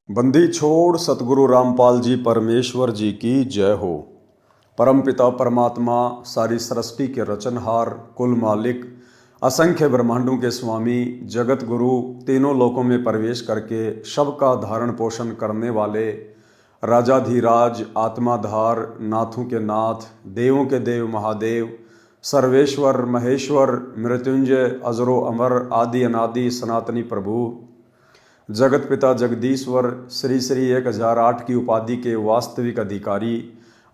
बंदी छोड़ सतगुरु रामपाल जी परमेश्वर जी की जय हो। परमपिता परमात्मा सारी सृष्टि के रचनहार, कुल मालिक, असंख्य ब्रह्मांडों के स्वामी, जगत गुरु, तीनों लोकों में प्रवेश करके सबका धारण पोषण करने वाले राजाधिराज, आत्माधार, नाथों के नाथ, देवों के देव महादेव, सर्वेश्वर महेश्वर, मृत्युंजय, अजरो अमर, आदि अनादि सनातनी प्रभु, जगत पिता जगदीश्वर, श्री श्री 1008 की उपाधि के वास्तविक अधिकारी,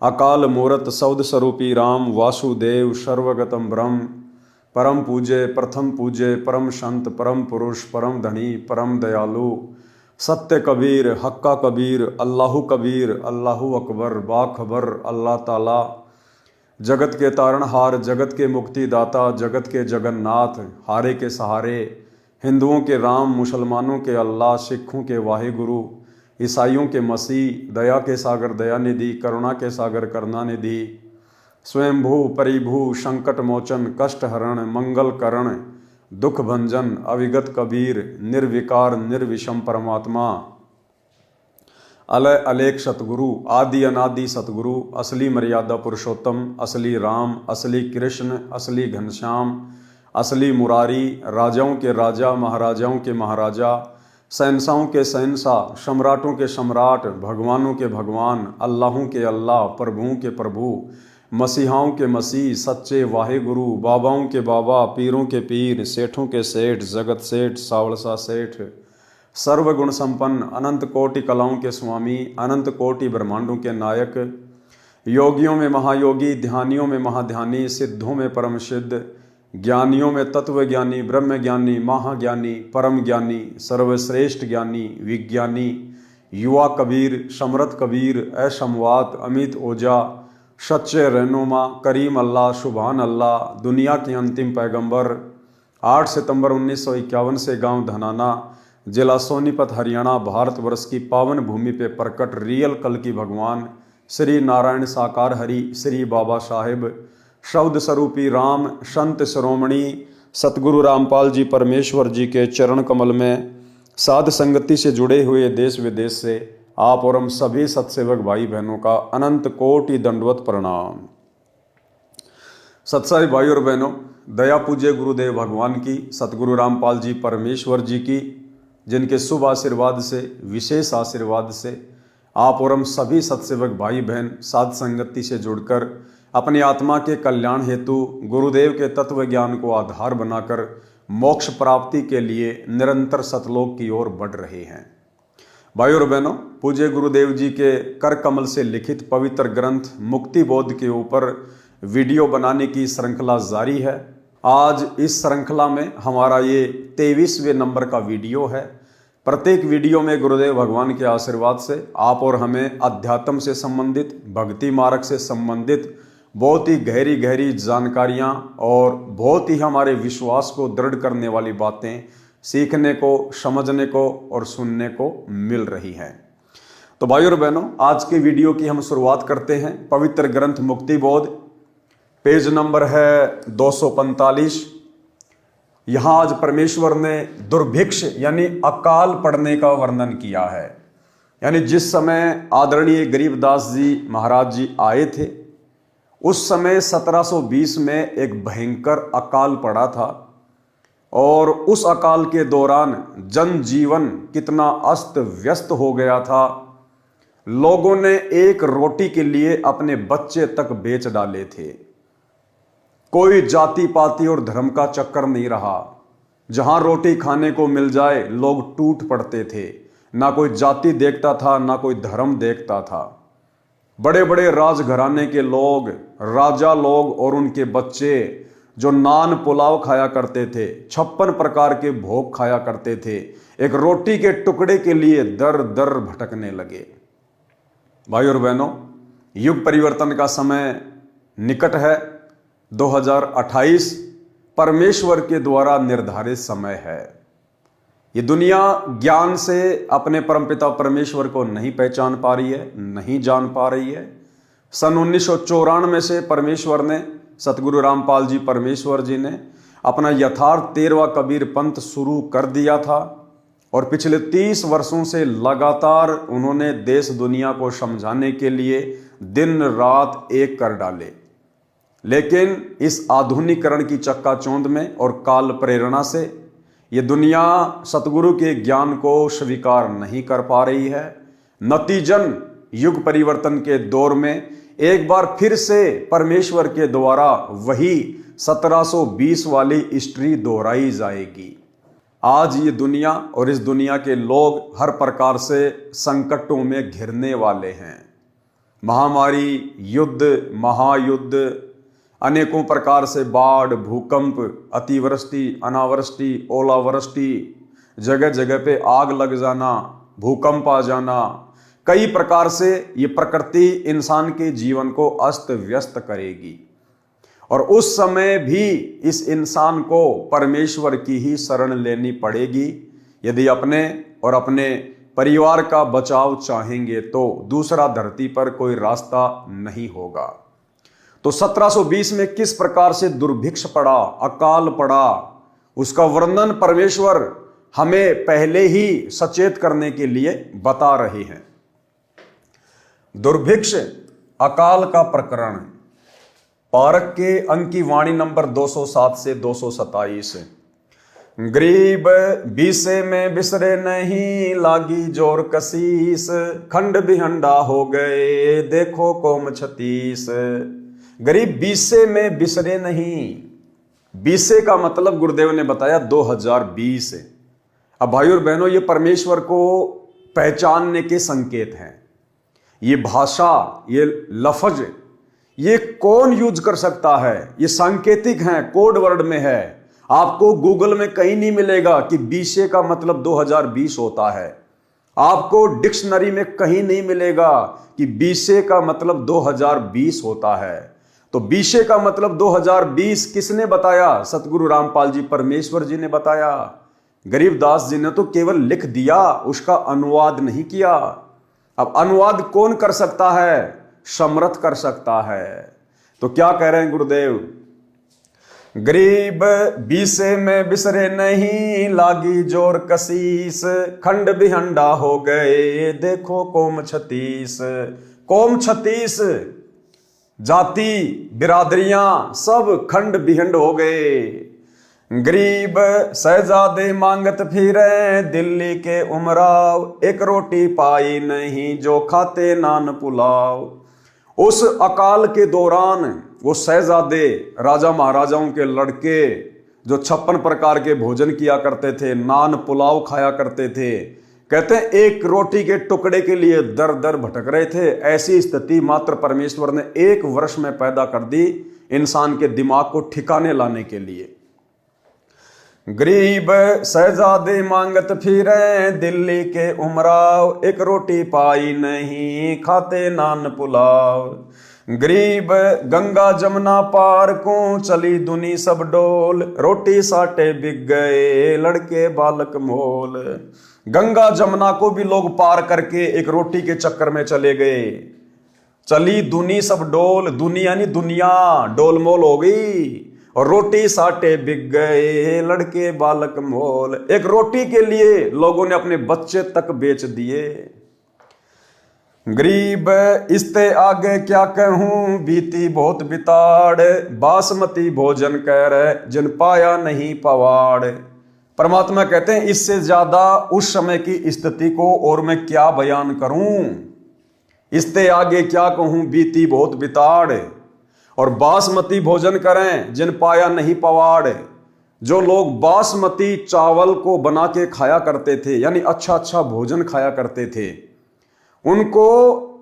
अकाल मूरत सौद स्वरूपी राम वासुदेव, सर्वगतम ब्रह्म, परम पूज्य, प्रथम पूज्य, परम संत, परम पुरुष, परम धनी, परम दयालु, सत्य कबीर, हक्का कबीर, अल्लाहु कबीर, अल्लाहु अकबर, बाखबर अल्लाह ताला, जगत के तारणहार, जगत के मुक्तिदाता, जगत के जगन्नाथ, हारे के सहारे, हिंदुओं के राम, मुसलमानों के अल्लाह, सिखों के वाहिगुरु, ईसाइयों के मसीह, दया के सागर दयानिधि, करुणा के सागर करुणानिधि, स्वयंभू परिभू, संकट मोचन, कष्ट हरण, मंगल करण, दुख भंजन, अविगत कबीर, निर्विकार निर्विषम परमात्मा, अलय अलेख सतगुरु, आदि अनादि सतगुरु, असली मर्यादा पुरुषोत्तम, असली राम, असली कृष्ण, असली घनश्याम, असली मुरारी, राजाओं के राजा, महाराजाओं के महाराजा, शहंशाहों के शहंशाह, सम्राटों के सम्राट, भगवानों के भगवान, अल्लाहों के अल्लाह, प्रभुओं के प्रभु, मसीहाओं के मसीह, सच्चे वाहिगुरु, बाबाओं के बाबा, पीरों के पीर, सेठों के सेठ, जगत सेठ, सावलसा सेठ, सर्वगुण संपन्न, अनंत कोटि कलाओं के स्वामी, अनंत कोटि ब्रह्मांडों के नायक, योगियों में महायोगी, ध्यानियों में महाध्यानी, सिद्धों में परम सिद्ध, ज्ञानियों में तत्व ज्ञानी, ब्रह्म ज्ञानी, महाज्ञानी, परम ज्ञानी, सर्वश्रेष्ठ ज्ञानी, विज्ञानी, युवा कबीर, समरथ कबीर, असमवात, अमित ओझा, सच्चे रहनुमा, करीम अल्लाह, सुभान अल्लाह, दुनिया के अंतिम पैगंबर, 8 सितंबर 1951 से गांव धनाना, जिला सोनीपत, हरियाणा, भारतवर्ष की पावन भूमि पे प्रकट रियल कल की भगवान श्री नारायण साकार हरि, श्री बाबा साहेब, शब्द स्वरूपी राम, संत शिरोमणि सतगुरु रामपाल जी परमेश्वर जी के चरण कमल में साध संगति से जुड़े हुए देश विदेश से आप और हम सभी सत्सेवक भाई बहनों का अनंत कोटि दंडवत प्रणाम। सत्साई भाई और बहनों, दया पूज्य गुरुदेव भगवान की, सतगुरु रामपाल जी परमेश्वर जी की, जिनके शुभ आशीर्वाद से, विशेष आशीर्वाद से आप और हम सभी सत्सेवक भाई बहन साध संगति से जुड़कर अपनी आत्मा के कल्याण हेतु गुरुदेव के तत्व ज्ञान को आधार बनाकर मोक्ष प्राप्ति के लिए निरंतर सतलोक की ओर बढ़ रहे हैं। भाई और बहनों, पूज्य गुरुदेव जी के कर कमल से लिखित पवित्र ग्रंथ मुक्ति बोध के ऊपर वीडियो बनाने की श्रृंखला जारी है। आज इस श्रृंखला में हमारा ये 23वें नंबर का वीडियो है। प्रत्येक वीडियो में गुरुदेव भगवान के आशीर्वाद से आप और हमें अध्यात्म से संबंधित, भक्ति मार्ग से संबंधित बहुत ही गहरी गहरी जानकारियाँ और बहुत ही हमारे विश्वास को दृढ़ करने वाली बातें सीखने को, समझने को और सुनने को मिल रही हैं। तो भाई और बहनों, आज के वीडियो की हम शुरुआत करते हैं। पवित्र ग्रंथ मुक्ति बोध, पेज नंबर है 245। यहाँ आज परमेश्वर ने दुर्भिक्ष यानी अकाल पड़ने का वर्णन किया है। यानी जिस समय आदरणीय गरीबदास जी महाराज जी आए थे, उस समय 1720 में एक भयंकर अकाल पड़ा था और उस अकाल के दौरान जनजीवन कितना अस्त व्यस्त हो गया था। लोगों ने एक रोटी के लिए अपने बच्चे तक बेच डाले थे। कोई जाति पाति और धर्म का चक्कर नहीं रहा। जहां रोटी खाने को मिल जाए लोग टूट पड़ते थे। ना कोई जाति देखता था, ना कोई धर्म देखता था। बड़े बड़े राजघराने के लोग, राजा लोग और उनके बच्चे जो नान पुलाव खाया करते थे, 56 प्रकार के भोग खाया करते थे, एक रोटी के टुकड़े के लिए दर दर भटकने लगे। भाई और बहनों, युग परिवर्तन का समय निकट है। 2028 परमेश्वर के द्वारा निर्धारित समय है। ये दुनिया ज्ञान से अपने परमपिता परमेश्वर को नहीं पहचान पा रही है, नहीं जान पा रही है। सन 1994 से परमेश्वर ने, सतगुरु रामपाल जी परमेश्वर जी ने अपना यथार्थ 13वां कबीर पंथ शुरू कर दिया था और पिछले 30 वर्षों से लगातार उन्होंने देश दुनिया को समझाने के लिए दिन रात एक कर डाले। लेकिन इस आधुनिकीकरण की चक्काचौंध में और काल प्रेरणा से ये दुनिया सतगुरु के ज्ञान को स्वीकार नहीं कर पा रही है। नतीजन युग परिवर्तन के दौर में एक बार फिर से परमेश्वर के द्वारा वही 1720 वाली हिस्ट्री दोहराई जाएगी। आज ये दुनिया और इस दुनिया के लोग हर प्रकार से संकटों में घिरने वाले हैं। महामारी, युद्ध, महायुद्ध, अनेकों प्रकार से बाढ़, भूकंप, अतिवृष्टि, अनावृष्टि, ओलावृष्टि, जगह जगह पे आग लग जाना, भूकंप आ जाना, कई प्रकार से ये प्रकृति इंसान के जीवन को अस्त व्यस्त करेगी। और उस समय भी इस इंसान को परमेश्वर की ही शरण लेनी पड़ेगी। यदि अपने और अपने परिवार का बचाव चाहेंगे तो दूसरा धरती पर कोई रास्ता नहीं होगा। तो 1720 में किस प्रकार से दुर्भिक्ष पड़ा, अकाल पड़ा, उसका वर्णन परमेश्वर हमें पहले ही सचेत करने के लिए बता रहे हैं। दुर्भिक्ष अकाल का प्रकरण पारक के अंक की वाणी नंबर 207 से 227। गरीब बीसे में बिसरे नहीं, लागी जोर कसीस, खंड बिहंडा हो गए देखो कोम 36। गरीब बीसे में बिसरे नहीं। बीसे का मतलब गुरुदेव ने बताया 2020। अब भाई और बहनों, ये परमेश्वर को पहचानने के संकेत हैं। ये भाषा, ये लफ्ज, ये कौन यूज कर सकता है? ये सांकेतिक हैं, कोड वर्ड में है। आपको गूगल में कहीं नहीं मिलेगा कि बीसे का मतलब 2020 होता है। आपको डिक्शनरी में कहीं नहीं मिलेगा कि बीसे का मतलब 2020 होता है। तो बीसे का मतलब 2020 किसने बताया? सतगुरु रामपाल जी परमेश्वर जी ने बताया। गरीबदास जी ने तो केवल लिख दिया, उसका अनुवाद नहीं किया। अब अनुवाद कौन कर सकता है? समर्थ कर सकता है। तो क्या कह रहे हैं गुरुदेव? गरीब बीसे में बिसरे नहीं, लागी जोर कसीस, खंड बिहंडा हो गए देखो कोम 36। कोम 36 जाति बिरादरियां सब खंड बिहंड हो गए। गरीब शहजादे मांगत फिरे दिल्ली के उमराव, एक रोटी पाई नहीं जो खाते नान पुलाव। उस अकाल के दौरान वो शहजादे, राजा महाराजाओं के लड़के जो 56 प्रकार के भोजन किया करते थे, नान पुलाव खाया करते थे, कहते हैं एक रोटी के टुकड़े के लिए दर दर भटक रहे थे। ऐसी स्थिति मात्र परमेश्वर ने 1 वर्ष में पैदा कर दी इंसान के दिमाग को ठिकाने लाने के लिए। गरीब शहजादे मांगत फिरे दिल्ली के उमराव, एक रोटी पाई नहीं खाते नान पुलाव। गरीब गंगा जमुना पार को चली दुनी सब डोल, रोटी साटे बिक गए लड़के बालक मोल। गंगा जमुना को भी लोग पार करके एक रोटी के चक्कर में चले गए। चली दुनी सब डोल, दुनिया नहीं दुनिया डोलमोल हो गई, और रोटी साटे बिक गए लड़के बालक मोल। एक रोटी के लिए लोगों ने अपने बच्चे तक बेच दिए। गरीब इसते आगे क्या कहूं, बीती बहुत बिताड़, बासमती भोजन कह रहे जिन पाया नहीं पवाड़। परमात्मा कहते हैं इससे ज्यादा उस समय की स्थिति को और मैं क्या बयान करूं। इसते आगे क्या कहूं, बीती बहुत बिताड़, और बासमती भोजन करें जिन पाया नहीं पवाड़। जो लोग बासमती चावल को बना के खाया करते थे, यानी अच्छा अच्छा भोजन खाया करते थे, उनको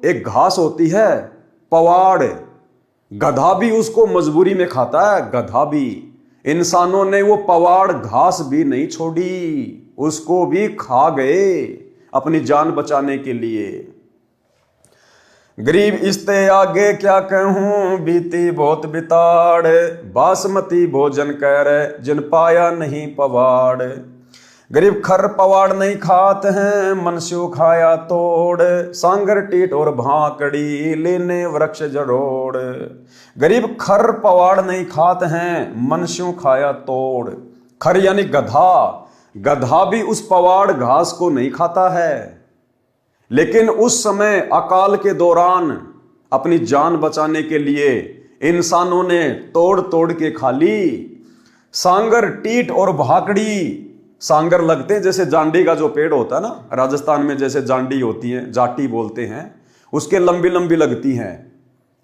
एक घास होती है पवाड़, गधा भी उसको मजबूरी में खाता है। गधा भी, इंसानों ने वो पवाड़ घास भी नहीं छोड़ी, उसको भी खा गए अपनी जान बचाने के लिए। गरीब इसते आगे क्या कहूं, बीती बहुत बिताड़, बासमती भोजन कह रहे जिन पाया नहीं पवाड़। गरीब खर पवाड़ नहीं खाते हैं, मनुष्य खाया तोड़, सांगर टीट और भाकड़ी लेने वृक्ष जड़ोड़। गरीब खर पवाड़ नहीं खाते हैं, मनुष्य खाया तोड़। खर यानी गधा, गधा भी उस पवाड़ घास को नहीं खाता है। लेकिन उस समय अकाल के दौरान अपनी जान बचाने के लिए इंसानों ने तोड़ तोड़ के खा ली। सांगर, टीट और भाकड़ी। सांगर लगते हैं जैसे जांडी का जो पेड़ होता है ना, राजस्थान में जैसे जांडी होती है, जाटी बोलते हैं, उसके लंबी लंबी लगती हैं।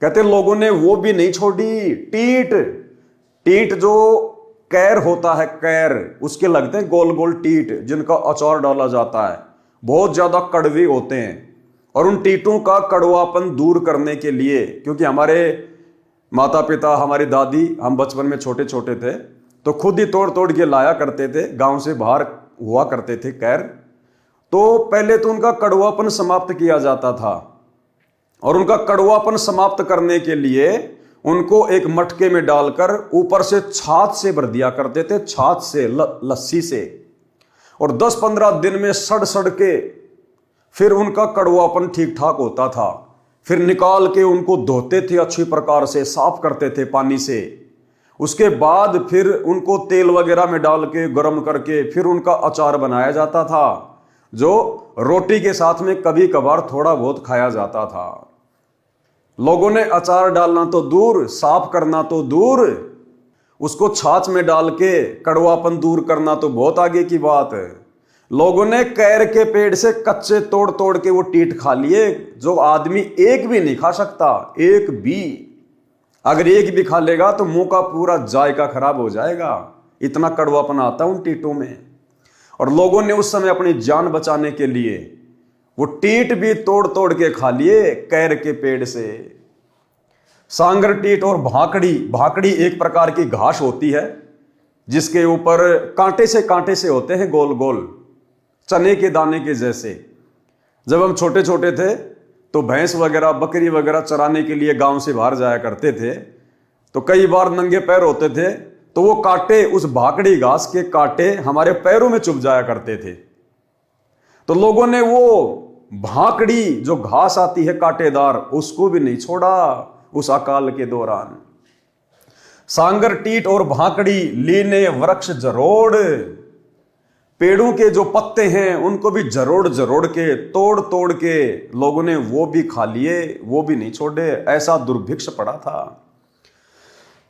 कहते लोगों ने वो भी नहीं छोड़ी। टीट, टीट जो कैर होता है, कैर, उसके लगते हैं गोल गोल टीट, जिनका अचार डाला जाता है। बहुत ज्यादा कड़वे होते हैं और उन टीटों का कड़वापन दूर करने के लिए, क्योंकि हमारे माता पिता, हमारी दादी, हम बचपन में छोटे छोटे थे तो खुद ही तोड़ तोड़ के लाया करते थे, गांव से बाहर हुआ करते थे कैर। तो पहले तो उनका कड़वापन समाप्त किया जाता था और उनका कड़वापन समाप्त करने के लिए उनको एक मटके में डालकर ऊपर से छाछ से भर दिया करते थे, छाछ से, लस्सी से, और 10-15 दिन में सड़ सड़ के फिर उनका कड़वापन ठीक ठाक होता था। फिर निकाल के उनको धोते थे, अच्छी प्रकार से साफ करते थे पानी से। उसके बाद फिर उनको तेल वगैरह में डाल के गर्म करके फिर उनका अचार बनाया जाता था, जो रोटी के साथ में कभी कभार थोड़ा बहुत खाया जाता था। लोगों ने अचार डालना तो दूर, साफ करना तो दूर, उसको छाछ में डाल के कड़वापन दूर करना तो बहुत आगे की बात है। लोगों ने कैर के पेड़ से कच्चे तोड़ तोड़ के वो टीट खा लिए, जो आदमी एक भी नहीं खा सकता, एक भी। अगर एक भी खा लेगा तो मुंह का पूरा जायका खराब हो जाएगा, इतना कड़वापन आता है उन टीटों में। और लोगों ने उस समय अपनी जान बचाने के लिए वो टीट भी तोड़ तोड़ के खा लिए कैर के पेड़ से। सांगर, टीट और भाकड़ी। भाकड़ी एक प्रकार की घास होती है जिसके ऊपर कांटे से होते हैं, गोल गोल चने के दाने के जैसे। जब हम छोटे छोटे थे तो भैंस वगैरह, बकरी वगैरह चराने के लिए गांव से बाहर जाया करते थे, तो कई बार नंगे पैर होते थे तो वो कांटे, उस भाकड़ी घास के कांटे हमारे पैरों में चुभ जाया करते थे। तो लोगों ने वो भाकड़ी जो घास आती है कांटेदार, उसको भी नहीं छोड़ा उस अकाल के दौरान। सांगर, टीट और भाकड़ी लीने वृक्ष जरोड़। पेड़ों के जो पत्ते हैं उनको भी जरोड़ जरोड़ के, तोड़ तोड़ के लोगों ने वो भी खा लिए, वो भी नहीं छोड़े। ऐसा दुर्भिक्ष पड़ा था।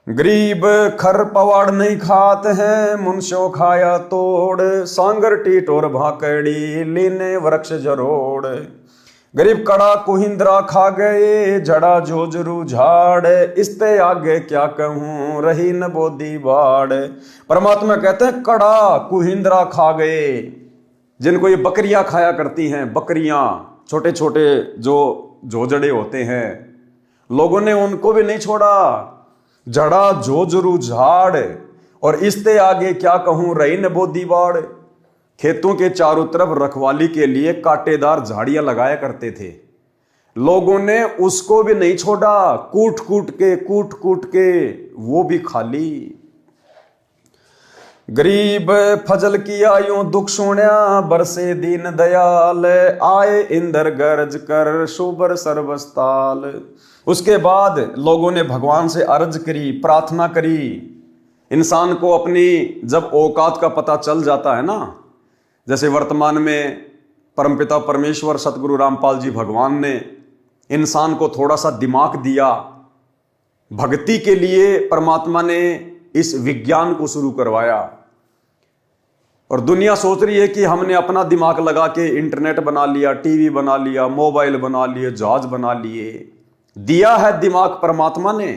गरीब खर पवाड़ नहीं खाते हैं, मुनशो खाया तोड़। सांगर, टीट और भाकड़ी लीने वृक्ष जरोड़। गरीब कड़ा कुहिंद्रा खा गए, जड़ा जोजरू झाड़। इसते आगे क्या कहूं, रही न बोदी बाड़। परमात्मा कहते हैं कड़ा कुहिंद्रा खा गए, जिनको ये बकरियां खाया करती हैं, बकरियां, छोटे छोटे जो जोजड़े होते हैं, लोगों ने उनको भी नहीं छोड़ा। जड़ा जोजरू झाड़। और इसते आगे क्या कहूं, रही न बोदी बाड़। खेतों के चारों तरफ रखवाली के लिए कांटेदार झाड़ियां लगाया करते थे, लोगों ने उसको भी नहीं छोड़ा। कूट कूट के वो भी खा ली। गरीब फजल किया यूं दुख सुण्या, बरसे दीन दयाल। आए इंदर गरज कर, शुबर सर्वस्ताल। उसके बाद लोगों ने भगवान से अर्ज करी, प्रार्थना करी। इंसान को अपनी जब औकात का पता चल जाता है ना, जैसे वर्तमान में परमपिता परमेश्वर सतगुरु रामपाल जी भगवान ने इंसान को थोड़ा सा दिमाग दिया, भक्ति के लिए परमात्मा ने इस विज्ञान को शुरू करवाया। और दुनिया सोच रही है कि हमने अपना दिमाग लगा के इंटरनेट बना लिया, टीवी बना लिया, मोबाइल बना लिए, जहाज बना लिए। दिया है दिमाग परमात्मा ने।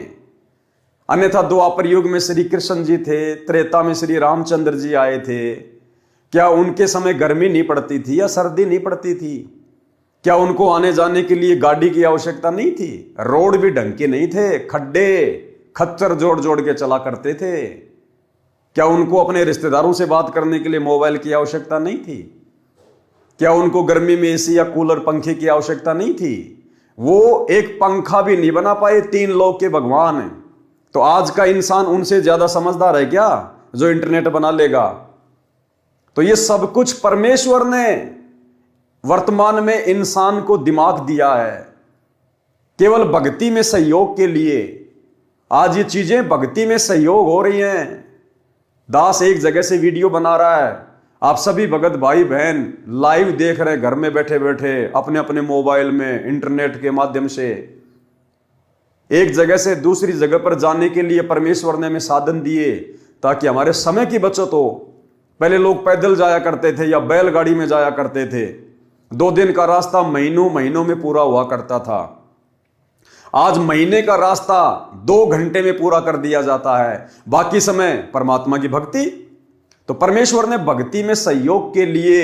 अन्यथा द्वापर युग में श्री कृष्ण जी थे, त्रेता में श्री रामचंद्र जी आए थे। क्या उनके समय गर्मी नहीं पड़ती थी या सर्दी नहीं पड़ती थी? क्या उनको आने जाने के लिए गाड़ी की आवश्यकता नहीं थी? रोड भी ढंग के नहीं थे, खड्डे खच्चर जोड़ जोड़ के चला करते थे। क्या उनको अपने रिश्तेदारों से बात करने के लिए मोबाइल की आवश्यकता नहीं थी? क्या उनको गर्मी में एसी या कूलर, पंखे की आवश्यकता नहीं थी? वो एक पंखा भी नहीं बना पाए, 3 लोक के भगवान हैं। तो आज का इंसान उनसे ज्यादा समझदार है क्या, जो इंटरनेट बना लेगा? तो ये सब कुछ परमेश्वर ने वर्तमान में इंसान को दिमाग दिया है, केवल भक्ति में सहयोग के लिए। आज ये चीजें भक्ति में सहयोग हो रही हैं। दास एक जगह से वीडियो बना रहा है, आप सभी भगत भाई बहन लाइव देख रहे हैं घर में बैठे बैठे अपने अपने मोबाइल में इंटरनेट के माध्यम से। एक जगह से दूसरी जगह पर जाने के लिए परमेश्वर ने हमें साधन दिए ताकि हमारे समय की बचत हो। पहले लोग पैदल जाया करते थे या बैलगाड़ी में जाया करते थे। 2 दिन का रास्ता महीनों महीनों में पूरा हुआ करता था। आज महीने का रास्ता 2 घंटे में पूरा कर दिया जाता है। बाकी समय परमात्मा की भक्ति। तो परमेश्वर ने भक्ति में सहयोग के लिए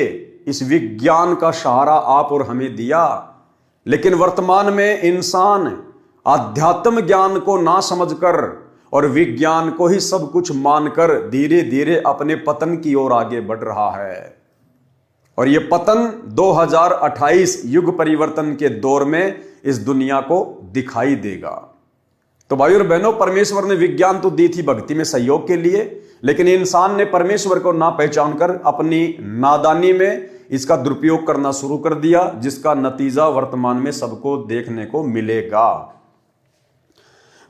इस विज्ञान का सहारा आप और हमें दिया। लेकिन वर्तमान में इंसान आध्यात्म ज्ञान को ना समझकर और विज्ञान को ही सब कुछ मानकर धीरे धीरे अपने पतन की ओर आगे बढ़ रहा है। और यह पतन 2028 युग परिवर्तन के दौर में इस दुनिया को दिखाई देगा। तो भाइयों और बहनों, परमेश्वर ने विज्ञान तो दी थी भक्ति में सहयोग के लिए, लेकिन इंसान ने परमेश्वर को ना पहचान कर अपनी नादानी में इसका दुरुपयोग करना शुरू कर दिया, जिसका नतीजा वर्तमान में सबको देखने को मिलेगा।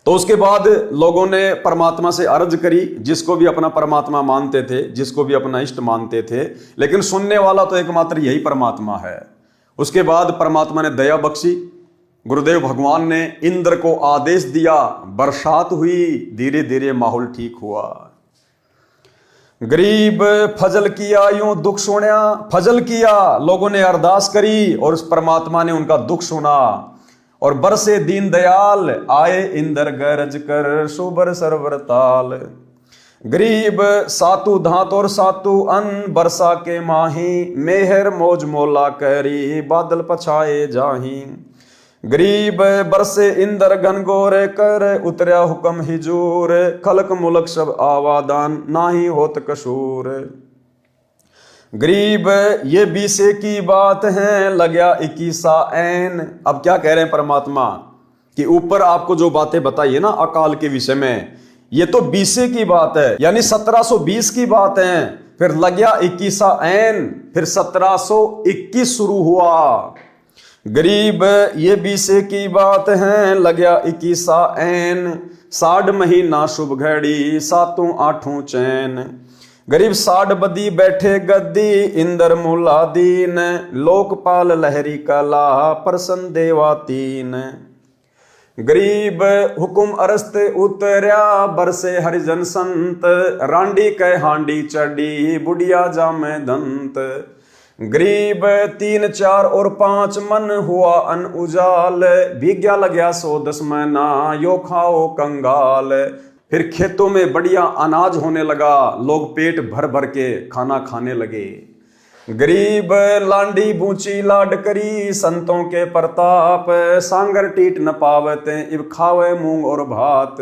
तो उसके बाद लोगों ने परमात्मा से अर्ज करी, जिसको भी अपना परमात्मा मानते थे, जिसको भी अपना इष्ट मानते थे, लेकिन सुनने वाला तो एकमात्र यही परमात्मा है। उसके बाद परमात्मा ने दया बख्शी। गुरुदेव भगवान ने इंद्र को आदेश दिया, बरसात हुई, धीरे धीरे माहौल ठीक हुआ। गरीब फजल किया, यूं दुख सुना, फजल किया, लोगों ने अरदास करी और उस परमात्मा ने उनका दुख सुना। और बरसे दीन दयाल, आए इंद्र गरज कर, सुबर सरवर ताल। गरीब सातु धात और सातु अन्न, बरसा के माही, मेहर मौज मोला करी, बादल पछाए जाही। गरीब बरसे इंद्र घनघोर कर, उतरया हुक्म हिजूर, खलक मुलक सब आवादान, नाही होत कसूर। गरीब ये बीसे की बात है, लगया 21 ऐन। अब क्या कह रहे हैं परमात्मा कि ऊपर आपको जो बातें बताई है ना अकाल के विषय में, ये तो बीसे की बात है, यानी 1720 की बात है। फिर लगया 21 ऐन, फिर 1721 शुरू हुआ। गरीब ये बीसे की बात है, लगया 21 ऐन, 60 महीना शुभ घड़ी, 7 8 चैन। गरीब 60 बदी बैठे गद्दी, इंद्र मूला दीन, लोकपाल लहरी कला, प्रसन्न देवा तीन। गरीब हुकुम अरस्त उतरया, बरसे हरिजन संत, रांडी कै हांडी चढ़ी, बुढ़िया जामे दंत। गरीब 3 4 और 5 मन, हुआ अन उजाल, भीग्या लगया 110 महीना, यो खाओ कंगाल। फिर खेतों में बढ़िया अनाज होने लगा, लोग पेट भर भर के खाना खाने लगे। गरीब लांडी बूची लाड करी, संतों के प्रताप, सांगर टीट न पावते, इब खावे मूंग और भात।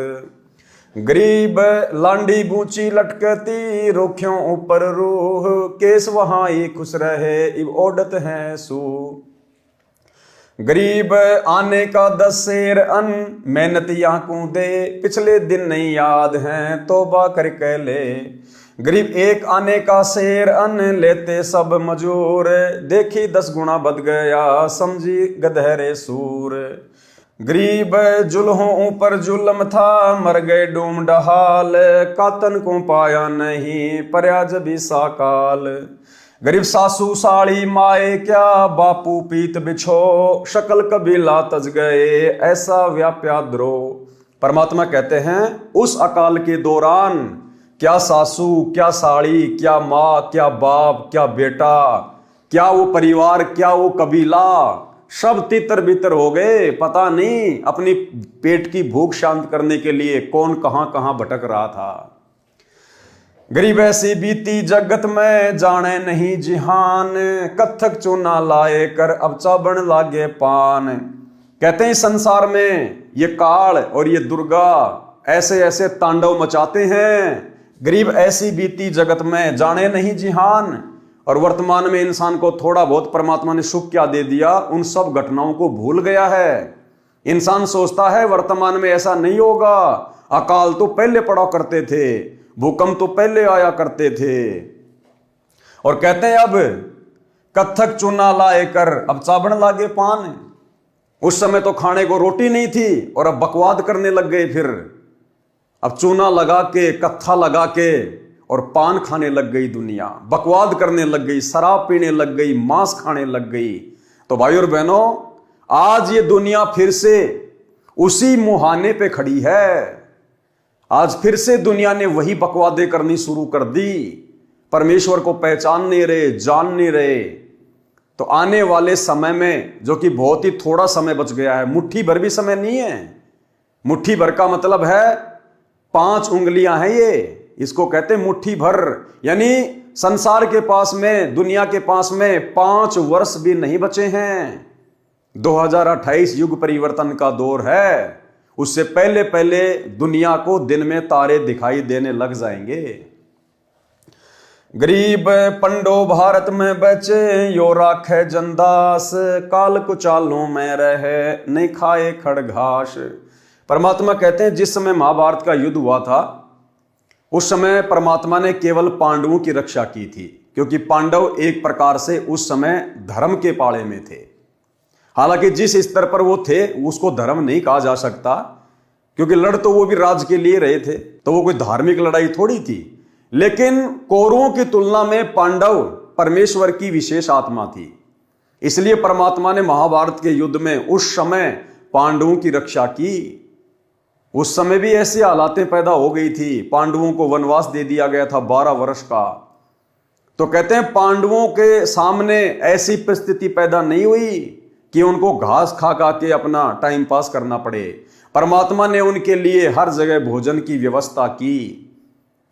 गरीब लांडी बूची लटकती, रोखियों ऊपर रूह, केस वहां ही खुश रहे, इब ओडत है सू। गरीब आने का 10 शेर अन्न, मेहनत याकू दे, पिछले दिन नहीं याद हैं, तौबा करके ले। गरीब 1 आने का शेर अन्न, लेते सब मजूर, देखी 10 गुना बद गया, समझी गधेरे सूर। गरीब जुल्हों ऊपर जुल्म था, मर गए डूम डहाल, कातन को पाया नहीं, पर्याज भी साकाल। गरीब सासू साड़ी माए क्या, बापू पीत बिछो, शकल कबीला तज गए, ऐसा व्याप्या द्रोह। परमात्मा कहते हैं उस अकाल के दौरान क्या सासू, क्या साड़ी, क्या माँ, क्या बाप, क्या बेटा, क्या वो परिवार, क्या वो कबीला, सब तितर बितर हो गए। पता नहीं अपनी पेट की भूख शांत करने के लिए कौन कहां कहां भटक रहा था। गरीब ऐसी बीती जगत में, जाने नहीं जिहान, कत्थक चूना लाए कर, अब चाबण लागे पान। कहते हैं संसार में ये काल और ये दुर्गा ऐसे ऐसे तांडव मचाते हैं। गरीब ऐसी बीती जगत में, जाने नहीं जिहान। और वर्तमान में इंसान को थोड़ा बहुत परमात्मा ने सुख क्या दे दिया, उन सब घटनाओं को भूल गया है। इंसान सोचता है वर्तमान में ऐसा नहीं होगा, अकाल तो पहले पड़ा करते थे, भूकंप तो पहले आया करते थे। और कहते हैं अब कत्थक चूना लाए कर, अब चाबण लागे पान। उस समय तो खाने को रोटी नहीं थी और अब बकवाद करने लग गए। फिर अब चूना लगा के, कत्था लगा के और पान खाने लग गई दुनिया, बकवाद करने लग गई, शराब पीने लग गई, मांस खाने लग गई। तो भाई और बहनों, आज ये दुनिया फिर से उसी मुहाने पे खड़ी है। आज फिर से दुनिया ने वही बकवादें करनी शुरू कर दी, परमेश्वर को पहचान नहीं रहे, जान नहीं रहे। तो आने वाले समय में, जो कि बहुत ही थोड़ा समय बच गया है, मुट्ठी भर भी समय नहीं है, मुट्ठी भर का मतलब है 5 उंगलियां हैं ये, इसको कहते हैं मुट्ठी भर। यानी संसार के पास में, दुनिया के पास में 5 वर्ष भी नहीं बचे हैं। 2028 युग परिवर्तन का दौर है, उससे पहले पहले दुनिया को दिन में तारे दिखाई देने लग जाएंगे। गरीब पंडो भारत में बचे, यो राखे जनदास, काल कुचालों में रहे, नहीं खाए खड़ घास। परमात्मा कहते हैं जिस समय महाभारत का युद्ध हुआ था, उस समय परमात्मा ने केवल पांडवों की रक्षा की थी, क्योंकि पांडव एक प्रकार से उस समय धर्म के पाले में थे। हालांकि जिस स्तर पर वो थे उसको धर्म नहीं कहा जा सकता, क्योंकि लड़ तो वो भी राज के लिए रहे थे, तो वो कोई धार्मिक लड़ाई थोड़ी थी। लेकिन कौरवों की तुलना में पांडव परमेश्वर की विशेष आत्मा थी, इसलिए परमात्मा ने महाभारत के युद्ध में उस समय पांडवों की रक्षा की। उस समय भी ऐसी हालातें पैदा हो गई थी, पांडवों को वनवास दे दिया गया था 12 वर्ष का। तो कहते हैं पांडवों के सामने ऐसी परिस्थिति पैदा नहीं हुई कि उनको घास खा खा के अपना टाइम पास करना पड़े। परमात्मा ने उनके लिए हर जगह भोजन की व्यवस्था की।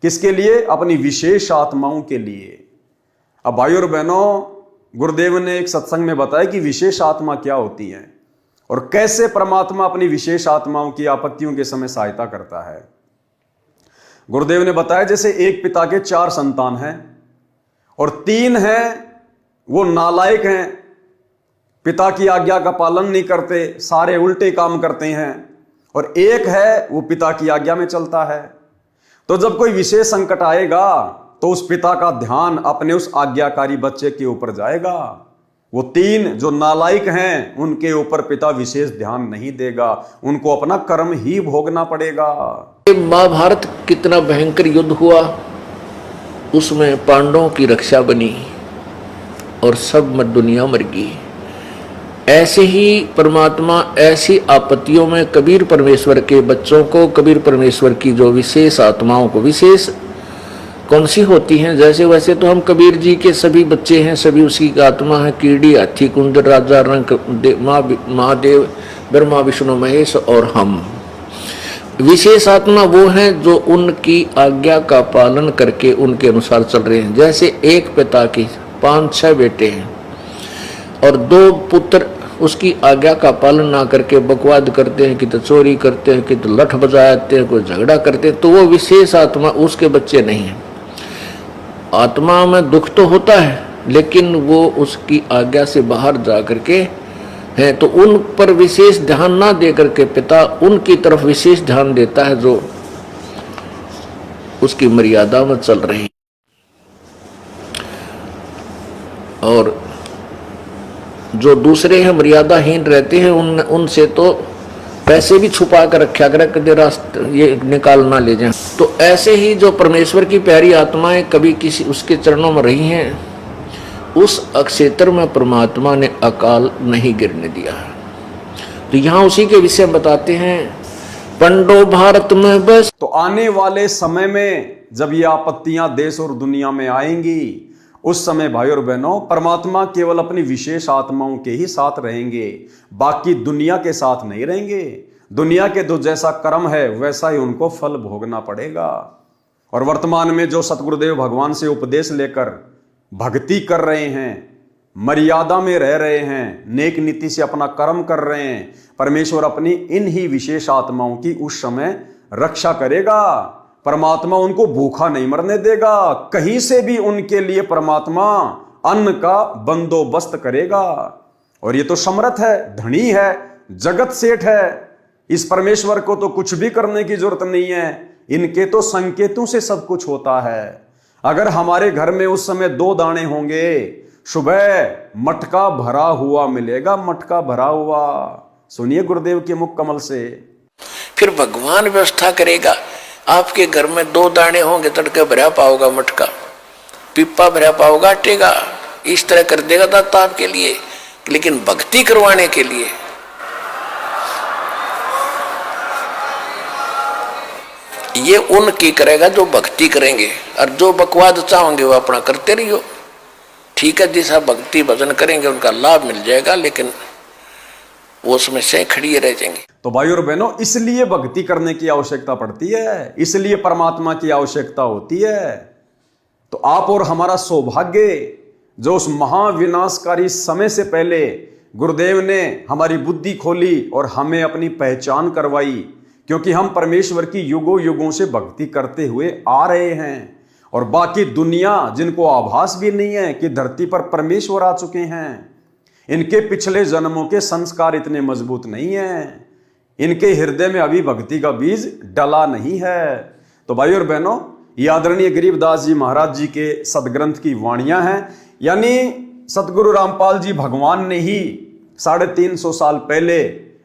किसके लिए? अपनी विशेष आत्माओं के लिए। अब भाई और बहनों, गुरुदेव ने एक सत्संग में बताया कि विशेष आत्मा क्या होती है और कैसे परमात्मा अपनी विशेष आत्माओं की आपत्तियों के समय सहायता करता है। गुरुदेव ने बताया जैसे एक पिता के 4 संतान हैं और 3 हैं वो नालायक हैं, पिता की आज्ञा का पालन नहीं करते, सारे उल्टे काम करते हैं, और एक है वो पिता की आज्ञा में चलता है। तो जब कोई विशेष संकट आएगा तो उस पिता का ध्यान अपने उस आज्ञाकारी बच्चे के ऊपर जाएगा। वो 3 जो नालायक हैं उनके ऊपर पिता विशेष ध्यान नहीं देगा, उनको अपना कर्म ही भोगना पड़ेगा। महाभारत कितना भयंकर युद्ध हुआ, उसमें पांडवों की रक्षा बनी और सब दुनिया मर गई। ऐसे ही परमात्मा ऐसी आपत्तियों में कबीर परमेश्वर के बच्चों को, कबीर परमेश्वर की जो विशेष आत्माओं को, विशेष कौन सी होती हैं, जैसे वैसे तो हम कबीर जी के सभी बच्चे हैं, सभी उसी की आत्मा है। कीड़ी, हाथी, कुंड, राजा, रंग, महादेव, ब्रह्मा, विष्णु, महेश और हम। विशेष आत्मा वो हैं जो उनकी आज्ञा का पालन करके उनके अनुसार चल रहे हैं। जैसे एक पिता की 5-6 बेटे हैं और 2 पुत्र उसकी आज्ञा का पालन ना करके बकवाद करते हैं, कि तो चोरी करते हैं, कि तो लठ बजाते हैं, कोई झगड़ा करते हैं, तो वो विशेष आत्मा उसके बच्चे नहीं हैं। आत्मा में दुख तो होता है, लेकिन वो उसकी आज्ञा से बाहर जा करके हैं, तो उन पर विशेष ध्यान ना दे करके पिता उनकी तरफ विशेष ध्यान देता है जो उसकी मर्यादा में चल रहे हैं। और जो दूसरे हैं मर्यादाहीन रहते हैं, उनसे तो पैसे भी छुपा कर रखा करे, कभी रास्ते ये निकाल ना ले जाए। तो ऐसे ही जो परमेश्वर की प्यारी आत्माएं कभी किसी उसके चरणों में रही हैं, उस अक्षेत्र में परमात्मा ने अकाल नहीं गिरने दिया। तो यहाँ उसी के विषय बताते हैं, पंडो भारत में बस। तो आने वाले समय में जब ये आपत्तियां देश और दुनिया में आएंगी, उस समय भाई और बहनों परमात्मा केवल अपनी विशेष आत्माओं के ही साथ रहेंगे, बाकी दुनिया के साथ नहीं रहेंगे। दुनिया के जो जैसा कर्म है वैसा ही उनको फल भोगना पड़ेगा। और वर्तमान में जो सतगुरुदेव भगवान से उपदेश लेकर भक्ति कर रहे हैं, मर्यादा में रह रहे हैं, नेक नीति से अपना कर्म कर रहे हैं, परमेश्वर अपनी इन ही विशेष आत्माओं की उस समय रक्षा करेगा। परमात्मा उनको भूखा नहीं मरने देगा, कहीं से भी उनके लिए परमात्मा अन्न का बंदोबस्त करेगा। और ये तो समर्थ है, धनी है, जगत सेठ है, इस परमेश्वर को तो कुछ भी करने की जरूरत नहीं है, इनके तो संकेतों से सब कुछ होता है। अगर हमारे घर में उस समय 2 दाने होंगे, सुबह मटका भरा हुआ मिलेगा, मटका भरा हुआ। सुनिए गुरुदेव के मुख कमल से। फिर भगवान व्यवस्था करेगा, आपके घर में 2 दाने होंगे, तड़के भरा पाओगा मटका, पिप्पा भरा पाओगा आटे का, इस तरह कर देगा दाता आपके लिए। लेकिन भक्ति करवाने के लिए ये उनकी करेगा जो भक्ति करेंगे, और जो बकवाद चाहोगे वो अपना करते रहियो। ठीक है, जैसा भक्ति भजन करेंगे उनका लाभ मिल जाएगा, लेकिन वो उसमें से खड़ी रह जाएंगे। तो भाई और बहनों, इसलिए भक्ति करने की आवश्यकता पड़ती है, इसलिए परमात्मा की आवश्यकता होती है। तो आप और हमारा सौभाग्य जो उस महाविनाशकारी समय से पहले गुरुदेव ने हमारी बुद्धि खोली और हमें अपनी पहचान करवाई, क्योंकि हम परमेश्वर की युगों युगों से भक्ति करते हुए आ रहे हैं। और बाकी दुनिया जिनको आभास भी नहीं है कि धरती पर परमेश्वर आ चुके हैं, इनके पिछले जन्मों के संस्कार इतने मजबूत नहीं हैं, इनके हृदय में अभी भक्ति का बीज डला नहीं है। तो भाई और बहनों, ये आदरणीय गरीबदास जी महाराज जी के सदग्रंथ की वाणियां हैं, यानी सतगुरु रामपाल जी भगवान ने ही 350 साल पहले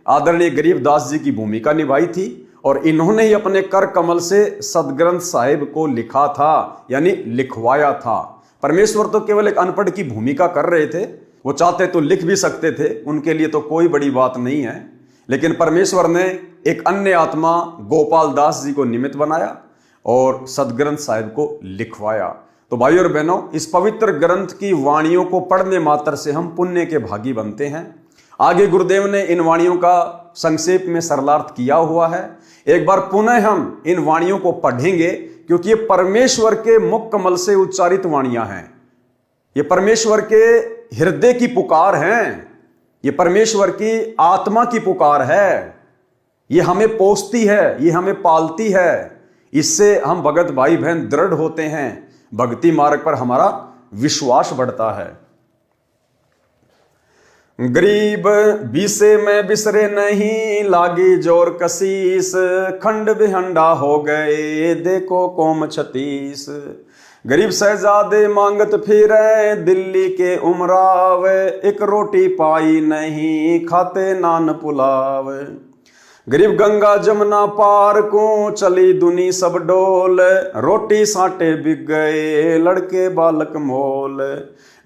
आदरणीय गरीबदास जी की भूमिका निभाई थी, और इन्होंने ही अपने कर कमल से सदग्रंथ साहिब को लिखा था, यानी लिखवाया था। परमेश्वर तो केवल एक अनपढ़ की भूमिका कर रहे थे, वो चाहते तो लिख भी सकते थे, उनके लिए तो कोई बड़ी बात नहीं है। लेकिन परमेश्वर ने एक अन्य आत्मा गोपाल दास जी को निमित्त बनाया और सदग्रंथ साहिब को लिखवाया। तो भाई और बहनों, इस पवित्र ग्रंथ की वाणियों को पढ़ने मात्र से हम पुण्य के भागी बनते हैं। आगे गुरुदेव ने इन वाणियों का संक्षेप में सरलार्थ किया हुआ है। एक बार पुनः हम इन वाणियों को पढ़ेंगे, क्योंकि ये परमेश्वर के मुख कमल से उच्चारित वाणियां हैं, ये परमेश्वर के हृदय की पुकार हैं, ये परमेश्वर की आत्मा की पुकार है, ये हमें पोसती है, ये हमें पालती है। इससे हम भगत भाई बहन दृढ़ होते हैं, भक्ति मार्ग पर हमारा विश्वास बढ़ता है। गरीब बीसे में बिसरे नहीं, लागी जोर कसीस, खंड बिहंडा हो गए देखो कोम 36। गरीब शहजादे मांगत फिरे दिल्ली के उमराव, एक रोटी पाई नहीं खाते नान पुलाव। गरीब गंगा जमुना पार को चली दुनी सब डोल, रोटी साटे बिक गए लड़के बालक मोल।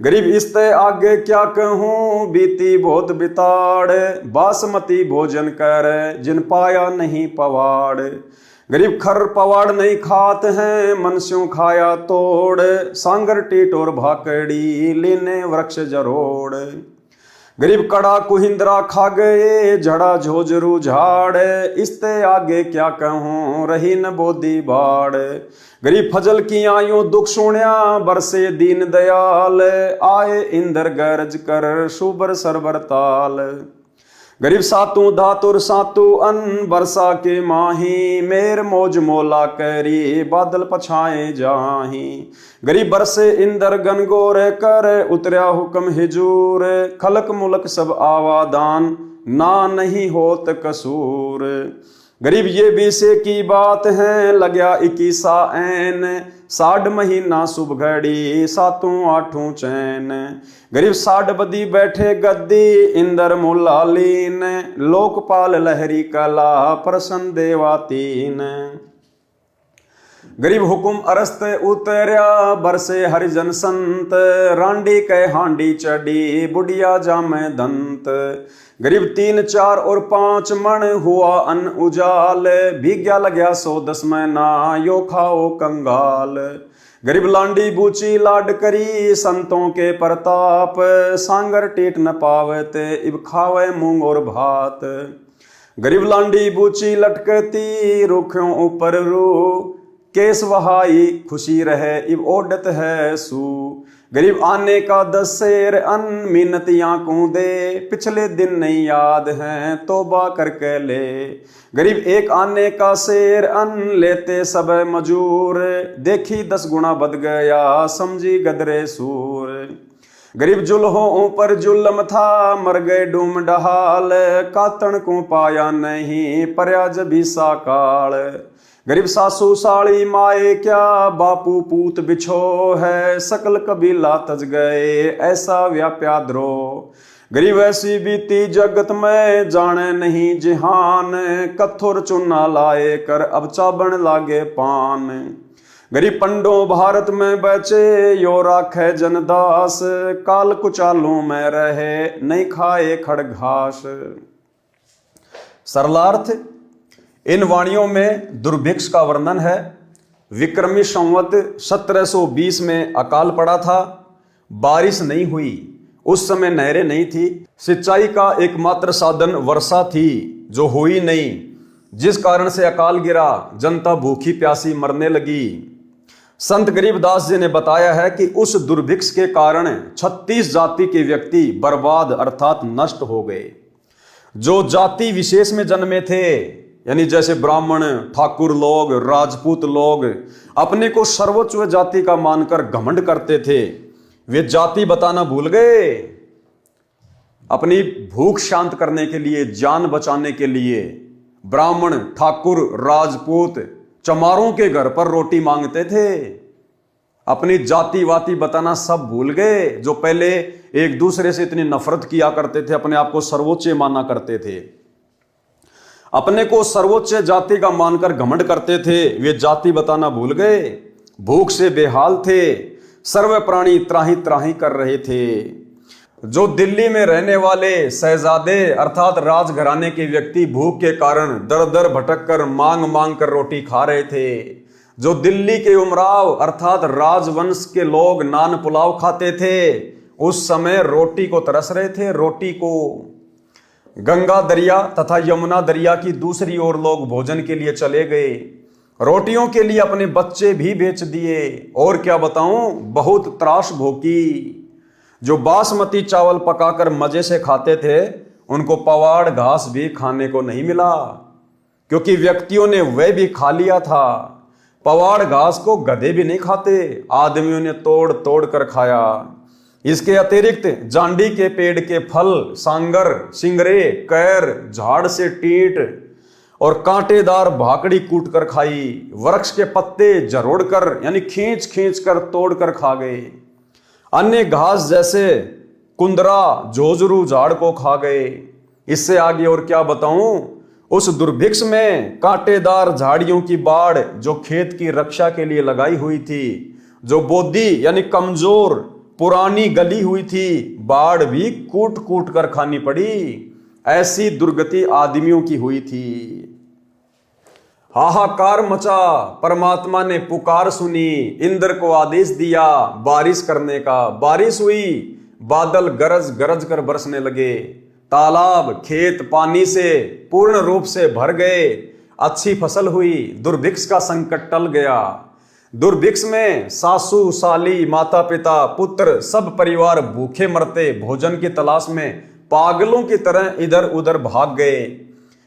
गरीब इसते आगे क्या कहूँ बीती बहुत बिताड़, बासमती भोजन कर जिन पाया नहीं पवाड़। गरीब खर पवाड़ नहीं खात हैं मनस्यों खाया तोड़, सांगर टीटोर भाकड़ी लीने वृक्ष जरोड़। गरीब कड़ा कुहिंद्रा खा गए झड़ा झोजरू झाड़, इसते आगे क्या कहूँ रही न बोधी बाड़। गरीब फजल की आयु दुख सुण्या बरसे दीन दयाल, आए इंदर गरज कर सुबर सरबर ताल। गरीब सातु धातुर सातु अन्न बरसा के माही, मेर मौज मोला करी बादल पछाए जाही। गरीब बरसे इंदर गनगोर कर उतरया हुक्म हिजूर, खलक मुलक सब आवादान ना नहीं होत कसूर। गरीब ये बीसे की बात है लग्या 21 ऐन, 60 महीना शुभ घड़ी सातों आठों चैन। गरीब 60 बदी बैठे गद्दी इंदर मुलालीन, लोकपाल लहरी कला प्रसन्न देवातीन। गरीब हुकुम अरस्त उतरया बरसे हरिजन संत, रांडी कै हांडी चढ़ी बुढ़िया जामे दंत। गरीब 3, 4 और 5 मन हुआ अन्न उजाल, भीग्या लग्या 110 महीना यो खाओ कंगाल। गरीब लांडी बूची लाड करी संतों के प्रताप, सांगर टीट न पावते इब खावे मूंग और भात। गरीब लांडी बूची लटकती रुखों ऊपर रू, केस वहाई खुशी रहे इब ओडत है सू। गरीब आने का 10 शेर अन्न मिन्नतियां कूदे, पिछले दिन नहीं याद हैं तौबा करके ले। गरीब 1 आने का शेर अन्न लेते सब मजूर, देखी 10 गुना बद गया समझी गदरे सूर। गरीब जुल्हों ऊपर जुल्म था मर गए डूम डहाल, कातण को पाया नहीं पर्याज भी साकाल। गरीब सासू साड़ी माए क्या बापू पूत बिछो है, सकल कबीला तज गए ऐसा व्याप्या द्रोह। गरीब ऐसी बीती जगत में जाने नहीं जिहान, कथुर चुना लाए कर अब चाबन लागे पान। गरीब पंडो भारत में बचे यो राखे जनदास, काल कुचालू में रहे नहीं खाए खड़ घास। सरलार्थ, इन वाणियों में दुर्भिक्ष का वर्णन है। विक्रमी संवत 1720 में अकाल पड़ा था, बारिश नहीं हुई, उस समय नहरें नहीं थी, सिंचाई का एकमात्र साधन वर्षा थी जो हुई नहीं, जिस कारण से अकाल गिरा, जनता भूखी प्यासी मरने लगी। संत गरीबदास जी ने बताया है कि उस दुर्भिक्ष के कारण 36 जाति के व्यक्ति बर्बाद अर्थात नष्ट हो गए। जो जाति विशेष में जन्मे थे, यानी जैसे ब्राह्मण, ठाकुर लोग, राजपूत लोग अपने को सर्वोच्च जाति का मानकर घमंड करते थे, वे जाति बताना भूल गए। अपनी भूख शांत करने के लिए, जान बचाने के लिए ब्राह्मण, ठाकुर, राजपूत चमारों के घर पर रोटी मांगते थे। अपनी जाति वाति बताना सब भूल गए। जो पहले एक दूसरे से इतनी नफरत किया करते थे, अपने आप को सर्वोच्च माना करते थे, अपने को सर्वोच्च जाति का मानकर घमंड करते थे, वे जाति बताना भूल गए। भूख से बेहाल थे, सर्व प्राणी त्राही त्राही कर रहे थे। जो दिल्ली में रहने वाले शहजादे अर्थात राजघराने के व्यक्ति भूख के कारण दर दर भटक कर मांग मांग कर रोटी खा रहे थे। जो दिल्ली के उमराव अर्थात राजवंश के लोग नान पुलाव खाते थे, उस समय रोटी को तरस रहे थे, रोटी को। गंगा दरिया तथा यमुना दरिया की दूसरी ओर लोग भोजन के लिए चले गए, रोटियों के लिए अपने बच्चे भी बेच दिए। और क्या बताऊं, बहुत त्रास भोगी। जो बासमती चावल पकाकर मजे से खाते थे, उनको पवाड़ घास भी खाने को नहीं मिला, क्योंकि व्यक्तियों ने वह भी खा लिया था। पवाड़ घास को गधे भी नहीं खाते, आदमियों ने तोड़ तोड़ कर खाया। इसके अतिरिक्त जांडी के पेड़ के फल, सांगर, सिंगरे, कैर, झाड़ से टींट और कांटेदार भाकड़ी कूट कर खाई। वृक्ष के पत्ते जरोड़ कर यानी खींच खींच कर तोड़ कर खा गए। अन्य घास जैसे कुंदरा, जोजरू झाड़ को खा गए। इससे आगे और क्या बताऊं, उस दुर्भिक्ष में कांटेदार झाड़ियों की बाड़ जो खेत की रक्षा के लिए लगाई हुई थी, जो बोदी यानी कमजोर पुरानी गली हुई थी, बाड़ भी कूट कूट कर खानी पड़ी। ऐसी दुर्गति आदमियों की हुई थी। हाहाकार मचा, परमात्मा ने पुकार सुनी, इंद्र को आदेश दिया बारिश करने का। बारिश हुई, बादल गरज गरज कर बरसने लगे, तालाब खेत पानी से पूर्ण रूप से भर गए, अच्छी फसल हुई, दुर्भिक्ष का संकट टल गया। दुर्भिक्ष में सासू, साली, माता पिता, पुत्र सब परिवार भूखे मरते, भोजन की तलाश में पागलों की तरह इधर उधर भाग गए,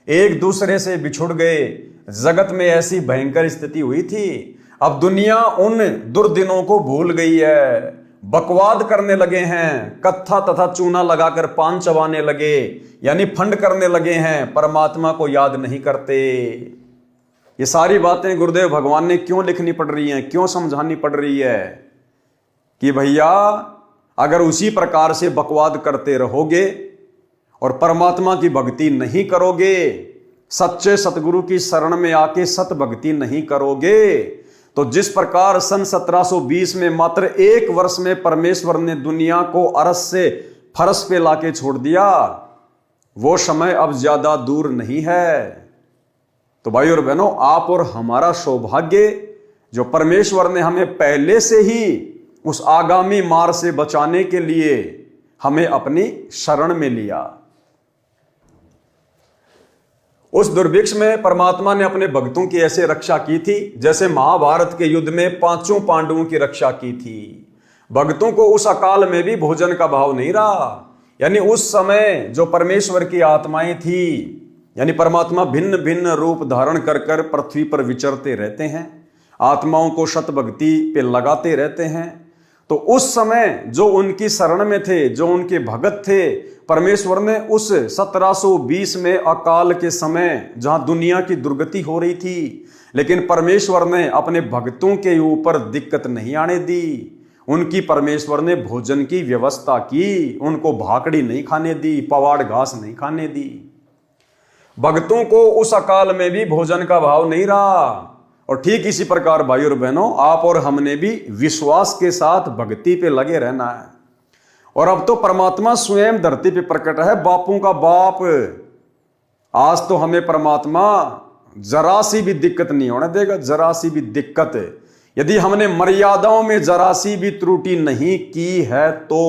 एक दूसरे से बिछुड़ गए। जगत में ऐसी भयंकर स्थिति हुई थी। अब दुनिया उन दुर्दिनों को भूल गई है, बकवाद करने लगे हैं, कत्था तथा चूना लगाकर पान चबाने लगे, यानी फंड करने लगे हैं, परमात्मा को याद नहीं करते। ये सारी बातें गुरुदेव भगवान ने क्यों लिखनी पड़ रही हैं, क्यों समझानी पड़ रही है कि भैया अगर उसी प्रकार से बकवाद करते रहोगे और परमात्मा की भक्ति नहीं करोगे, सच्चे सतगुरु की शरण में आके सत भक्ति नहीं करोगे, तो जिस प्रकार सन 1720 में मात्र 1 वर्ष में परमेश्वर ने दुनिया को अरस से फरस पे लाके छोड़ दिया, वो समय अब ज्यादा दूर नहीं है। तो भाई और बहनों, आप और हमारा सौभाग्य जो परमेश्वर ने हमें पहले से ही उस आगामी मार से बचाने के लिए हमें अपनी शरण में लिया। उस दुर्भिक्ष में परमात्मा ने अपने भक्तों की ऐसे रक्षा की थी जैसे महाभारत के युद्ध में 5 पांडवों की रक्षा की थी। भक्तों को उस अकाल में भी भोजन का भाव नहीं रहा। यानी उस समय जो परमेश्वर की आत्माएं थी, यानी परमात्मा भिन्न भिन्न रूप धारण कर कर पृथ्वी पर विचरते रहते हैं, आत्माओं को सत भक्ति पे लगाते रहते हैं। तो उस समय जो उनकी शरण में थे, जो उनके भगत थे, परमेश्वर ने उस 1720 में अकाल के समय जहां दुनिया की दुर्गति हो रही थी, लेकिन परमेश्वर ने अपने भक्तों के ऊपर दिक्कत नहीं आने दी। उनकी परमेश्वर ने भोजन की व्यवस्था की, उनको भाकड़ी नहीं खाने दी, पवाड़ घास नहीं खाने दी। भक्तों को उस अकाल में भी भोजन का भाव नहीं रहा। और ठीक इसी प्रकार भाई और बहनों, आप और हमने भी विश्वास के साथ भक्ति पे लगे रहना है। और अब तो परमात्मा स्वयं धरती पे प्रकट है, बापों का बाप। आज तो हमें परमात्मा जरा सी भी दिक्कत नहीं होने देगा, जरा सी भी दिक्कत। यदि हमने मर्यादाओं में जरा सी भी त्रुटि नहीं की है तो।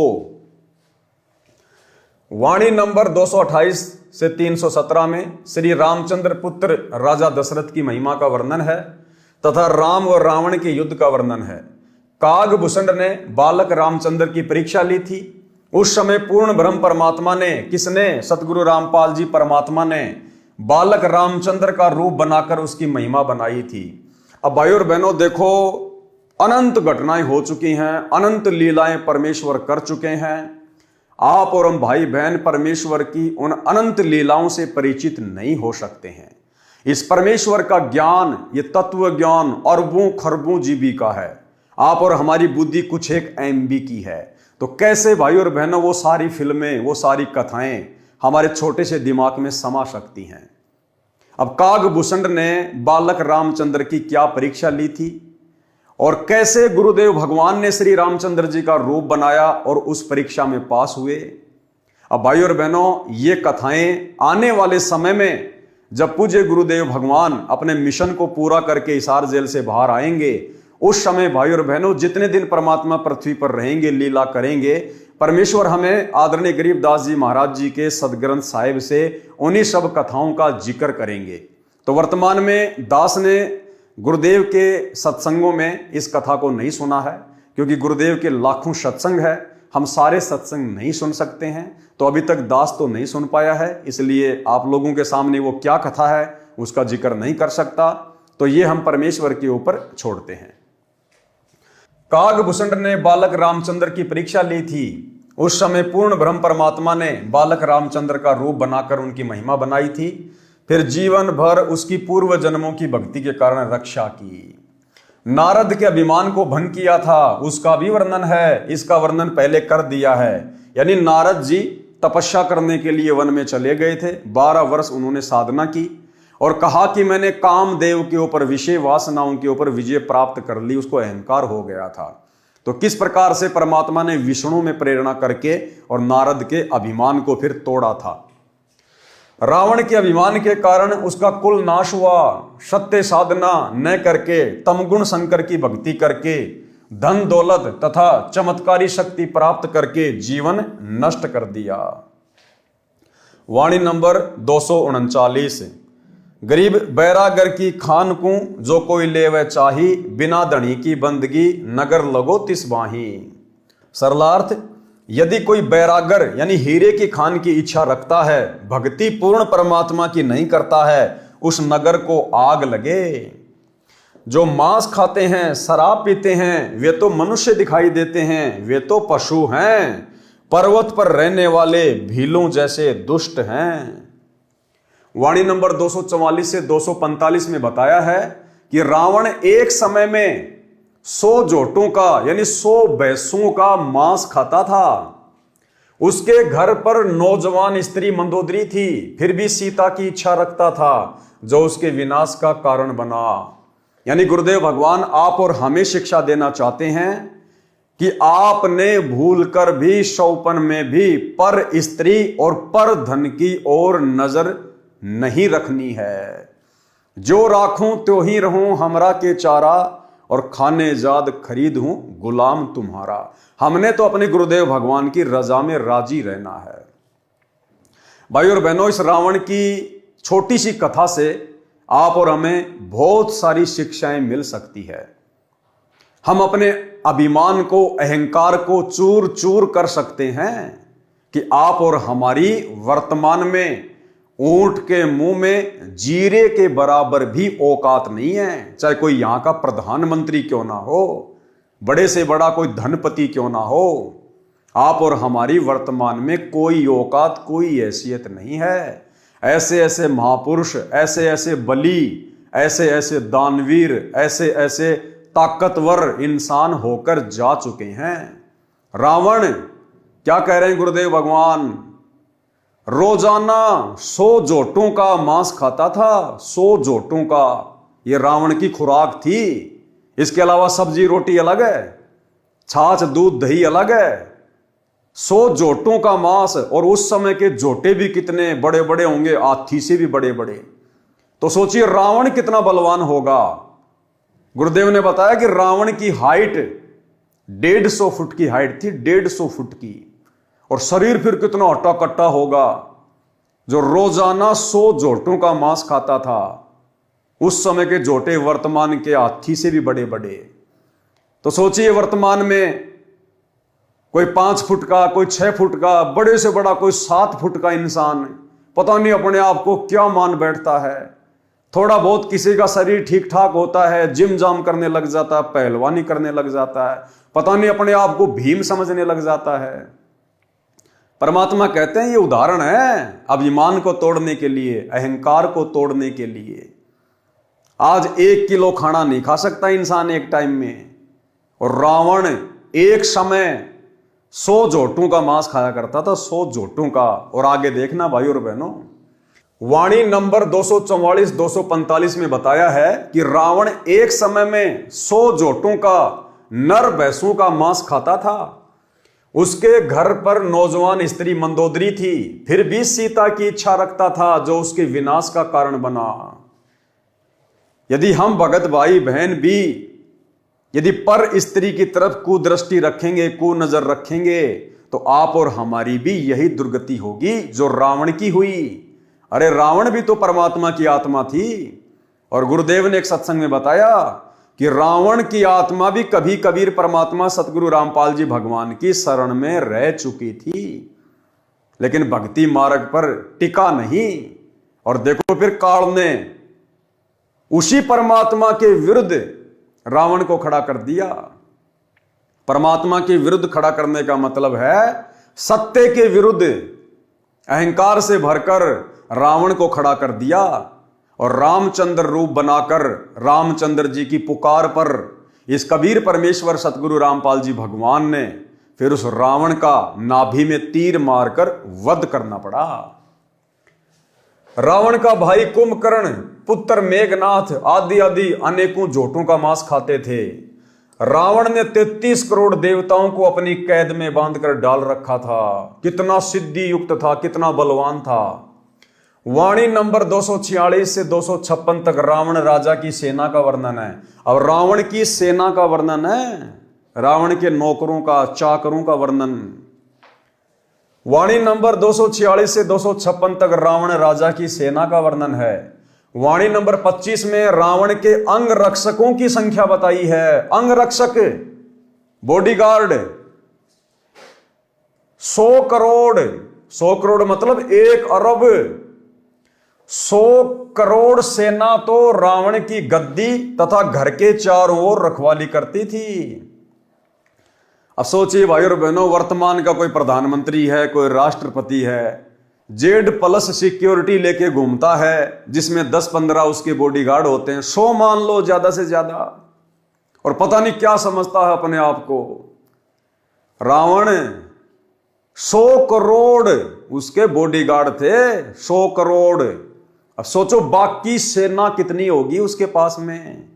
वाणी नंबर 228 से 317 में श्री रामचंद्र पुत्र राजा दशरथ की महिमा का वर्णन है तथा राम और रावण के युद्ध का वर्णन है। कागभूषण ने बालक रामचंद्र की परीक्षा ली थी। उस समय पूर्ण ब्रह्म परमात्मा ने, किसने? सतगुरु रामपाल जी परमात्मा ने बालक रामचंद्र का रूप बनाकर उसकी महिमा बनाई थी। अब भाई और बहनों देखो, अनंत घटनाएं हो चुकी हैं, अनंत लीलाएं परमेश्वर कर चुके हैं। आप और हम भाई बहन परमेश्वर की उन अनंत लीलाओं से परिचित नहीं हो सकते हैं। इस परमेश्वर का ज्ञान, ये तत्व ज्ञान अरबों खरबों जीबी का है। आप और हमारी बुद्धि कुछ एक MB की है। तो कैसे भाई और बहनों वो सारी फिल्में, वो सारी कथाएं हमारे छोटे से दिमाग में समा सकती हैं। अब कागभूषण ने बालक रामचंद्र की क्या परीक्षा ली थी और कैसे गुरुदेव भगवान ने श्री रामचंद्र जी का रूप बनाया और उस परीक्षा में पास हुए। अब भाई और बहनों, ये कथाएं आने वाले समय में जब पूज्य गुरुदेव भगवान अपने मिशन को पूरा करके हिसार जेल से बाहर आएंगे, उस समय भाई और बहनों जितने दिन परमात्मा पृथ्वी पर रहेंगे, लीला करेंगे, परमेश्वर हमें आदरणीय गरीबदास जी महाराज जी के सदग्रंथ साहिब से उन्हीं सब कथाओं का जिक्र करेंगे। तो वर्तमान में दास ने गुरुदेव के सत्संगों में इस कथा को नहीं सुना है, क्योंकि गुरुदेव के लाखों सत्संग है, हम सारे सत्संग नहीं सुन सकते हैं। तो अभी तक दास तो नहीं सुन पाया है, इसलिए आप लोगों के सामने वो क्या कथा है उसका जिक्र नहीं कर सकता। तो ये हम परमेश्वर के ऊपर छोड़ते हैं। कागभूषण ने बालक रामचंद्र की परीक्षा ली थी। उस समय पूर्ण ब्रह्म परमात्मा ने बालक रामचंद्र का रूप बनाकर उनकी महिमा बनाई थी। फिर जीवन भर उसकी पूर्व जन्मों की भक्ति के कारण रक्षा की। नारद के अभिमान को भंग किया था, उसका भी वर्णन है। इसका वर्णन पहले कर दिया है। यानी नारद जी तपस्या करने के लिए वन में चले गए थे। 12 वर्ष उन्होंने साधना की और कहा कि मैंने कामदेव के ऊपर, विषय वासनाओं के ऊपर विजय प्राप्त कर ली। उसको अहंकार हो गया था। तो किस प्रकार से परमात्मा ने विष्णु में प्रेरणा करके और नारद के अभिमान को फिर तोड़ा था। रावण के अभिमान के कारण उसका कुल नाश हुआ। सत्य साधना न करके, तमगुण शंकर की भक्ति करके, धन दौलत तथा चमत्कारी शक्ति प्राप्त करके जीवन नष्ट कर दिया। वाणी नंबर 239। गरीब बैरागर की खान को जो कोई लेवे चाही, बिना धनी की बंदगी नगर लगो तिस बाही। सरलार्थ, यदि कोई बैरागर यानी हीरे की खान की इच्छा रखता है, भक्ति पूर्ण परमात्मा की नहीं करता है, उस नगर को आग लगे। जो मांस खाते हैं, शराब पीते हैं, वे तो मनुष्य दिखाई देते हैं, वे तो पशु हैं। पर्वत पर रहने वाले भीलों जैसे दुष्ट हैं। वाणी नंबर 244 से 245 में बताया है कि रावण एक समय में 100 जोटों का यानी 100 भैंसों का मांस खाता था। उसके घर पर नौजवान स्त्री मंदोदरी थी, फिर भी सीता की इच्छा रखता था, जो उसके विनाश का कारण बना। यानी गुरुदेव भगवान आप और हमें शिक्षा देना चाहते हैं कि आपने भूलकर भी शौपन में भी पर स्त्री और पर धन की ओर नजर नहीं रखनी है। जो राखूं त्यो ही रहूं हमरा के चारा, और खाने जाद खरीद हूं गुलाम तुम्हारा। हमने तो अपने गुरुदेव भगवान की रजा में राजी रहना है। भाई और बहनों, इस रावण की छोटी सी कथा से आप और हमें बहुत सारी शिक्षाएं मिल सकती है। हम अपने अभिमान को, अहंकार को चूर चूर कर सकते हैं कि आप और हमारी वर्तमान में ऊंट के मुंह में जीरे के बराबर भी औकात नहीं है। चाहे कोई यहां का प्रधानमंत्री क्यों ना हो, बड़े से बड़ा कोई धनपति क्यों ना हो, आप और हमारी वर्तमान में कोई औकात, कोई हैसियत नहीं है। ऐसे ऐसे महापुरुष, ऐसे ऐसे बली, ऐसे ऐसे दानवीर, ऐसे ऐसे ताकतवर इंसान होकर जा चुके हैं। रावण क्या कह रहे हैं गुरुदेव भगवान? रोजाना 100 जोटों का मांस खाता था, 100 जोटों का। ये रावण की खुराक थी। इसके अलावा सब्जी रोटी अलग है, छाछ दूध दही अलग है। 100 जोटों का मांस, और उस समय के जोटे भी कितने बड़े बड़े होंगे, हाथी से भी बड़े बड़े। तो सोचिए रावण कितना बलवान होगा। गुरुदेव ने बताया कि रावण की हाइट 150 फुट की हाइट थी, 150 फुट की। और शरीर फिर कितना हट्टा कट्टा होगा, जो रोजाना 100 जोटों का मांस खाता था। उस समय के जोटे वर्तमान के हाथी से भी बड़े बड़े। तो सोचिए वर्तमान में कोई 5 फुट का, कोई 6 फुट का, बड़े से बड़ा कोई 7 फुट का इंसान, पता नहीं अपने आप को क्या मान बैठता है। थोड़ा बहुत किसी का शरीर ठीक ठाक होता है, जिम जाम करने लग जाता है, पहलवानी करने लग जाता है, पता नहीं अपने आप को भीम समझने लग जाता है। परमात्मा कहते हैं ये उदाहरण है अभिमान को तोड़ने के लिए, अहंकार को तोड़ने के लिए। आज 1 किलो खाना नहीं खा सकता इंसान एक टाइम में, और रावण एक समय 100 जोटों का मांस खाया करता था, 100 जोटों का। और आगे देखना भाई और बहनों, वाणी नंबर 244-245 में बताया है कि रावण एक समय में 100 जोटों का नर भैंसों का मांस खाता था। उसके घर पर नौजवान स्त्री मंदोदरी थी, फिर भी सीता की इच्छा रखता था, जो उसके विनाश का कारण बना। यदि हम भगत भाई बहन भी यदि पर स्त्री की तरफ कुदृष्टि रखेंगे, कुनजर रखेंगे, तो आप और हमारी भी यही दुर्गति होगी जो रावण की हुई। अरे रावण भी तो परमात्मा की आत्मा थी। और गुरुदेव ने एक सत्संग में बताया कि रावण की आत्मा भी कभी कबीर परमात्मा सतगुरु रामपाल जी भगवान की शरण में रह चुकी थी, लेकिन भक्ति मार्ग पर टिका नहीं। और देखो फिर काल ने उसी परमात्मा के विरुद्ध रावण को खड़ा कर दिया। परमात्मा के विरुद्ध खड़ा करने का मतलब है सत्य के विरुद्ध अहंकार से भरकर रावण को खड़ा कर दिया। और रामचंद्र रूप बनाकर रामचंद्र जी की पुकार पर इस कबीर परमेश्वर सतगुरु रामपाल जी भगवान ने फिर उस रावण का नाभि में तीर मारकर वध करना पड़ा। रावण का भाई कुंभकर्ण, पुत्र मेघनाथ आदि आदि अनेकों जोटों का मांस खाते थे। रावण ने 33 करोड़ देवताओं को अपनी कैद में बांधकर डाल रखा था। कितना सिद्धि युक्त था, कितना बलवान था। वाणी नंबर 246 से 256 तक रावण राजा की सेना का वर्णन है। अब रावण की सेना का वर्णन है, रावण के नौकरों का, चाकरों का वर्णन। वाणी नंबर 246 से 256 तक रावण राजा की सेना का वर्णन है। वाणी नंबर 25 में रावण के अंग रक्षकों की संख्या बताई है। अंग रक्षक, बॉडीगार्ड 100 करोड़। 100 करोड़ मतलब 1 अरब। 100 करोड़ सेना तो रावण की गद्दी तथा घर के चारों ओर रखवाली करती थी। अब सोचिए भाई और बहनों, वर्तमान का कोई प्रधानमंत्री है, कोई राष्ट्रपति है, Z+ सिक्योरिटी लेके घूमता है, जिसमें 10-15 उसके बॉडीगार्ड होते हैं, 100 मान लो ज्यादा से ज्यादा, और पता नहीं क्या समझता है अपने आप को। रावण 100 करोड़ उसके बॉडीगार्ड थे, 100 करोड़। अब सोचो बाकी सेना कितनी होगी उसके पास में।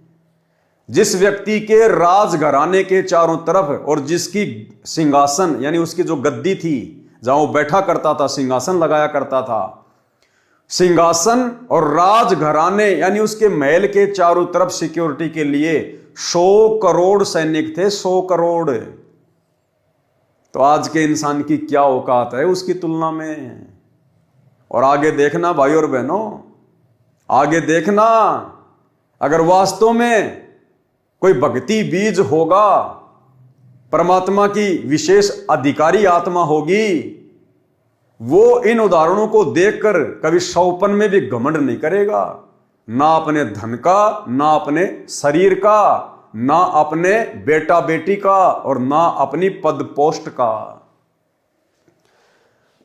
जिस व्यक्ति के राजघराने के चारों तरफ और जिसकी सिंहासन यानी उसकी जो गद्दी थी जहां वो बैठा करता था, सिंहासन लगाया करता था, सिंहासन और राजघराने यानी उसके महल के चारों तरफ सिक्योरिटी के लिए 100 करोड़ सैनिक थे, 100 करोड़। तो आज के इंसान की क्या औकात है उसकी तुलना में। और आगे देखना भाई और बहनों, आगे देखना, अगर वास्तव में कोई भक्ति बीज होगा, परमात्मा की विशेष अधिकारी आत्मा होगी, वो इन उदाहरणों को देखकर कभी शौपन में भी घमंड नहीं करेगा, ना अपने धन का, ना अपने शरीर का, ना अपने बेटा बेटी का, और ना अपनी पद पोस्ट का।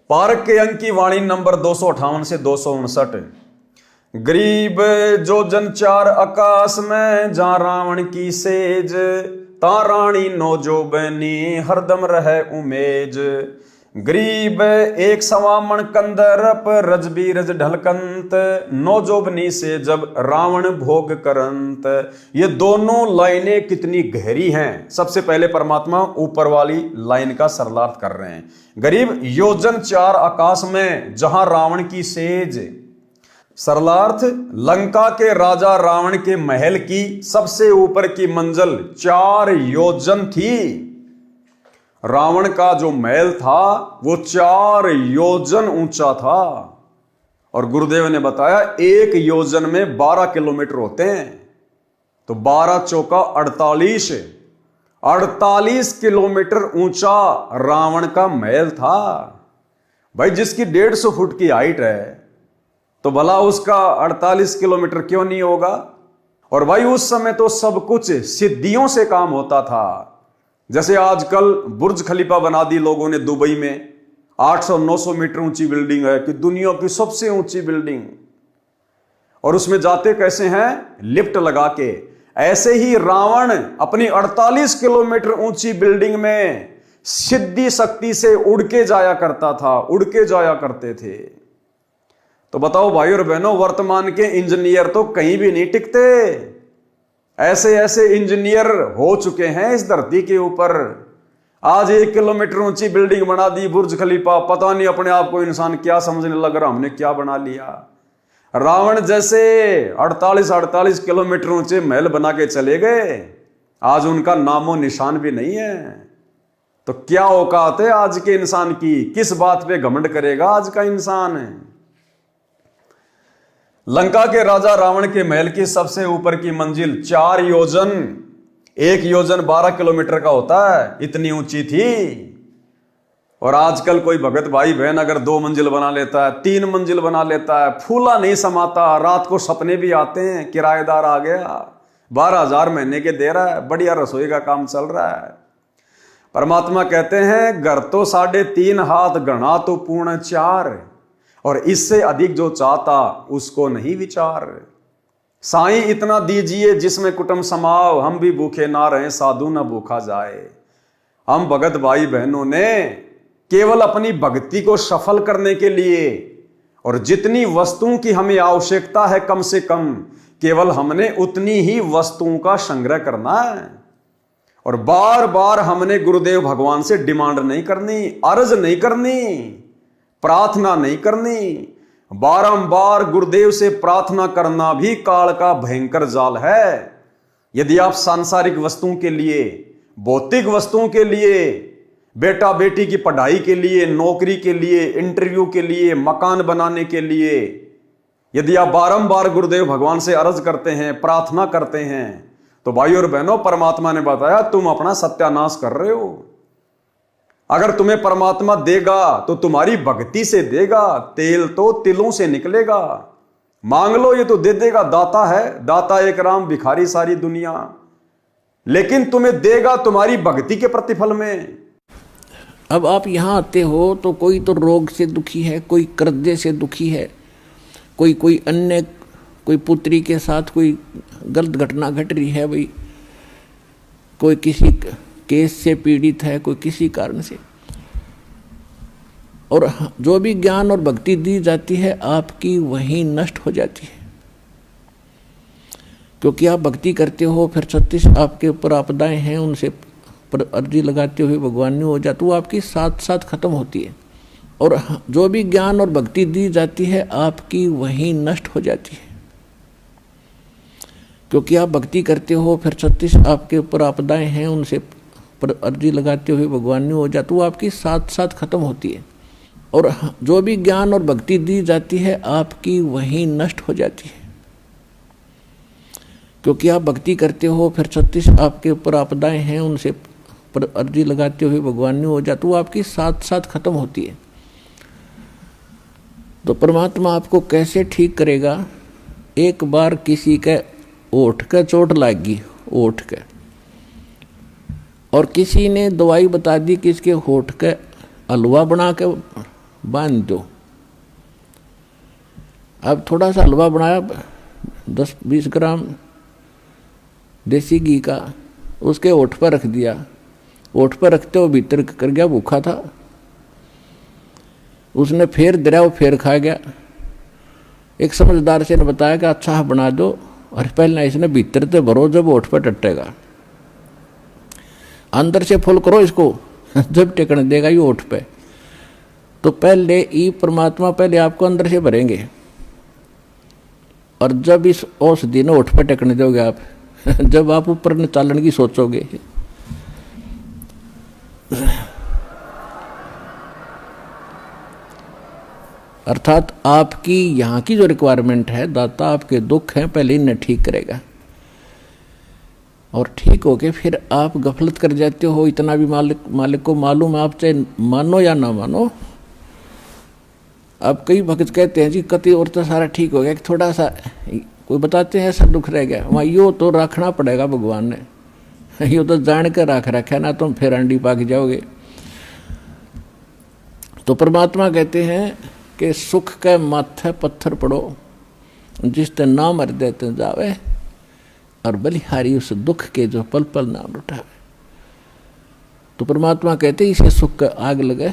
पारक के अंक की वाणी नंबर 258 से 259। गरीब जो जन चार आकाश में, जहां रावण की सेज, ता रानी नो जो बनी हरदम रहे उमेज। गरीब एक सवामण कंदरप, रज बीरज ढलकंत, नो जोबनी से जब रावण भोग करंत। ये दोनों लाइनें कितनी गहरी हैं। सबसे पहले परमात्मा ऊपर वाली लाइन का सरलार्थ कर रहे हैं। गरीब योजन चार आकाश में, जहां रावण की सेज। सरलार्थ, लंका के राजा रावण के महल की सबसे ऊपर की मंजिल 4 योजन थी। रावण का जो महल था वो 4 योजन ऊंचा था। और गुरुदेव ने बताया 1 योजन में 12 किलोमीटर होते हैं, तो 12 चौका 48, 48 किलोमीटर ऊंचा रावण का महल था। भाई जिसकी 150 फुट की हाइट है तो भला उसका 48 किलोमीटर क्यों नहीं होगा। और भाई उस समय तो सब कुछ सिद्धियों से काम होता था। जैसे आजकल बुर्ज खलीफा बना दी लोगों ने दुबई में, 800-900 मीटर ऊंची बिल्डिंग है कि दुनिया की सबसे ऊंची बिल्डिंग। और उसमें जाते कैसे हैं? लिफ्ट लगा के। ऐसे ही रावण अपनी 48 किलोमीटर ऊंची बिल्डिंग में सिद्धि शक्ति से उड़ के जाया करता था, उड़ के जाया करते थे। तो बताओ भाई और बहनों, वर्तमान के इंजीनियर तो कहीं भी नहीं टिकते। ऐसे ऐसे इंजीनियर हो चुके हैं इस धरती के ऊपर। आज 1 किलोमीटर ऊंची बिल्डिंग बना दी, बुर्ज खलीफा। पता नहीं अपने आप को इंसान क्या समझने लग रहा, हमने क्या बना लिया। रावण जैसे 48 किलोमीटर ऊंचे महल बना के चले गए, आज उनका नामो निशान भी नहीं है। तो क्या औकात है आज के इंसान की? किस बात पे घमंड करेगा आज का इंसान? लंका के राजा रावण के महल की सबसे ऊपर की मंजिल 4 योजन, 1 योजन 12 किलोमीटर का होता है, इतनी ऊंची थी। और आजकल कोई भगत भाई बहन अगर 2 मंजिल बना लेता है, 3 मंजिल बना लेता है, फूला नहीं समाता, रात को सपने भी आते हैं किराएदार आ गया, 12,000 महीने के दे रहा है, बढ़िया रसोई का काम चल रहा है। परमात्मा कहते हैं घर तो 3.5 हाथ, गणा तो पूर्ण 4, और इससे अधिक जो चाहता उसको नहीं विचार। साईं इतना दीजिए जिसमें कुटुंब समाओ, हम भी भूखे ना रहे साधु ना भूखा जाए। हम भगत भाई बहनों ने केवल अपनी भक्ति को सफल करने के लिए, और जितनी वस्तुओं की हमें आवश्यकता है कम से कम, केवल हमने उतनी ही वस्तुओं का संग्रह करना है। और बार बार हमने गुरुदेव भगवान से डिमांड नहीं करनी, अर्ज नहीं करनी, प्रार्थना नहीं करनी। बारंबार गुरुदेव से प्रार्थना करना भी काल का भयंकर जाल है। यदि आप सांसारिक वस्तुओं के लिए, भौतिक वस्तुओं के लिए, बेटा बेटी की पढ़ाई के लिए, नौकरी के लिए, इंटरव्यू के लिए, मकान बनाने के लिए, यदि आप बारंबार गुरुदेव भगवान से अर्ज करते हैं, प्रार्थना करते हैं, तो भाई और बहनों परमात्मा ने बताया तुम अपना सत्यानाश कर रहे हो। अगर तुम्हें परमात्मा देगा तो तुम्हारी भक्ति से देगा, तेल तो तिलों से निकलेगा। मांग लो ये तो दे देगा, दाता है, दाता एक राम, भिखारी सारी दुनिया। लेकिन तुम्हें देगा तुम्हारी भक्ति के प्रतिफल में। अब आप यहाँ आते हो तो कोई तो रोग से दुखी है, कोई कर्जे से दुखी है, कोई अन्य, कोई पुत्री के साथ कोई गलत घटना घट रही है भाई, कोई किसी केस से पीड़ित है, कोई किसी कारण से। और जो भी ज्ञान और भक्ति दी जाती है आपकी वहीं नष्ट हो जाती है, क्योंकि आप भक्ति करते हो, फिर 36 आपके ऊपर आपदाएं हैं, उनसे पर अर्जी लगाते हुए भगवान हो जाते, वो आपकी साथ साथ खत्म होती है। और जो भी ज्ञान और भक्ति दी जाती है आपकी वहीं नष्ट हो जाती है, क्योंकि आप भक्ति करते हो, फिर 36 आपके ऊपर आपदाएं हैं, उनसे पर अर्जी लगाते हुए भगवान हो जाते, वो आपकी साथ साथ खत्म होती है। और जो भी ज्ञान और भक्ति दी जाती है आपकी वहीं नष्ट हो जाती है, क्योंकि आप भक्ति करते हो, फिर 36 आपके ऊपर आपदाएं हैं, उनसे पर अर्जी लगाते हुए भगवान हो जाते, वो आपकी साथ साथ खत्म होती है। तो परमात्मा आपको कैसे ठीक करेगा? एक बार किसी के ओठ का चोट लगी, ओठ के, और किसी ने दवाई बता दी कि इसके होठ के हलवा बना के बांध दो। अब थोड़ा सा हलवा बनाया 10-20 ग्राम देसी घी का, उसके ओठ पर रख दिया। ओठ पर रखते हुए भीतर कर गया, भूखा था। उसने फिर दरिया, वो फिर खा गया। एक समझदार से ने बताया कि अच्छा बना दो, और पहले इसने भीतर से भरो, जब ओठ पर टटेगा अंदर से फुल करो इसको, जब टेकने देगा ये ओठ पे। तो पहले ये परमात्मा पहले आपको अंदर से भरेंगे, और जब इस औषधि ने ओठ पर टेकने दोगे आप, जब आप ऊपर न चालन की सोचोगे, अर्थात आपकी यहाँ की जो रिक्वायरमेंट है, दाता आपके दुख हैं पहले इन्हें ठीक करेगा, और ठीक होके फिर आप गफलत कर जाते हो। इतना भी मालिक को मालूम है, आप चाहे मानो या ना मानो। अब कई भक्त कहते हैं जी कति और तो सारा ठीक हो गया, कि थोड़ा सा कोई बताते हैं ऐसा दुख रह गया, वहाँ यो तो रखना पड़ेगा भगवान ने, यो तो जान कर रख रखा ना, तुम फिर अंडी पाक जाओगे। तो परमात्मा कहते हैं कि सुख के माथे पत्थर पड़ो, जिसते नाम हृदय ते जावे, और बलिहारी उस दुख के जो पल पल नाम उठावे। तो परमात्मा कहते इसे सुख का आग लगे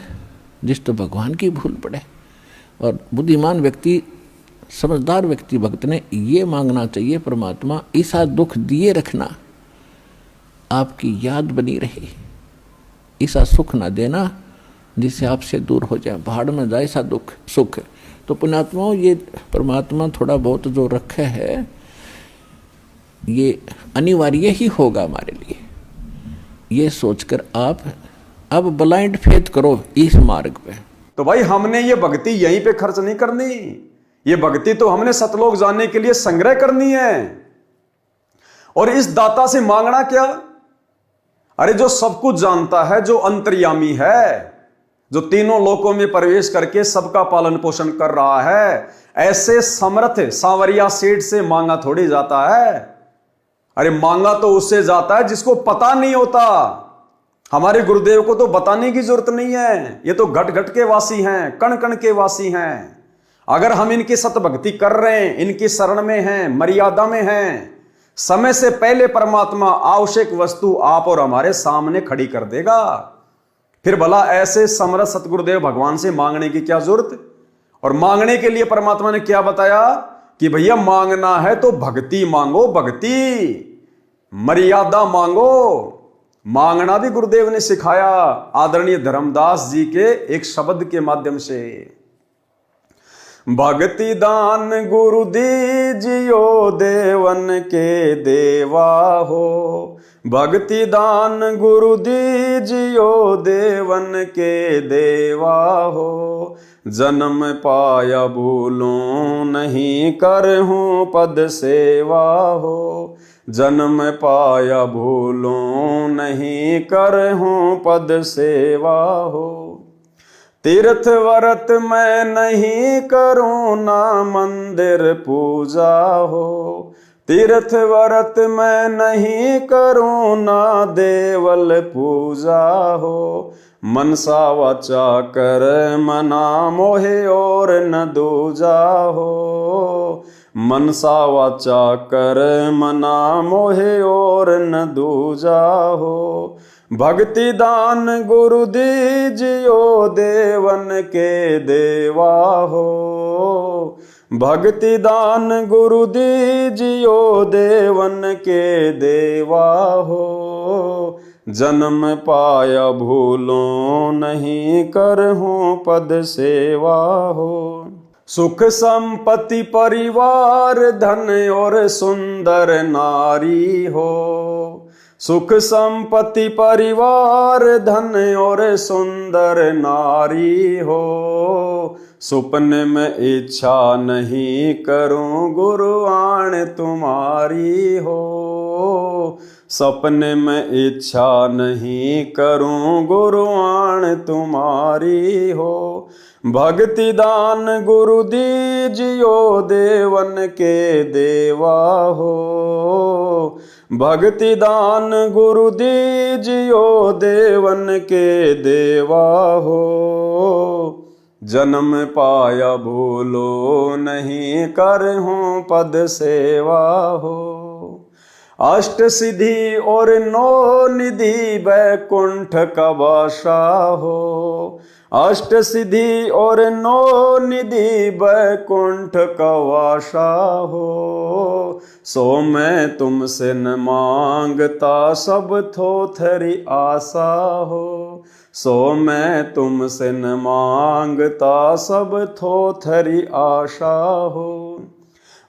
जिस तो भगवान की भूल पड़े। और बुद्धिमान व्यक्ति, समझदार व्यक्ति, भक्त ने ये मांगना चाहिए, परमात्मा ऐसा दुख दिए रखना आपकी याद बनी रहे, ऐसा सुख ना देना जिससे आपसे दूर हो जाए, भाड़ में जाए ऐसा दुख सुख। तो पुण्यात्माओं, ये परमात्मा थोड़ा बहुत जो रखे है ये अनिवार्य ही होगा हमारे लिए, ये सोचकर आप अब ब्लाइंड फेथ करो इस मार्ग पे। तो भाई हमने ये भक्ति यहीं पे खर्च नहीं करनी, ये भक्ति तो हमने सतलोक जाने के लिए संग्रह करनी है। और इस दाता से मांगना क्या? अरे जो सब कुछ जानता है, जो अंतर्यामी है, जो तीनों लोकों में प्रवेश करके सबका पालन पोषण कर रहा है, ऐसे समर्थ सांवरिया सेठ से मांगा थोड़ी जाता है। अरे मांगा तो उससे जाता है जिसको पता नहीं होता। हमारे गुरुदेव को तो बताने की जरूरत नहीं है, ये तो घट घट के वासी हैं, कण कण के वासी हैं। अगर हम इनकी सतभक्ति कर रहे हैं, इनकी शरण में हैं, मर्यादा में हैं, समय से पहले परमात्मा आवश्यक वस्तु आप और हमारे सामने खड़ी कर देगा। फिर भला ऐसे समर्थ सतगुरुदेव भगवान से मांगने की क्या जरूरत? और मांगने के लिए परमात्मा ने क्या बताया कि भैया मांगना है तो भक्ति मांगो, भक्ति मर्यादा मांगो। मांगना भी गुरुदेव ने सिखाया आदरणीय धर्मदास जी के एक शब्द के माध्यम से। भक्ति दान गुरु दीजियो देवन के देवा हो, भक्ति दान गुरु दीजियो देवन के देवा हो। जन्म पाया भूलूं नहीं करहूं पद सेवा हो, जन्म पाया भूलूं नहीं करहूं पद सेवा हो। तीर्थ व्रत मैं नहीं करूं ना मंदिर पूजा हो, तीर्थ व्रत मैं नहीं करूं ना देवल पूजा हो। मनसा वाचा कर मना मोहे और न दूजा हो, मनसा वाचा कर मना मोहे और न दूजा हो। भक्ति दान गुरु दीजियो देवन के देवा हो, भक्ति दान गुरु दीजियो देवन के देवा हो। जन्म पाया भूलों नहीं करहूं पद सेवा हो। सुख संपत्ति परिवार धन और सुंदर नारी हो, सुख संपत्ति परिवार धन और सुंदर नारी हो। सुपने में इच्छा नहीं करूं गुरुआन तुम्हारी हो, सपने में इच्छा नहीं करूं गुरुआन तुम्हारी हो। भक्ति दान गुरु दीजियो देवन के देवा हो, भक्ति दान गुरु दीजियो देवन के देवा हो। जन्म पाया भूलो नहीं, करहूँ पद सेवा हो। अष्ट सिद्धि और नौ निधि बैकुंठ का बासा हो। अष्ट सिद्धि और नौ निधि बैकुंठ का वासा हो। सो मैं तुमसे न मांगता, सब थोथरी आशा हो। सो मैं तुमसे न मांगता, सब थोथरी आशा हो।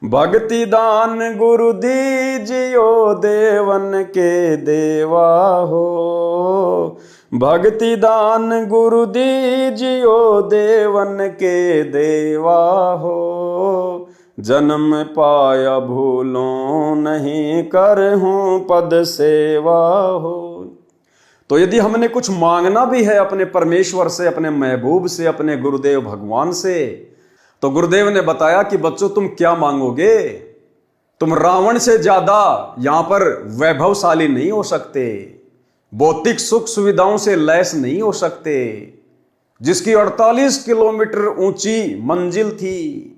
भक्ति दान गुरु दीजियो, देवन के देवा हो। भक्ति दान गुरु दीजियो, देवन के देवा हो। जन्म पाया भूलो नहीं, करहूँ पद सेवा हो। तो यदि हमने कुछ मांगना भी है अपने परमेश्वर से, अपने महबूब से, अपने गुरुदेव भगवान से, तो गुरुदेव ने बताया कि बच्चों तुम क्या मांगोगे? तुम रावण से ज्यादा यहां पर वैभवशाली नहीं हो सकते, भौतिक सुख सुविधाओं से लैस नहीं हो सकते। जिसकी 48 किलोमीटर ऊंची मंजिल थी,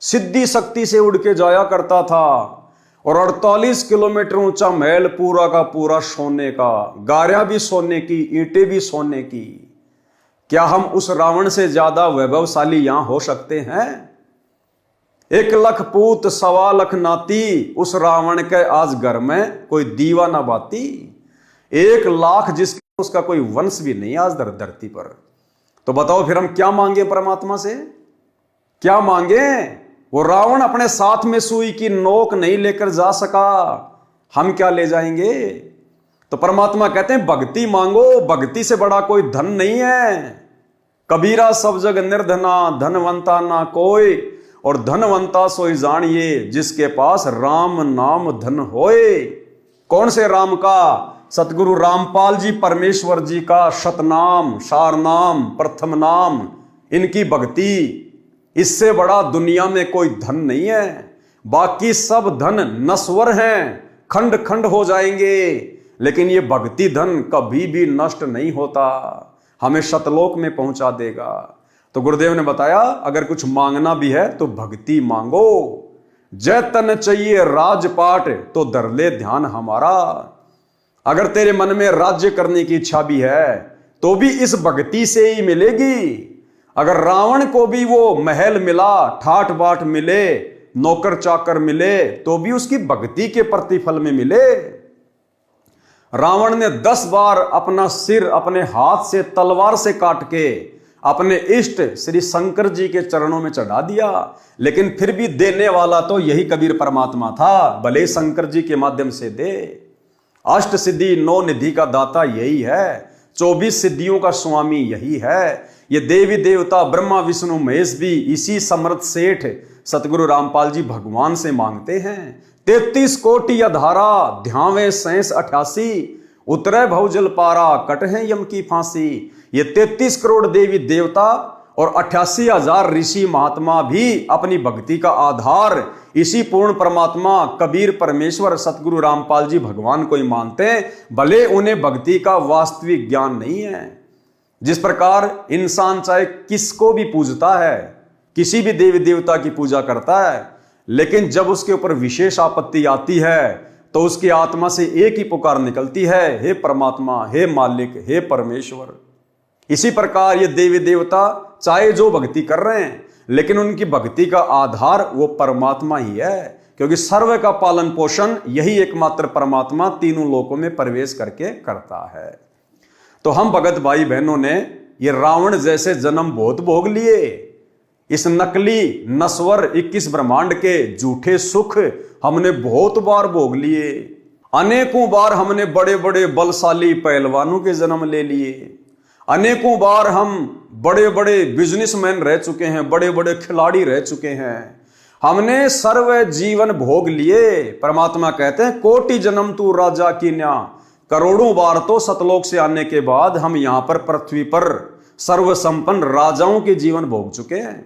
सिद्धि शक्ति से उड़ के जाया करता था, और 48 किलोमीटर ऊंचा महल पूरा का पूरा सोने का, गारियां भी सोने की, ईंटें भी सोने की। क्या हम उस रावण से ज्यादा वैभवशाली यहां हो सकते हैं? 1 लाख पूत 1.25 लाख नाती, उस रावण के आज घर में कोई दीवा ना बाती। 1 लाख जिसका उसका कोई वंश भी नहीं आज धरती पर। तो बताओ फिर हम क्या मांगे परमात्मा से? क्या मांगे? वो रावण अपने साथ में सुई की नोक नहीं लेकर जा सका, हम क्या ले जाएंगे? तो परमात्मा कहते हैं भक्ति मांगो, भक्ति से बड़ा कोई धन नहीं है। कबीरा सब जग निर्धना, धनवंता ना कोई, और धनवंता सोई जानिए, जिसके पास राम नाम धन होए। कौन से राम का? सतगुरु रामपाल जी परमेश्वर जी का शतनाम, सारनाम, प्रथम नाम, इनकी भक्ति, इससे बड़ा दुनिया में कोई धन नहीं है। बाकी सब धन नश्वर हैं, खंड खंड हो जाएंगे, लेकिन ये भक्ति धन कभी भी नष्ट नहीं होता, हमें शतलोक में पहुंचा देगा। तो गुरुदेव ने बताया अगर कुछ मांगना भी है तो भक्ति मांगो। जय तन चाहिए राजपाट, तो धर ले ध्यान हमारा। अगर तेरे मन में राज्य करने की इच्छा भी है तो भी इस भक्ति से ही मिलेगी। अगर रावण को भी वो महल मिला, ठाट बाट मिले, नौकर चाकर मिले, तो भी उसकी भक्ति के प्रतिफल में मिले। रावण ने 10 बार अपना सिर अपने हाथ से तलवार से काट के अपने इष्ट श्री शंकर जी के चरणों में चढ़ा दिया, लेकिन फिर भी देने वाला तो यही कबीर परमात्मा था, भले शंकर जी के माध्यम से दे। अष्ट सिद्धि 9 निधि का दाता यही है, 24 सिद्धियों का स्वामी यही है। ये देवी देवता ब्रह्मा विष्णु महेश भी इसी समर्थ सेठ सतगुरु रामपाल जी भगवान से मांगते हैं। 33 कोटि अधारा, ध्यावे शेष 88, उतरे भवजल पारा, कटहे यम की फांसी। ये 33 करोड़ देवी देवता और 88,000 ऋषि महात्मा भी अपनी भक्ति का आधार इसी पूर्ण परमात्मा कबीर परमेश्वर सतगुरु रामपाल जी भगवान को ही मानते हैं, भले उन्हें भक्ति का वास्तविक ज्ञान नहीं है। जिस प्रकार इंसान चाहे किसको भी पूजता है, किसी भी देवी देवता की पूजा करता है, लेकिन जब उसके ऊपर विशेष आपत्ति आती है तो उसकी आत्मा से एक ही पुकार निकलती है, हे परमात्मा, हे मालिक, हे परमेश्वर। इसी प्रकार ये देवी देवता चाहे जो भक्ति कर रहे हैं, लेकिन उनकी भक्ति का आधार वो परमात्मा ही है, क्योंकि सर्व का पालन पोषण यही एकमात्र परमात्मा तीनों लोकों में प्रवेश करके करता है। तो हम भगत भाई बहनों ने ये रावण जैसे जन्म बहुत भोग लिए। इस नकली नश्वर 21 ब्रह्मांड के झूठे सुख हमने बहुत बार भोग लिए। अनेकों बार हमने बड़े बड़े बलशाली पहलवानों के जन्म ले लिए। अनेकों बार हम बड़े बड़े बिजनेसमैन रह चुके हैं, बड़े बड़े खिलाड़ी रह चुके हैं। हमने सर्व जीवन भोग लिए। परमात्मा कहते हैं कोटि जन्म तू राजा की न्या, करोड़ों बार तो सतलोक से आने के बाद हम यहां पर पृथ्वी पर सर्व संपन्न राजाओं के जीवन भोग चुके हैं।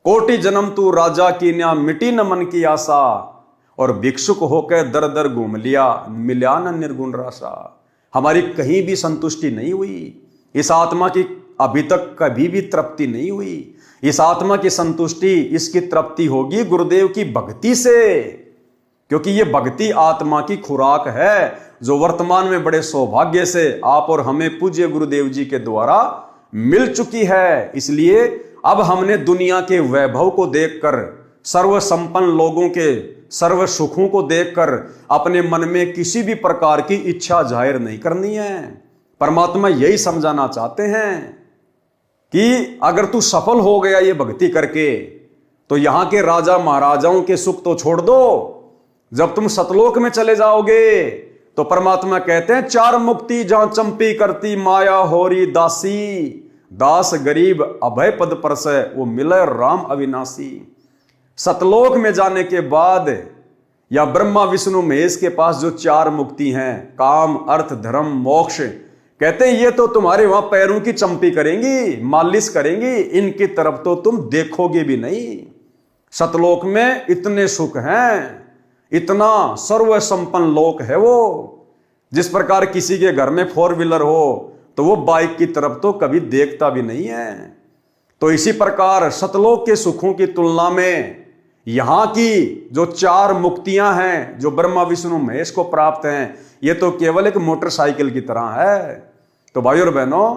कोटि जन्म तू राजा की न्या, मिटी न मन की आशा, और भिक्षुक होकर दर दर घूम लिया, मिला न निर्गुण राशा। हमारी कहीं भी संतुष्टि नहीं हुई, इस आत्मा की अभी तक कभी भी तृप्ति नहीं हुई। इस आत्मा की संतुष्टि, इसकी तृप्ति होगी गुरुदेव की भक्ति से, क्योंकि ये भक्ति आत्मा की खुराक है जो वर्तमान में बड़े सौभाग्य से आप और हमें पूज्य गुरुदेव जी के द्वारा मिल चुकी है। इसलिए अब हमने दुनिया के वैभव को देखकर, सर्व संपन्न लोगों के सर्व सुखों को देखकर अपने मन में किसी भी प्रकार की इच्छा जाहिर नहीं करनी है। परमात्मा यही समझाना चाहते हैं कि अगर तू सफल हो गया ये भक्ति करके, तो यहां के राजा महाराजाओं के सुख तो छोड़ दो, जब तुम सतलोक में चले जाओगे तो परमात्मा कहते हैं, चार मुक्ति जहां चंपी करती माया होरी दासी, दास गरीब अभय पद परसै वो मिले राम अविनाशी। सतलोक में जाने के बाद या ब्रह्मा विष्णु महेश के पास जो चार मुक्ति हैं, काम अर्थ धर्म मोक्ष, कहते हैं ये तो तुम्हारे वहां पैरों की चंपी करेंगी, मालिश करेंगी, इनकी तरफ तो तुम देखोगे भी नहीं। सतलोक में इतने सुख हैं, इतना सर्व संपन्न लोक है वो। जिस प्रकार किसी के घर में 4 व्हीलर हो तो वो बाइक की तरफ तो कभी देखता भी नहीं है। तो इसी प्रकार सतलोक के सुखों की तुलना में यहां की जो 4 मुक्तियां हैं जो ब्रह्मा विष्णु महेश को प्राप्त हैं, ये तो केवल एक मोटरसाइकिल की तरह है। तो भाइयों और बहनों,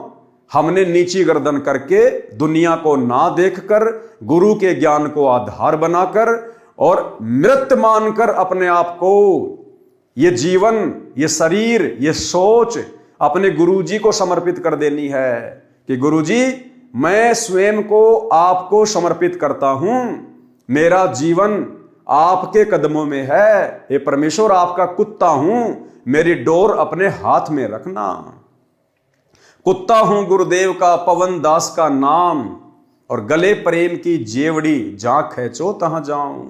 हमने नीची गर्दन करके दुनिया को ना देखकर गुरु के ज्ञान को आधार बनाकर और मृत मानकर अपने आप को, ये जीवन, ये शरीर, ये सोच अपने गुरुजी को समर्पित कर देनी है कि गुरुजी मैं स्वयं को आपको समर्पित करता हूं, मेरा जीवन आपके कदमों में है, हे परमेश्वर आपका कुत्ता हूं, मेरी डोर अपने हाथ में रखना। कुत्ता हूं गुरुदेव का, पवन दास का नाम, और गले प्रेम की जेवड़ी, जहां खींचो तहां जाऊं।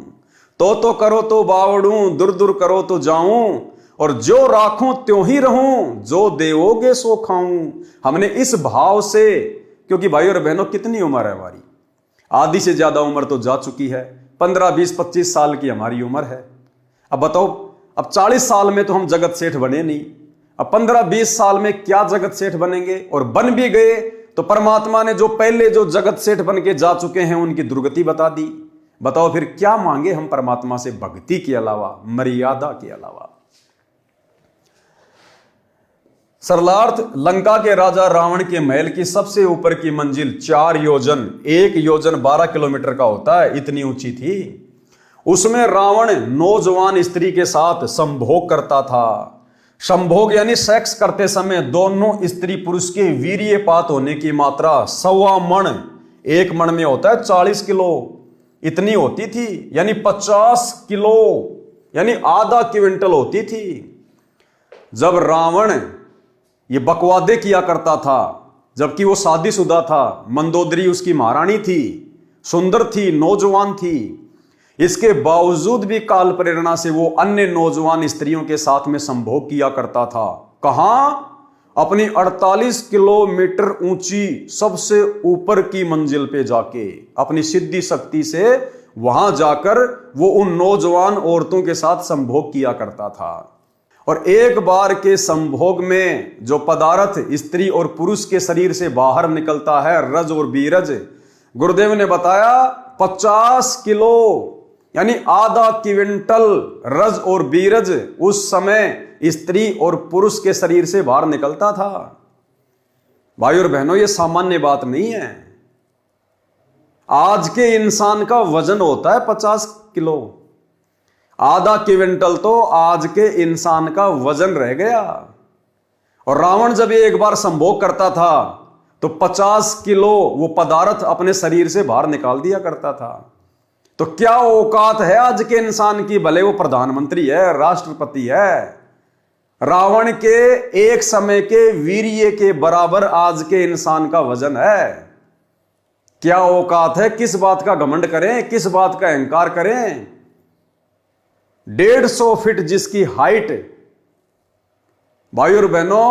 तो करो तो बावड़ूं, दूर दूर करो तो जाऊं, और जो राखूं त्यों ही रहूं, जो देवोगे सो खाऊं। हमने इस भाव से, क्योंकि भाई और बहनों कितनी उम्र है हमारी, आधी से ज्यादा उम्र तो जा चुकी है, 15, 20, 25 साल की हमारी उम्र है। अब बताओ, अब 40 साल में तो हम जगत सेठ बने नहीं, अब 15, 20 साल में क्या जगत सेठ बनेंगे, और बन भी गए तो परमात्मा ने जो पहले जो जगत सेठ बन के जा चुके हैं उनकी दुर्गति बता दी। बताओ फिर क्या मांगे हम परमात्मा से भक्ति के अलावा, मर्यादा के अलावा। सरलार्थ, लंका के राजा रावण के महल की सबसे ऊपर की मंजिल 4 योजन, 1 योजन 12 किलोमीटर का होता है, इतनी ऊंची थी। उसमें रावण नौजवान स्त्री के साथ संभोग करता था। संभोग यानी सेक्स करते समय दोनों स्त्री पुरुष के वीर्यपात होने की मात्रा 1.25 मण, 1 मण में होता है 40 किलो, इतनी होती थी, यानी 50 किलो, यानी आधा क्विंटल होती थी। जब रावण ये बकवादे किया करता था, जबकि वो शादीशुदा था, मंदोदरी उसकी महारानी थी, सुंदर थी, नौजवान थी, इसके बावजूद भी काल प्रेरणा से वो अन्य नौजवान स्त्रियों के साथ में संभोग किया करता था। कहां? अपनी 48 किलोमीटर ऊंची सबसे ऊपर की मंजिल पे जाके, अपनी सिद्धि शक्ति से वहां जाकर वो उन नौजवान औरतों के साथ संभोग किया करता था। और एक बार के संभोग में जो पदार्थ स्त्री और पुरुष के शरीर से बाहर निकलता है, रज और बीरज, गुरुदेव ने बताया 50 किलो, यानी आधा क्विंटल रज और बीरज उस समय स्त्री और पुरुष के शरीर से बाहर निकलता था। भाई और बहनों, यह सामान्य बात नहीं है। आज के इंसान का वजन होता है 50 किलो, आधा क्विंटल तो आज के इंसान का वजन रह गया। और रावण जब एक बार संभोग करता था तो 50 किलो वो पदार्थ अपने शरीर से बाहर निकाल दिया करता था। तो क्या औकात है आज के इंसान की, भले वो प्रधानमंत्री है, राष्ट्रपति है, रावण के एक समय के वीर्य के बराबर आज के इंसान का वजन है। क्या औकात है, किस बात का घमंड करें, किस बात का अहंकार करें। 150 फीट जिसकी हाइट। भाई और बहनों,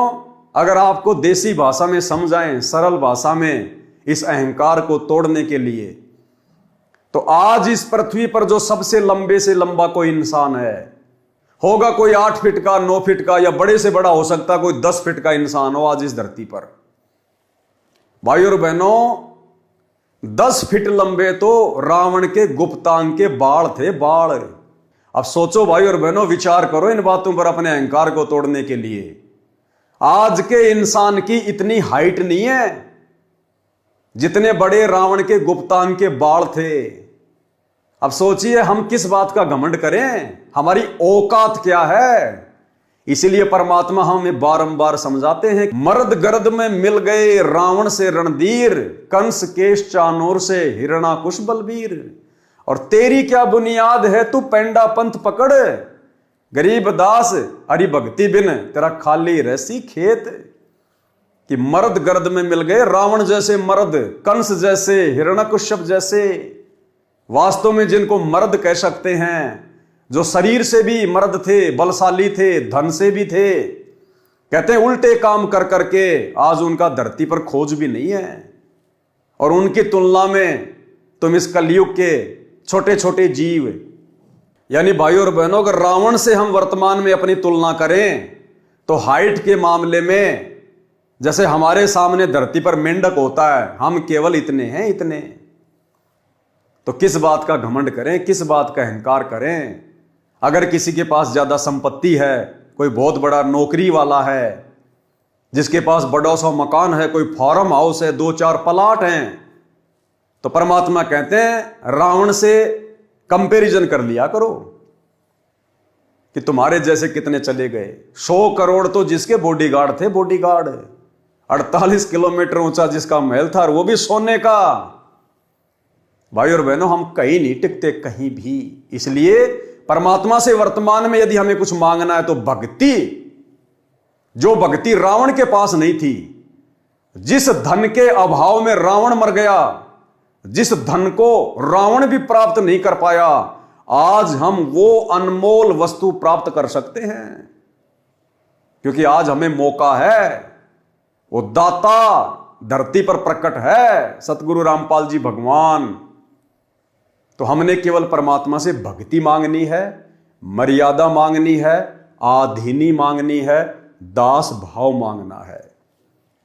अगर आपको देसी भाषा में समझाएं, सरल भाषा में, इस अहंकार को तोड़ने के लिए, तो आज इस पृथ्वी पर जो सबसे लंबे से लंबा कोई इंसान है, होगा कोई 8 फीट का, 9 फीट का, या बड़े से बड़ा हो सकता कोई 10 फीट का इंसान हो आज इस धरती पर। भाई और बहनों, 10 फीट लंबे तो रावण के गुप्तांग के बाल थे, बाल। अब सोचो भाई और बहनों, विचार करो इन बातों पर अपने अहंकार को तोड़ने के लिए। आज के इंसान की इतनी हाइट नहीं है जितने बड़े रावण के गुप्तांग के बाल थे। अब सोचिए हम किस बात का घमंड करें, हमारी औकात क्या है। इसीलिए परमात्मा हमें बारंबार समझाते हैं, मर्द गर्द में मिल गए रावण से रणधीर, कंस केश चानूर से हिरणाकुश बलबीर। और तेरी क्या बुनियाद है, तू पेंडा पंथ पकड़, गरीब दास हरि भक्ति बिन तेरा खाली रहसी खेत। कि मर्द गर्द में मिल गए रावण जैसे मर्द, कंस जैसे, हिरण्यकश्यप जैसे, वास्तव में जिनको मर्द कह सकते हैं, जो शरीर से भी मर्द थे, बलशाली थे, धन से भी थे। कहते हैं उल्टे काम कर करके आज उनका धरती पर खोज भी नहीं है। और उनकी तुलना में तुम इस कलयुग के छोटे छोटे जीव, यानी भाइयों और बहनों, अगर रावण से हम वर्तमान में अपनी तुलना करें तो हाइट के मामले में जैसे हमारे सामने धरती पर मेंढक होता है, हम केवल इतने हैं, इतने। तो किस बात का घमंड करें, किस बात का अहंकार करें। अगर किसी के पास ज्यादा संपत्ति है, कोई बहुत बड़ा नौकरी वाला है, जिसके पास बड़ा सा मकान है, कोई फार्म हाउस है, 2-4 प्लाट हैं, तो परमात्मा कहते हैं रावण से कंपैरिजन कर लिया करो कि तुम्हारे जैसे कितने चले गए। 100 करोड़ तो जिसके बॉडीगार्ड थे, बॉडीगार्ड। 48 किलोमीटर ऊंचा जिसका महल था, वो भी सोने का। भाई और बहनों, हम कहीं नहीं टिकते, कहीं भी। इसलिए परमात्मा से वर्तमान में यदि हमें कुछ मांगना है तो भक्ति, जो भक्ति रावण के पास नहीं थी। जिस धन के अभाव में रावण मर गया, जिस धन को रावण भी प्राप्त नहीं कर पाया, आज हम वो अनमोल वस्तु प्राप्त कर सकते हैं। क्योंकि आज हमें मौका है, वो दाता धरती पर प्रकट है, सतगुरु रामपाल जी भगवान। तो हमने केवल परमात्मा से भक्ति मांगनी है, मर्यादा मांगनी है, आधीनी मांगनी है, दास भाव मांगना है।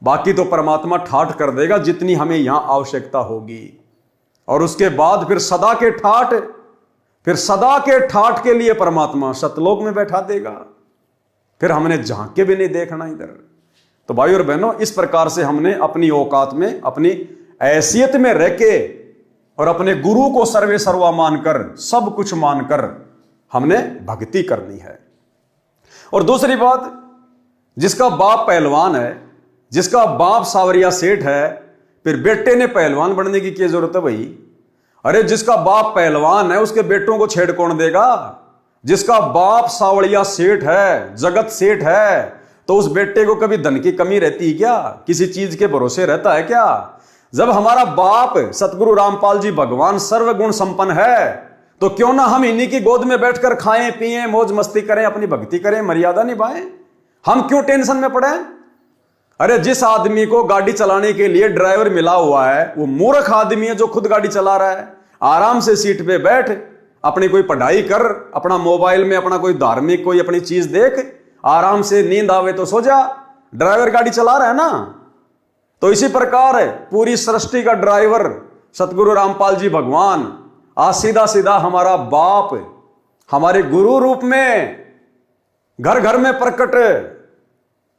बाकी तो परमात्मा ठाठ कर देगा जितनी हमें यहां आवश्यकता होगी। और उसके बाद फिर सदा के ठाठ, फिर सदा के ठाठ के लिए परमात्मा सतलोक में बैठा देगा। फिर हमने झांक के भी नहीं देखना इधर। तो भाई और बहनों, इस प्रकार से हमने अपनी औकात में, अपनी हैसियत में रह के और अपने गुरु को सर्वे सर्वा मानकर, सब कुछ मानकर हमने भक्ति करनी है। और दूसरी बात, जिसका बाप पहलवान है, जिसका बाप सावरिया सेठ है, फिर बेटे ने पहलवान बनने की क्या जरूरत है भाई। अरे जिसका बाप पहलवान है उसके बेटों को छेड़ कौन देगा। जिसका बाप सावरिया सेठ है, जगत सेठ है, तो उस बेटे को कभी धन की कमी रहती है क्या, किसी चीज के भरोसे रहता है क्या। जब हमारा बाप सतगुरु रामपाल जी भगवान सर्वगुण संपन्न है, तो क्यों ना हम इन्हीं की गोद में बैठकर खाएं पिएं, मौज मस्ती करें, अपनी भक्ति करें, मर्यादा निभाएं। हम क्यों टेंशन में पड़े। अरे जिस आदमी को गाड़ी चलाने के लिए ड्राइवर मिला हुआ है, वो मूर्ख आदमी है जो खुद गाड़ी चला रहा है। आराम से सीट पे बैठ, अपनी कोई पढ़ाई कर, अपना मोबाइल में अपना कोई धार्मिक कोई अपनी चीज देख, आराम से नींद आवे तो सो जा। ड्राइवर गाड़ी चला रहा है ना। तो इसी प्रकार पूरी सृष्टि का ड्राइवर सतगुरु रामपाल जी भगवान, आज सीधा सीधा हमारा बाप हमारे गुरु रूप में घर घर में प्रकट।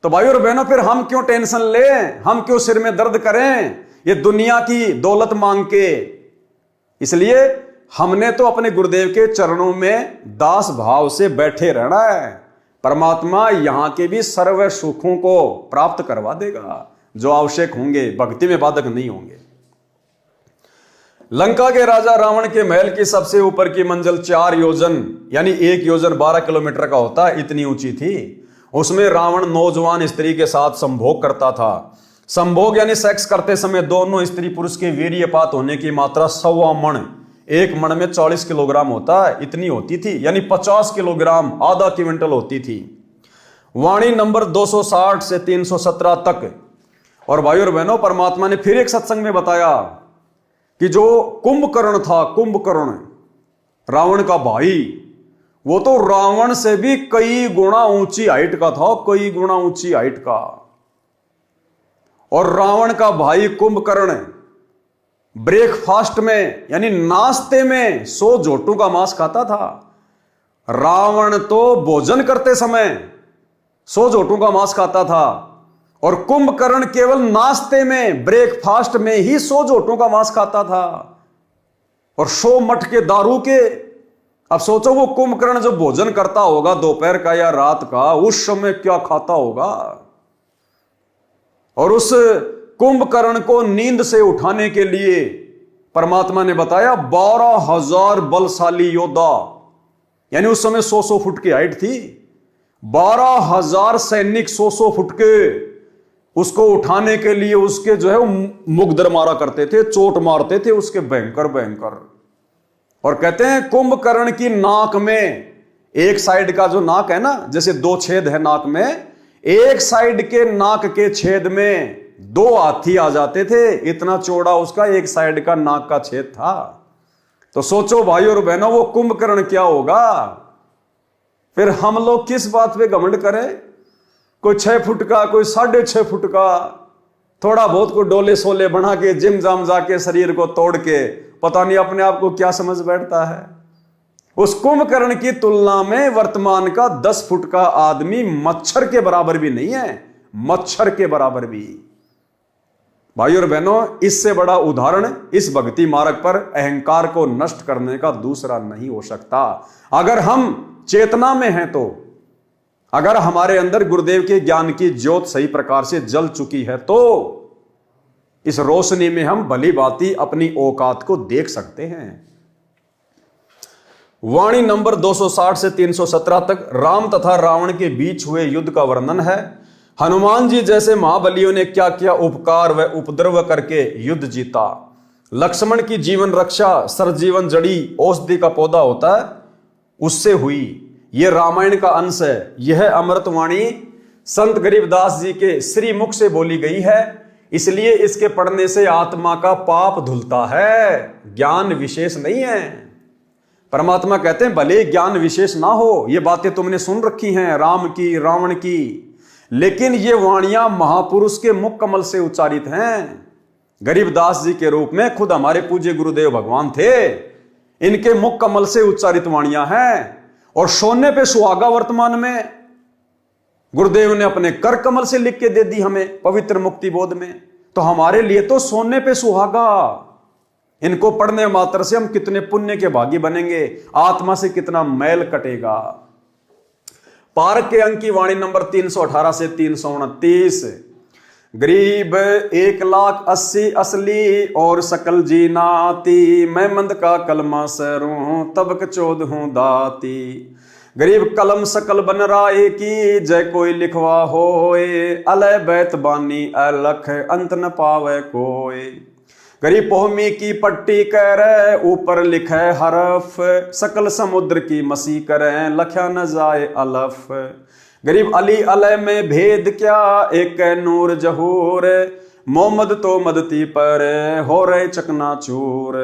तो भाई और बहनों, फिर हम क्यों टेंशन लें, हम क्यों सिर में दर्द करें ये दुनिया की दौलत मांग के। इसलिए हमने तो अपने गुरुदेव के चरणों में दास भाव से बैठे रहना है। परमात्मा यहां के भी सर्व सुखों को प्राप्त करवा देगा जो आवश्यक होंगे, भक्ति में बाधक नहीं होंगे। लंका के राजा रावण के महल की सबसे ऊपर की मंजिल 4 योजन यानी 1 योजन 12 किलोमीटर का होता है, इतनी ऊंची थी। उसमें रावण नौजवान स्त्री के साथ संभोग करता था। संभोग यानी सेक्स करते समय दोनों स्त्री पुरुष के वीर्यपात होने की मात्रा 1.25 मण, 1 मण में 40 किलोग्राम होता है, इतनी होती थी, यानी 50 किलोग्राम, आधा क्विंटल होती थी। वाणी नंबर 260 से 317 तक। और भाई और बहनों, परमात्मा ने फिर एक सत्संग में बताया कि जो कुंभकर्ण था, कुंभकर्ण रावण का भाई, वो तो रावण से भी कई गुना ऊंची हाइट का था, कई गुना ऊंची हाइट का। और रावण का भाई कुंभकर्ण ब्रेकफास्ट में यानी नाश्ते में 100 जोटों का मांस खाता था। रावण तो भोजन करते समय 100 जोटों का मांस खाता था और कुंभकर्ण केवल नाश्ते में ब्रेकफास्ट में ही 100 जोटों का मांस खाता था और 100 मट के दारू के। अब सोचो वो कुंभकर्ण जो भोजन करता होगा दोपहर का या रात का, उस समय क्या खाता होगा। और उस कुंभकर्ण को नींद से उठाने के लिए परमात्मा ने बताया 12,000 बलशाली योद्धा, यानी उस समय 100 फुट की हाइट थी, 12,000 सैनिक 100 फुट के उसको उठाने के लिए उसके जो है मुगदर मारा करते थे, चोट मारते थे उसके भयंकर भयंकर। और कहते हैं कुंभकर्ण की नाक में, एक साइड का जो नाक है ना, जैसे 2 छेद है नाक में, एक साइड के नाक के छेद में 2 हाथी आ जाते थे, इतना चौड़ा उसका एक साइड का नाक का छेद था। तो सोचो भाई और बहनों वो कुंभकर्ण क्या होगा। फिर हम लोग किस बात पे घमंड करें, कोई 6 फुट का, कोई 6.5 फुट का, थोड़ा बहुत को डोले सोले बना के जिम जाम जाके शरीर को तोड़ के पता नहीं अपने आप को क्या समझ बैठता है। उस कुंभकर्ण की तुलना में वर्तमान का 10 फुट का आदमी मच्छर के बराबर भी नहीं है, मच्छर के बराबर भी। भाई और बहनों, इससे बड़ा उदाहरण इस भक्ति मार्ग पर अहंकार को नष्ट करने का दूसरा नहीं हो सकता। अगर हम चेतना में हैं तो, अगर हमारे अंदर गुरुदेव के ज्ञान की ज्योत सही प्रकार से जल चुकी है तो इस रोशनी में हम भली भांति अपनी औकात को देख सकते हैं। वाणी नंबर 260 से 317 तक राम तथा रावण के बीच हुए युद्ध का वर्णन है। हनुमान जी जैसे महाबलियों ने क्या क्या उपकार व उपद्रव करके युद्ध जीता। लक्ष्मण की जीवन रक्षा सरजीवन जड़ी औषधि का पौधा होता है, उससे हुई। यह रामायण का अंश है। यह अमृतवाणी संत गरीबदास जी के श्री मुख से बोली गई है, इसलिए इसके पढ़ने से आत्मा का पाप धुलता है, ज्ञान विशेष नहीं है। परमात्मा कहते हैं भले ज्ञान विशेष ना हो, ये बातें तुमने सुन रखी हैं राम की रावण की, लेकिन ये वाणियां महापुरुष के मुख कमल से उच्चारित हैं। गरीबदास जी के रूप में खुद हमारे पूज्य गुरुदेव भगवान थे, इनके मुख कमल से उच्चारित वाणियां हैं। और सोने पे सुहागा वर्तमान में गुरुदेव ने अपने कर कमल से लिख के दे दी हमें पवित्र मुक्ति बोध में, तो हमारे लिए तो सोने पे सुहागा। इनको पढ़ने मात्र से हम कितने पुण्य के भागी बनेंगे, आत्मा से कितना मैल कटेगा। पारक के अंक की वाणी नंबर 318 से 329। गरीब 1,80,000 असली और सकल जी नाती, मैं मंद का कलमा सरूं तब कचोद हूं दाती। गरीब कलम सकल बन राय की, जय कोई लिखवा होए, अलय बैत बानी अलख अंत न पावे कोई। गरीब पोहमी की पट्टी करे, ऊपर लिखे हरफ, सकल समुद्र की मसी करे, लख्या न जाए अलफ। गरीब अली अलय में भेद क्या, एक नूर जहूर, मोहम्मद तो मदती पर हो रहे चकनाचूर।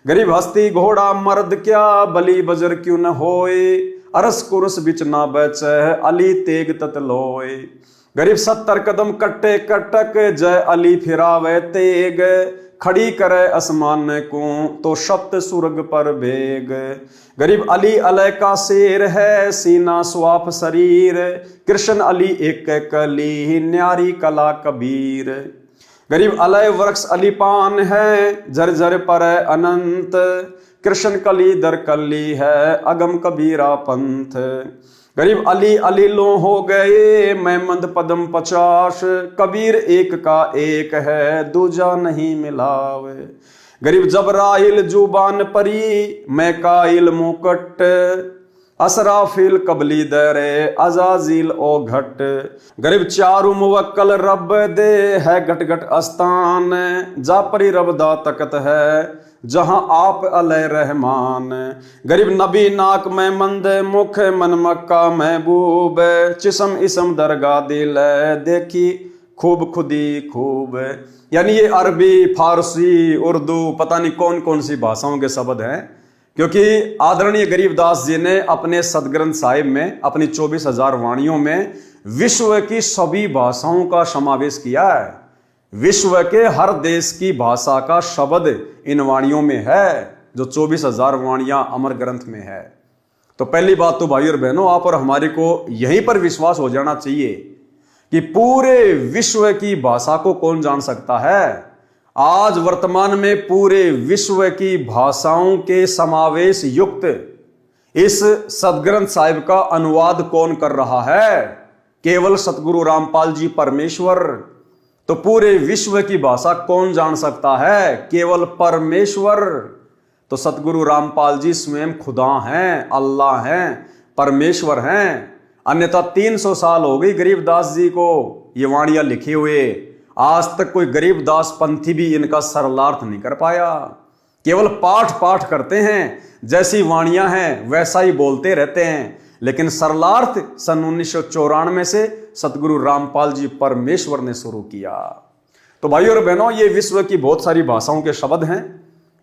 गरीब हस्ती घोड़ा मर्द क्या, बली बजर क्यों न होए, अरस कुरस बिच ना बचे, अली तेग ततलोए। गरीब 70 कदम कट्टे कटक, जय अली फिरावे तेग, खड़ी करे आसमान को तो शब्द सुर्ग पर बेग। गरीब अली अलय का शेर है, सीना स्वाप शरीर, कृष्ण अली एक कली, न्यारी कला कबीर। गरीब अलय वृक्ष अली पान है, झरझर पर अनंत, कृष्ण कली दर कली है, अगम कबीरा पंथ। गरीब अली अली लो हो गए, मैं मंद पदम 50, कबीर एक का एक है, दूजा नहीं मिलावे। गरीब जबराइल जुबान परी, मैं काइल मुकट, असराफिल कबली दरे, अजाजिल ओ घट। गरीब चारु मुवक्कल रब दे, है घट घट अस्तान, जा परी रब दा तकत है, जहां आप अलय रहमान। गरीब नबी नाक में मंद मुख, मन मक्का महबूब, चिसम इसम दरगा दिल, देखी खूब खुदी खूब। यानी ये अरबी, फारसी, उर्दू, पता नहीं कौन कौन सी भाषाओं के शब्द हैं, क्योंकि आदरणीय गरीबदास जी ने अपने सदग्रंथ साहिब में अपनी 24,000 वाणियों में विश्व की सभी भाषाओं का समावेश किया है। विश्व के हर देश की भाषा का शब्द इन वाणियों में है, जो 24,000 वाणियां अमर ग्रंथ में है। तो पहली बात तो भाई और बहनों, आप और हमारे को यहीं पर विश्वास हो जाना चाहिए कि पूरे विश्व की भाषा को कौन जान सकता है। आज वर्तमान में पूरे विश्व की भाषाओं के समावेश युक्त इस सदग्रंथ साहिब का अनुवाद कौन कर रहा है? केवल सतगुरु रामपाल जी परमेश्वर। तो पूरे विश्व की भाषा कौन जान सकता है? केवल परमेश्वर। तो सतगुरु रामपाल जी स्वयं खुदा हैं, अल्लाह हैं, परमेश्वर हैं। अन्यथा 300 साल हो गई गरीबदास जी को ये वाणियां लिखे हुए, आज तक कोई गरीबदास पंथी भी इनका सरलार्थ नहीं कर पाया। केवल पाठ करते हैं, जैसी वाणियां हैं वैसा ही बोलते रहते हैं, लेकिन सरलार्थ सन 1994 से सतगुरु रामपाल जी परमेश्वर ने शुरू किया। तो भाइयों और बहनों, ये विश्व की बहुत सारी भाषाओं के शब्द हैं,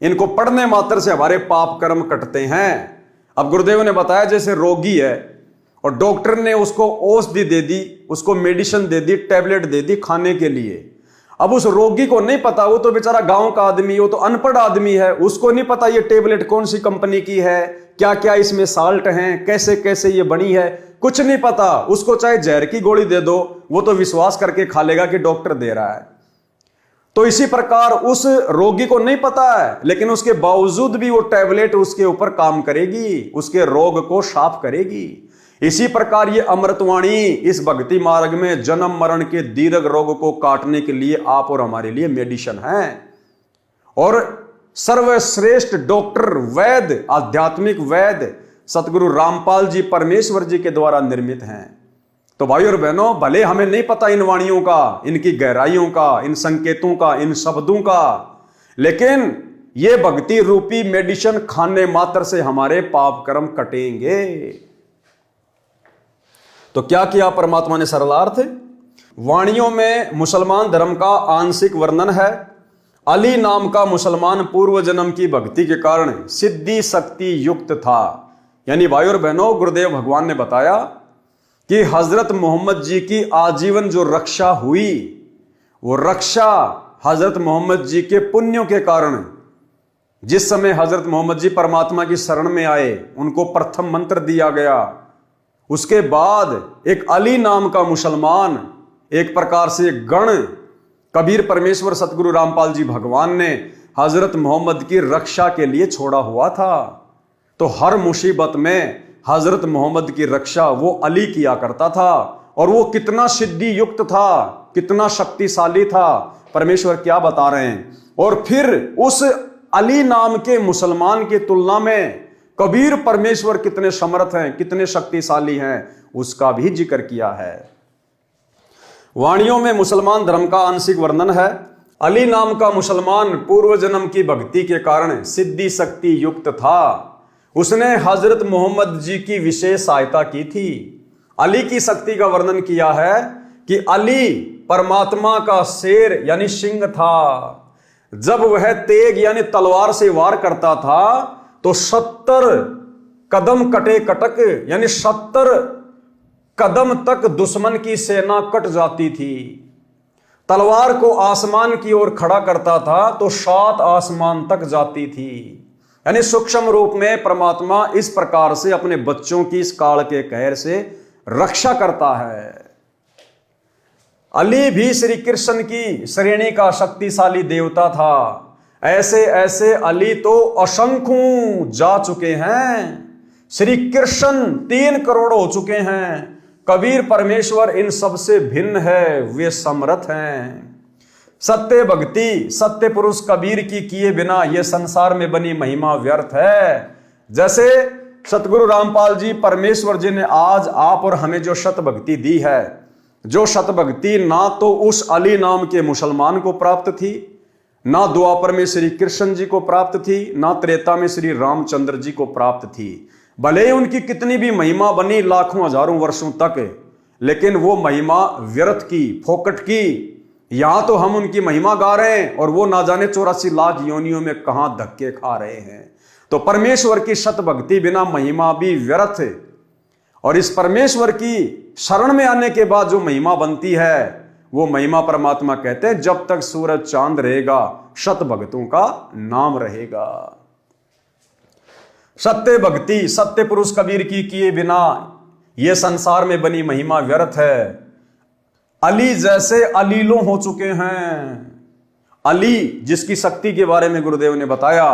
इनको पढ़ने मात्र से हमारे पाप कर्म कटते हैं। अब गुरुदेव ने बताया जैसे रोगी है और डॉक्टर ने उसको औषधि दे दी, उसको मेडिसिन दे दी, टैबलेट दे दी खाने के लिए। अब उस रोगी को नहीं पता, वो तो बेचारा गांव का आदमी, वो तो अनपढ़ आदमी है, उसको नहीं पता ये टैबलेट कौन सी कंपनी की है, क्या क्या इसमें साल्ट हैं, कैसे कैसे ये बनी है, कुछ नहीं पता। उसको चाहे जहर की गोली दे दो, वो तो विश्वास करके खा लेगा कि डॉक्टर दे रहा है। तो इसी प्रकार उस रोगी को नहीं पता है, लेकिन उसके बावजूद भी वो टैबलेट उसके ऊपर काम करेगी, उसके रोग को साफ करेगी। इसी प्रकार ये अमृतवाणी इस भक्ति मार्ग में जन्म मरण के दीर्घ रोग को काटने के लिए आप और हमारे लिए मेडिसिन है। और सर्वश्रेष्ठ डॉक्टर वैद्य, आध्यात्मिक वैद्य सतगुरु रामपाल जी परमेश्वर जी के द्वारा निर्मित हैं। तो भाई और बहनों, भले हमें नहीं पता इन वाणियों का, इनकी गहराइयों का, इन संकेतों का, इन शब्दों का, लेकिन ये भक्ति रूपी मेडिसिन खाने मात्र से हमारे पाप कर्म कटेंगे। तो क्या किया परमात्मा ने सरलार्थ? वाणियों में मुसलमान धर्म का आंशिक वर्णन है। अली नाम का मुसलमान पूर्व जन्म की भक्ति के कारण सिद्धि शक्ति युक्त था। यानी भाई और बहनों, गुरुदेव भगवान ने बताया कि हजरत मोहम्मद जी की आजीवन जो रक्षा हुई, वो रक्षा हजरत मोहम्मद जी के पुण्यों के कारण, जिस समय हजरत मोहम्मद जी परमात्मा की शरण में आए, उनको प्रथम मंत्र दिया गया। उसके बाद एक अली नाम का मुसलमान, एक प्रकार से गण, कबीर परमेश्वर सतगुरु रामपाल जी भगवान ने हजरत मोहम्मद की रक्षा के लिए छोड़ा हुआ था। तो हर मुसीबत में हजरत मोहम्मद की रक्षा वो अली किया करता था। और वो कितना सिद्धि युक्त था, कितना शक्तिशाली था, परमेश्वर क्या बता रहे हैं। और फिर उस अली नाम के मुसलमान की तुलना में कबीर परमेश्वर कितने समर्थ हैं, कितने शक्तिशाली हैं, उसका भी जिक्र किया है। वाणियों में मुसलमान धर्म का आंशिक वर्णन है। अली नाम का मुसलमान पूर्व जन्म की भक्ति के कारण सिद्धि शक्ति युक्त था। उसने हजरत मोहम्मद जी की विशेष सहायता की थी। अली की शक्ति का वर्णन किया है कि अली परमात्मा का शेर यानी सिंह था। जब वह तेग यानी तलवार से वार करता था तो 70 कदम कटे कटक यानी 70 कदम तक दुश्मन की सेना कट जाती थी। तलवार को आसमान की ओर खड़ा करता था तो 7 आसमान तक जाती थी। यानी सूक्ष्म रूप में परमात्मा इस प्रकार से अपने बच्चों की इस काल के कहर से रक्षा करता है। अली भी श्री कृष्ण की श्रेणी का शक्तिशाली देवता था। ऐसे ऐसे अली तो असंख्यों जा चुके हैं। श्री कृष्ण 3 करोड़ हो चुके हैं। कबीर परमेश्वर इन सबसे भिन्न है, वे समर्थ हैं। सत्य भक्ति सत्य पुरुष कबीर की किए बिना ये संसार में बनी महिमा व्यर्थ है। जैसे सतगुरु रामपाल जी परमेश्वर जी ने आज आप और हमें जो शत भक्ति दी है, जो शत भक्ति ना तो उस अली नाम के मुसलमान को प्राप्त थी, ना द्वापर में श्री कृष्ण जी को प्राप्त थी, ना त्रेता में श्री रामचंद्र जी को प्राप्त थी। भले ही उनकी कितनी भी महिमा बनी लाखों हजारों वर्षों तक, लेकिन वो महिमा व्यर्थ की, फोकट की। यहां तो हम उनकी महिमा गा रहे हैं और वो ना जाने 84 लाख योनियों में कहां धक्के खा रहे हैं। तो परमेश्वर की शत भक्ति बिना महिमा भी व्यर्थ है। और इस परमेश्वर की शरण में आने के बाद जो महिमा बनती है वो महिमा परमात्मा कहते हैं, जब तक सूरज चांद रहेगा शत भक्तों का नाम रहेगा। सत्य भक्ति सत्य पुरुष कबीर की किए बिना ये संसार में बनी महिमा व्यर्थ है। अली जैसे अलीलों हो चुके हैं। अली जिसकी शक्ति के बारे में गुरुदेव ने बताया,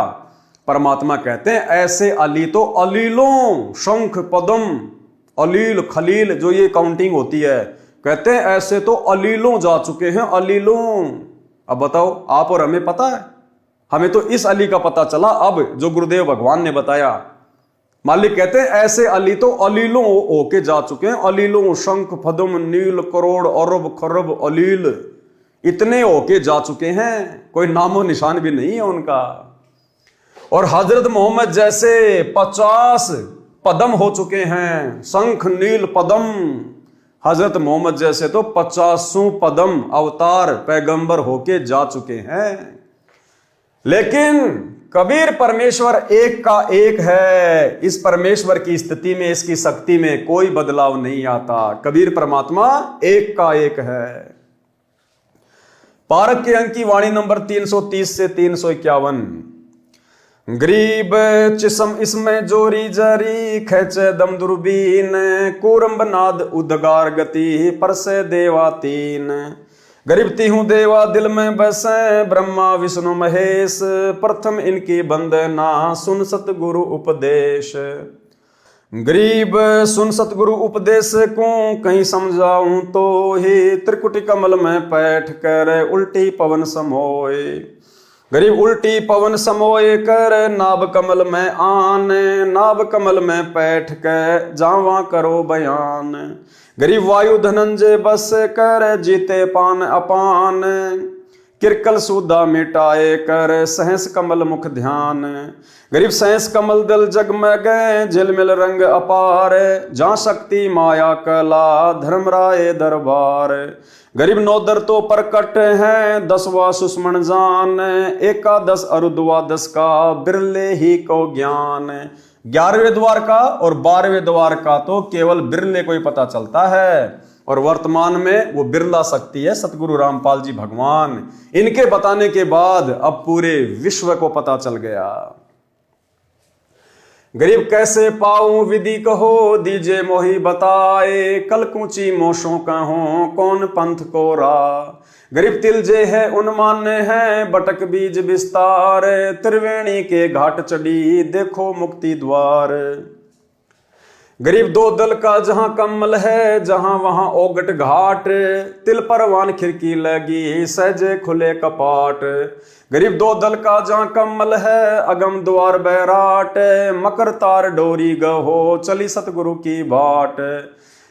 परमात्मा कहते हैं ऐसे अली तो अलीलों, शंख पदम अलील खलील जो ये काउंटिंग होती है, कहते हैं ऐसे तो अलीलों जा चुके हैं, अलीलों। अब बताओ, आप और हमें पता है? हमें तो इस अली का पता चला अब जो गुरुदेव भगवान ने बताया। मालिक कहते हैं ऐसे अली तो अलीलों होके जा चुके हैं, अलीलों, शंख पदम नील करोड़ अरब खरब अलील, इतने होके जा चुके हैं, कोई नामो निशान भी नहीं है उनका। और हजरत मोहम्मद जैसे 50 पदम हो चुके हैं, शंख नील पदम। हजरत मोहम्मद जैसे तो 50 पदम अवतार पैगंबर होके जा चुके हैं। लेकिन कबीर परमेश्वर एक का एक है। इस परमेश्वर की स्थिति में, इसकी शक्ति में कोई बदलाव नहीं आता। कबीर परमात्मा एक का एक है। पारक के अंक की वाणी नंबर 330 से 351। गरीब चिसम इसमें जोरी जरी, खेचे दम दुर्बीन, कूरम्ब नाद उदगार गति, परसे देवा तीन। गरीब तिहूं देवा दिल में बसे, ब्रह्मा विष्णु महेश, प्रथम इनकी बंदना सुन सतगुरु उपदेश। गरीब सुन सतगुरु उपदेश को कहीं समझाऊं तो ही, त्रिकुटी कमल में बैठ कर उल्टी पवन समोए। गरीब उल्टी पवन समोए कर, नाभ कमल में आन, नाभ कमल में बैठ कर जावा करो बयान। गरीब वायु धनंजय बस कर, जीते पान अपान, किरकल सूदा मिटाए कर सहस कमल मुख ध्यान। गरीब सहस कमल दल जग में गए, झिलमिल रंग अपार, जहाँ शक्ति माया कला धर्मराय दरबार। गरीब नौदर तो प्रकट हैं, 10वां सुषमण जान, एकादश अरु द्वादश का बिरले ही को ज्ञान। 11वें द्वार का और 12वें द्वार का तो केवल बिरले को ही पता चलता है, और वर्तमान में वो बिरला शक्ति है सतगुरु रामपाल जी भगवान। इनके बताने के बाद अब पूरे विश्व को पता चल गया। गरीब कैसे पाऊं विधि कहो, दीजे मोही बताए, कल कूची मोशों कहो कौन पंथ को रा। गरीब तिलजे है उन्मान्य है, बटक बीज विस्तार, त्रिवेणी के घाट चढ़ी देखो मुक्ति द्वार। गरीब दो दल का जहां कमल है, जहां वहां ओगट घाट, तिल परवान खिड़की लगी सहजे खुले कपाट। गरीब दो दल का जहां कमल है, अगम द्वार बैराट, मकर तार डोरी गहो चली सतगुरु की बाट।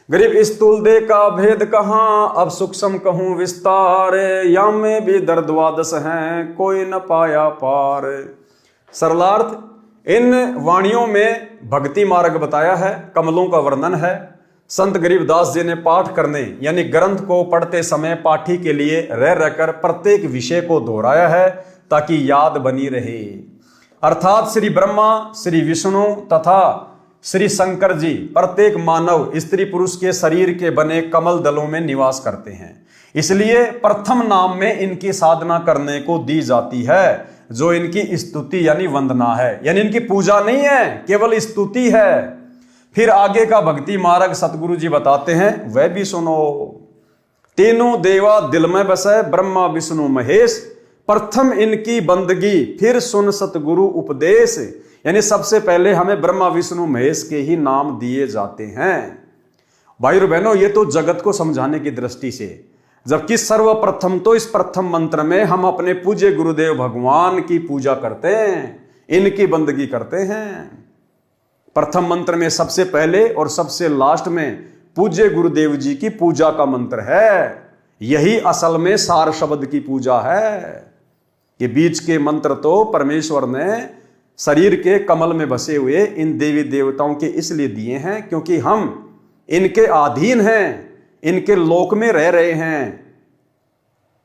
गरीब इस तुल दे का भेद कहाँ, अब सूक्ष्म कहूं विस्तार, या में भी दर्दवादस हैं कोई न पाया पार। सरलार्थ, इन वाणियों में भक्ति मार्ग बताया है, कमलों का वर्णन है। संत गरीबदास जी ने पाठ करने यानी ग्रंथ को पढ़ते समय पाठी के लिए रह रहकर प्रत्येक विषय को दोहराया है ताकि याद बनी रहे। अर्थात श्री ब्रह्मा, श्री विष्णु तथा श्री शंकर जी प्रत्येक मानव स्त्री पुरुष के शरीर के बने कमल दलों में निवास करते हैं। इसलिए प्रथम नाम में इनकी साधना करने को दी जाती है, जो इनकी स्तुति यानी वंदना है, यानी इनकी पूजा नहीं है, केवल स्तुति है। फिर आगे का भक्ति मार्ग सतगुरु जी बताते हैं, वह भी सुनो। तीनों देवा दिल में बसे, ब्रह्मा विष्णु महेश, प्रथम इनकी बंदगी फिर सुन सतगुरु उपदेश। यानी सबसे पहले हमें ब्रह्मा विष्णु महेश के ही नाम दिए जाते हैं। भाई और बहनों, ये तो जगत को समझाने की दृष्टि से, जबकि सर्वप्रथम तो इस प्रथम मंत्र में हम अपने पूज्य गुरुदेव भगवान की पूजा करते हैं, इनकी बंदगी करते हैं। प्रथम मंत्र में सबसे पहले और सबसे लास्ट में पूज्य गुरुदेव जी की पूजा का मंत्र है। यही असल में सार शब्द की पूजा है। ये बीच के मंत्र तो परमेश्वर ने शरीर के कमल में बसे हुए इन देवी देवताओं के इसलिए दिए हैं क्योंकि हम इनके अधीन हैं, इनके लोक में रह रहे हैं,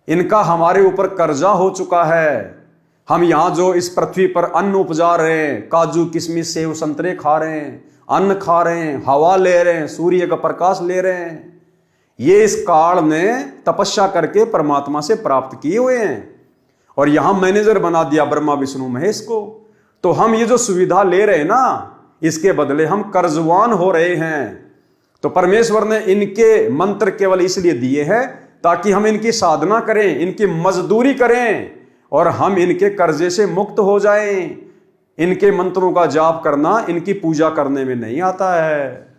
इनका हमारे ऊपर कर्जा हो चुका है। हम यहां जो इस पृथ्वी पर अन्न उपजा रहे हैं, काजू किशमिश सेव संतरे खा रहे हैं, अन्न खा रहे हैं, हवा ले रहे हैं, सूर्य का प्रकाश ले रहे हैं, ये इस काल में तपस्या करके परमात्मा से प्राप्त किए हुए हैं और यहां मैनेजर बना दिया ब्रह्मा विष्णु महेश को। तो हम ये जो सुविधा ले रहे हैं ना, इसके बदले हम कर्जवान हो रहे हैं। तो परमेश्वर ने इनके मंत्र केवल इसलिए दिए हैं ताकि हम इनकी साधना करें, इनकी मजदूरी करें और हम इनके कर्जे से मुक्त हो जाएं। इनके मंत्रों का जाप करना इनकी पूजा करने में नहीं आता है।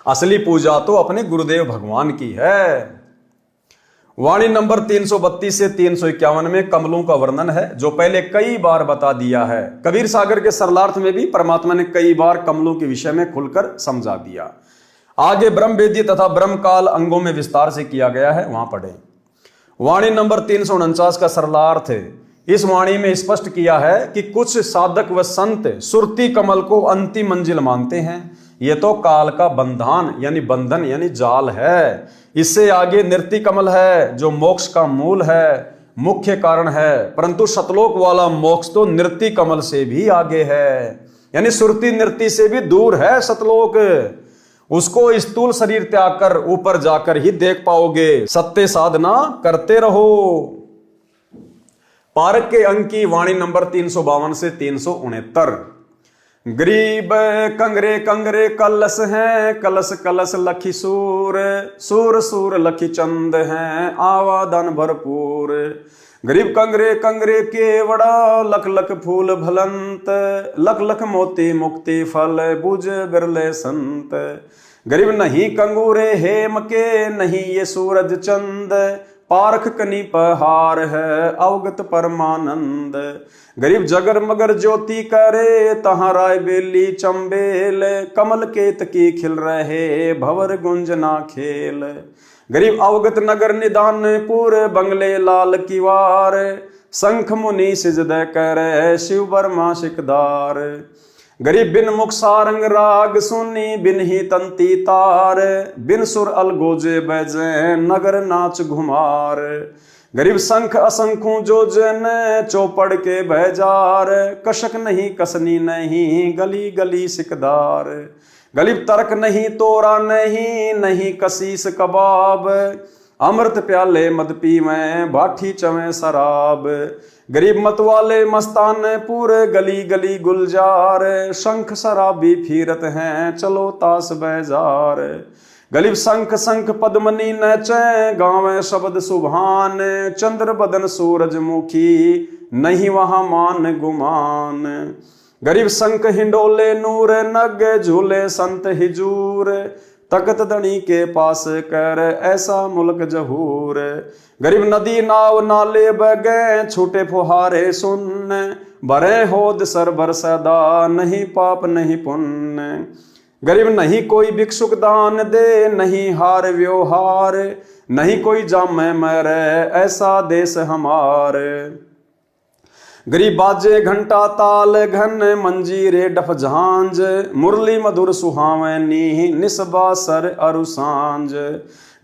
असली पूजा तो अपने गुरुदेव भगवान की है। वाणी नंबर 332 से 351 में कमलों का वर्णन है, जो पहले कई बार बता दिया है। कबीर सागर के सरलार्थ में भी परमात्मा ने कई बार कमलों के विषय में खुलकर समझा दिया। आगे ब्रह्म वेदी तथा ब्रह्म काल अंगों में विस्तार से किया गया है, वहां पढ़ें। वाणी नंबर 349 का सरलार्थ है। इस वाणी में स्पष्ट किया है कि कुछ साधक व संत सुरती कमल को अंतिम मंजिल मानते हैं। यह तो काल का बंधन यानी बंधन यानी जाल है। इससे आगे नृत्य कमल है, जो मोक्ष का मूल है, मुख्य कारण है। परंतु सतलोक वाला मोक्ष तो नृत्य कमल से भी आगे है, यानी सुरती नृत्य से भी दूर है सतलोक। उसको स्थूल शरीर त्याग कर ऊपर जाकर ही देख पाओगे। सत्य साधना करते रहो। पारक के अंक की वाणी नंबर 352 से 369। गरीब कंगरे कंगरे कलश हैं, कलश कलश लखी सूर, सूर सूर लखी चंद हैं, आवादन भरपूर। गरीब कंगरे कंगरे केवड़ा, लख लख फूल भलंत, लख लख मोती मुक्ति फल, बुझ बिरले संत। गरीब नहीं कंगूरे हेम के, नहीं ये सूरज चंद, पारख कनी पहार है, अवगत परमानंद। गरीब जगर मगर ज्योति करे, तहाँ राय बेली चंबेल, कमल केत की खिल रहे, भवर गुंजना खेल। गरीब अवगत नगर निदानपुर, बंगले लाल किवार, शंख मुनि सिजदय करे, शिव बर्मा शिकदार। गरीब बिन मुख सारंग राग सुनी, बिन ही तंती तार, बिन सुर अलगोजे बजे, नगर नाच घुमार। गरीब शंख असंखों जो जन, चौपड़ के बहजार, कशक नहीं कसनी नहीं, गली गली सिकदार। गरीब तर्क नहीं तोरा नहीं, नहीं कसीस कबाब, अमृत प्याले मद पीवें, भाठी चवें शराब। गरीब मत वाले मस्तान पूरे, गली गली गुलजार, शंख शराबी फिरत हैं, चलो ताश बैजार। गरीब शंख शंख पद्मनी नचे, गावें शब्द सुभान, चंद्र बदन सूरजमुखी, नहीं वहां मान गुमान। गरीब शंख हिंडोले नूर नग, झूले संत हिजूर, तकत दणी के पास कर, ऐसा मुल्क जहूर। गरीब नदी नाव नाले बगे, छूटे फुहारे सुन, भरे होद सरबर सदा, नहीं पाप नहीं पुण्य। गरीब नहीं कोई भिक्षुक दान दे, नहीं हार व्यवहार, नहीं कोई जामे मरे, ऐसा देश हमारे। गरीब बाजे घंटा ताल घन, मंजीरे डफ झांझ, मुरली मधुर सुहावनी, निस्बा सर अरु सांझ।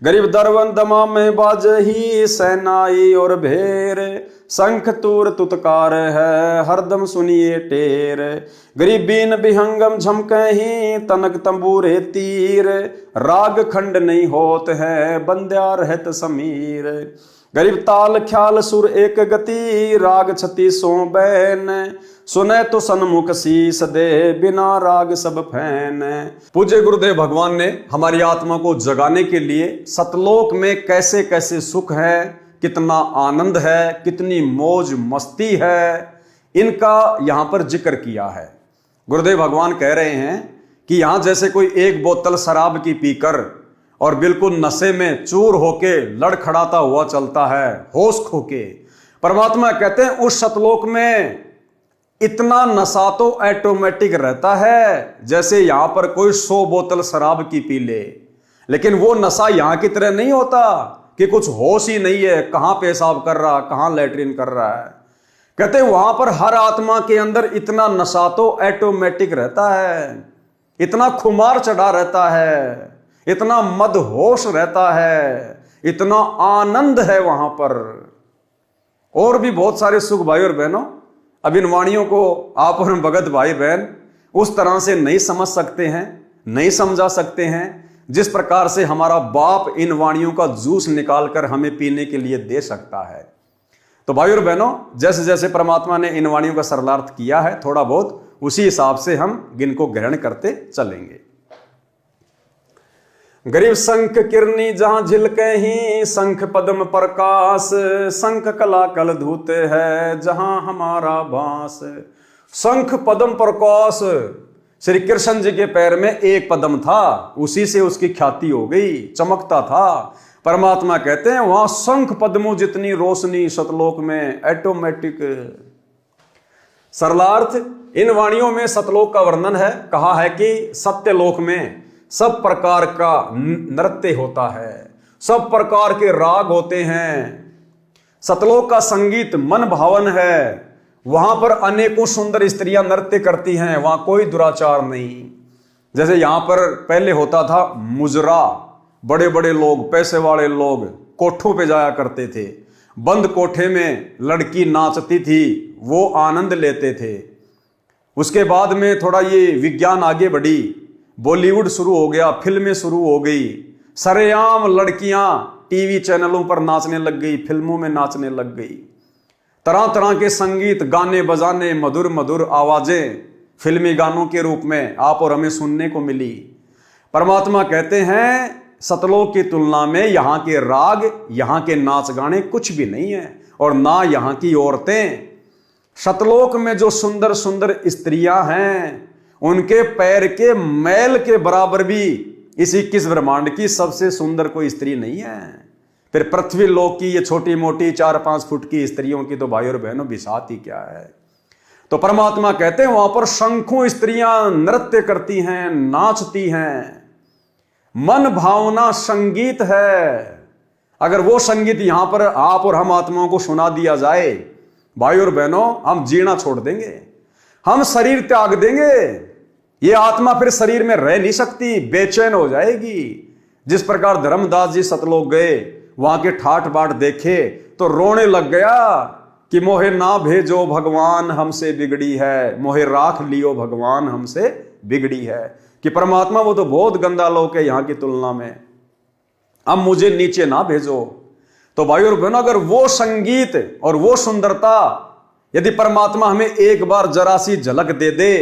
गरीब दरवन दमा में बाजही, सेनाई और भेर, शंख तूर तुतकार है, हरदम सुनिए टेर। गरीब बीन बिहंगम झमकही, तनक तंबूरे तीर, राग खंड नहीं होत है, बंद्या रहत समीर। गरीब ताल ख्याल सुर एक गति, राग 36 बैन, सुने तो सन्मुख शीस दे, बिना राग सब फैन। पूज्य गुरुदेव भगवान ने हमारी आत्मा को जगाने के लिए सतलोक में कैसे कैसे सुख है, कितना आनंद है, कितनी मौज मस्ती है, इनका यहाँ पर जिक्र किया है। गुरुदेव भगवान कह रहे हैं कि यहाँ जैसे कोई एक बोतल शराब की पीकर और बिल्कुल नशे में चूर होके लड़खड़ाता हुआ चलता है, होश खोके, परमात्मा कहते हैं उस सतलोक में इतना नशा तो ऑटोमेटिक रहता है जैसे यहां पर कोई 100 बोतल शराब की पी ले। लेकिन वो नशा यहां की तरह नहीं होता कि कुछ होश ही नहीं है, कहां पेशाब कर रहा, कहां लैट्रिन कर रहा है। कहते वहां पर हर आत्मा के अंदर इतना नशा तो ऑटोमेटिक रहता है, इतना खुमार चढ़ा रहता है, इतना मदहोश रहता है, इतना आनंद है वहां पर। और भी बहुत सारे सुख भाई और बहनों, अब इन वाणियों को आप और भगत भाई बहन उस तरह से नहीं समझ सकते हैं, नहीं समझा सकते हैं। जिस प्रकार से हमारा बाप इन वाणियों का जूस निकालकर हमें पीने के लिए दे सकता है। तो भाई और बहनों, जैसे जैसे परमात्मा ने इन वाणियों का सरलार्थ किया है, थोड़ा बहुत उसी हिसाब से हम इनको ग्रहण करते चलेंगे। गरीब शंख किरनी जहां झिलके ही, शंख पद्म प्रकाश, शंख कला कल धूते है जहां हमारा बास। शंख पद्म प्रकाश, श्री कृष्ण जी के पैर में एक पद्म था, उसी से उसकी ख्याति हो गई, चमकता था। परमात्मा कहते हैं वहां शंख पद्मों जितनी रोशनी सतलोक में ऑटोमेटिक। सरलार्थ, इन वाणियों में सतलोक का वर्णन है। कहा है कि सत्यलोक में सब प्रकार का नृत्य होता है, सब प्रकार के राग होते हैं। सतलोक का संगीत मन भावन है, वहां पर अनेकों सुंदर स्त्रियां नृत्य करती हैं, वहां कोई दुराचार नहीं। जैसे यहां पर पहले होता था मुजरा, बड़े बड़े लोग, पैसे वाले लोग कोठों पे जाया करते थे, बंद कोठे में लड़की नाचती थी, वो आनंद लेते थे। उसके बाद में थोड़ा ये विज्ञान आगे बढ़ी, बॉलीवुड शुरू हो गया, फिल्में शुरू हो गई, सरेआम लड़कियां टीवी चैनलों पर नाचने लग गई, फिल्मों में नाचने लग गई। तरह तरह के संगीत, गाने बजाने, मधुर मधुर आवाजें फिल्मी गानों के रूप में आप और हमें सुनने को मिली। परमात्मा कहते हैं सतलोक की तुलना में यहाँ के राग, यहाँ के नाच गाने कुछ भी नहीं है, और ना यहाँ की औरतें। सतलोक में जो सुंदर सुंदर स्त्रियां हैं, उनके पैर के मैल के बराबर भी इस 21 ब्रह्मांड की सबसे सुंदर कोई स्त्री नहीं है। फिर पृथ्वी लोक की ये छोटी मोटी 4-5 फुट की स्त्रियों की तो भाई और बहनों बिसात ही क्या है। तो परमात्मा कहते हैं वहां पर शंखों स्त्रियां नृत्य करती हैं, नाचती हैं, मन भावना संगीत है। अगर वो संगीत यहां पर आप और हम आत्माओं को सुना दिया जाए, भाई और बहनों, हम जीना छोड़ देंगे, हम शरीर त्याग देंगे। ये आत्मा फिर शरीर में रह नहीं सकती, बेचैन हो जाएगी। जिस प्रकार धर्मदास जी सतलोक गए, वहां के ठाठ बाट देखे तो रोने लग गया कि मोहे ना भेजो भगवान हमसे बिगड़ी है, मोहे राख लियो भगवान हमसे बिगड़ी है। कि परमात्मा वो तो बहुत गंदा लोक है यहाँ की तुलना में, अब मुझे नीचे ना भेजो। तो भाई और बहनों, अगर वो संगीत और वो सुंदरता यदि परमात्मा हमें एक बार जरा सी झलक दे दे,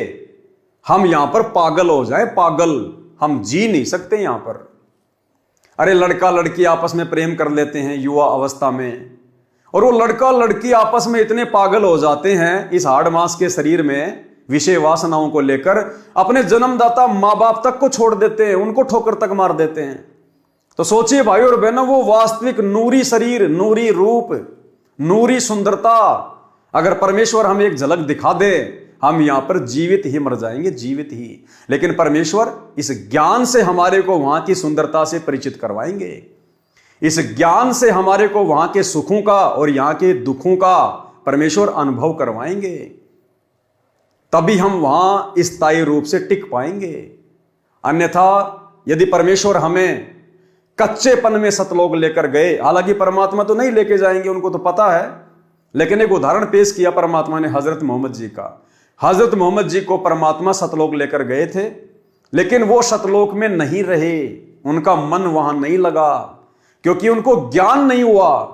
हम यहां पर पागल हो जाएं, पागल, हम जी नहीं सकते यहां पर। अरे लड़का लड़की आपस में प्रेम कर लेते हैं युवा अवस्था में, और वो लड़का लड़की आपस में इतने पागल हो जाते हैं इस हाड़ मांस के शरीर में विषय वासनाओं को लेकर, अपने जन्मदाता माँ बाप तक को छोड़ देते हैं, उनको ठोकर तक मार देते हैं। तो सोचिए भाई और बहनों, वो वास्तविक नूरी शरीर, नूरी रूप, नूरी सुंदरता अगर परमेश्वर हमें एक झलक दिखा दे, हम यहां पर जीवित ही मर जाएंगे, जीवित ही। लेकिन परमेश्वर इस ज्ञान से हमारे को वहां की सुंदरता से परिचित करवाएंगे, इस ज्ञान से हमारे को वहां के सुखों का और यहां के दुखों का परमेश्वर अनुभव करवाएंगे, तभी हम वहां स्थायी रूप से टिक पाएंगे। अन्यथा यदि परमेश्वर हमें कच्चेपन में सतलोक लेकर गए, हालांकि परमात्मा तो नहीं लेके जाएंगे, उनको तो पता है, लेकिन एक उदाहरण पेश किया परमात्मा ने हजरत मोहम्मद जी का। हजरत मोहम्मद जी को परमात्मा सतलोक लेकर गए थे, लेकिन वो सतलोक में नहीं रहे, उनका मन वहां नहीं लगा, क्योंकि उनको ज्ञान नहीं हुआ।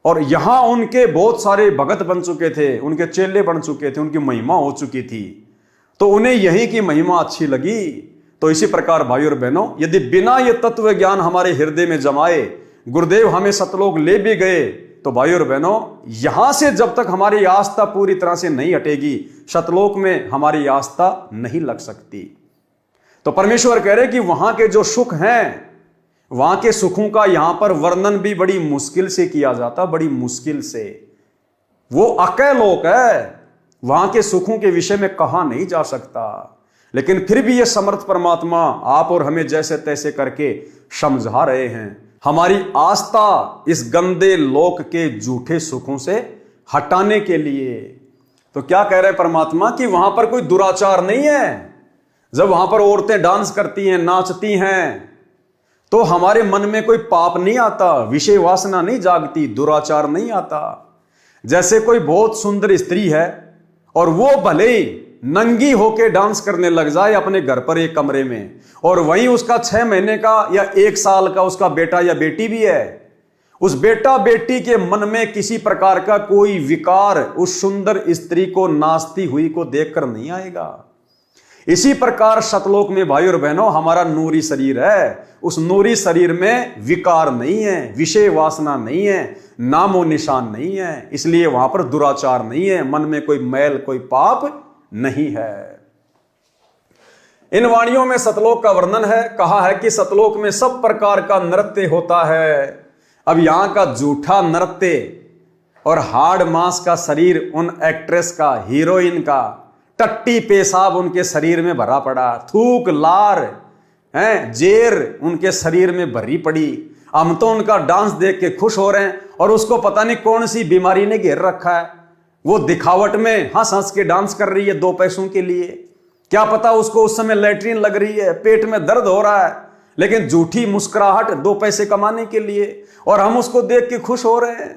और यहां उनके बहुत सारे भगत बन चुके थे, उनके चेले बन चुके थे, उनकी महिमा हो चुकी थी, तो उन्हें यही की महिमा अच्छी लगी। तो इसी प्रकार भाई और बहनों, यदि बिना ये तत्व ज्ञान हमारे हृदय में जमाए गुरुदेव हमें सतलोक ले भी गए, तो भाई और बहनों, यहां से जब तक हमारी आस्था पूरी तरह से नहीं हटेगी, सतलोक में हमारी आस्था नहीं लग सकती। तो परमेश्वर कह रहे कि वहां के जो सुख हैं, वहां के सुखों का यहां पर वर्णन भी बड़ी मुश्किल से किया जाता, बड़ी मुश्किल से। वो अकय लोक है, वहां के सुखों के विषय में कहा नहीं जा सकता। लेकिन फिर भी ये समर्थ परमात्मा आप और हमें जैसे तैसे करके समझा रहे हैं, हमारी आस्था इस गंदे लोक के झूठे सुखों से हटाने के लिए। तो क्या कह रहे हैं परमात्मा कि वहां पर कोई दुराचार नहीं है। जब वहां पर औरतें डांस करती हैं, नाचती हैं, तो हमारे मन में कोई पाप नहीं आता, विषय वासना नहीं जागती, दुराचार नहीं आता। जैसे कोई बहुत सुंदर स्त्री है और वो भले ही नंगी होके डांस करने लग जाए अपने घर पर एक कमरे में, और वहीं उसका 6 महीने का या 1 साल का उसका बेटा या बेटी भी है, उस बेटा बेटी के मन में किसी प्रकार का कोई विकार उस सुंदर स्त्री को नाचती हुई को देखकर नहीं आएगा। इसी प्रकार सतलोक में भाई और बहनों हमारा नूरी शरीर है, उस नूरी शरीर में विकार नहीं है, विषय वासना नहीं है, नामो निशान नहीं है, इसलिए वहां पर दुराचार नहीं है, मन में कोई मैल कोई पाप नहीं है। इन वाणियों में सतलोक का वर्णन है, कहा है कि सतलोक में सब प्रकार का नृत्य होता है। अब यहां का झूठा नृत्य और हाड़ मांस का शरीर उन एक्ट्रेस का, हीरोइन का, टट्टी पेशाब उनके शरीर में भरा पड़ा, थूक लार हैं जेर उनके शरीर में भरी पड़ी। हम तो उनका डांस देख के खुश हो रहे हैं और उसको पता नहीं कौन सी बीमारी ने घेर रखा है। वो दिखावट में हंस हंस के डांस कर रही है 2 पैसों के लिए, क्या पता उसको उस समय लैट्रिन लग रही है, पेट में दर्द हो रहा है, लेकिन झूठी मुस्कुराहट 2 पैसे कमाने के लिए, और हम उसको देख के खुश हो रहे हैं।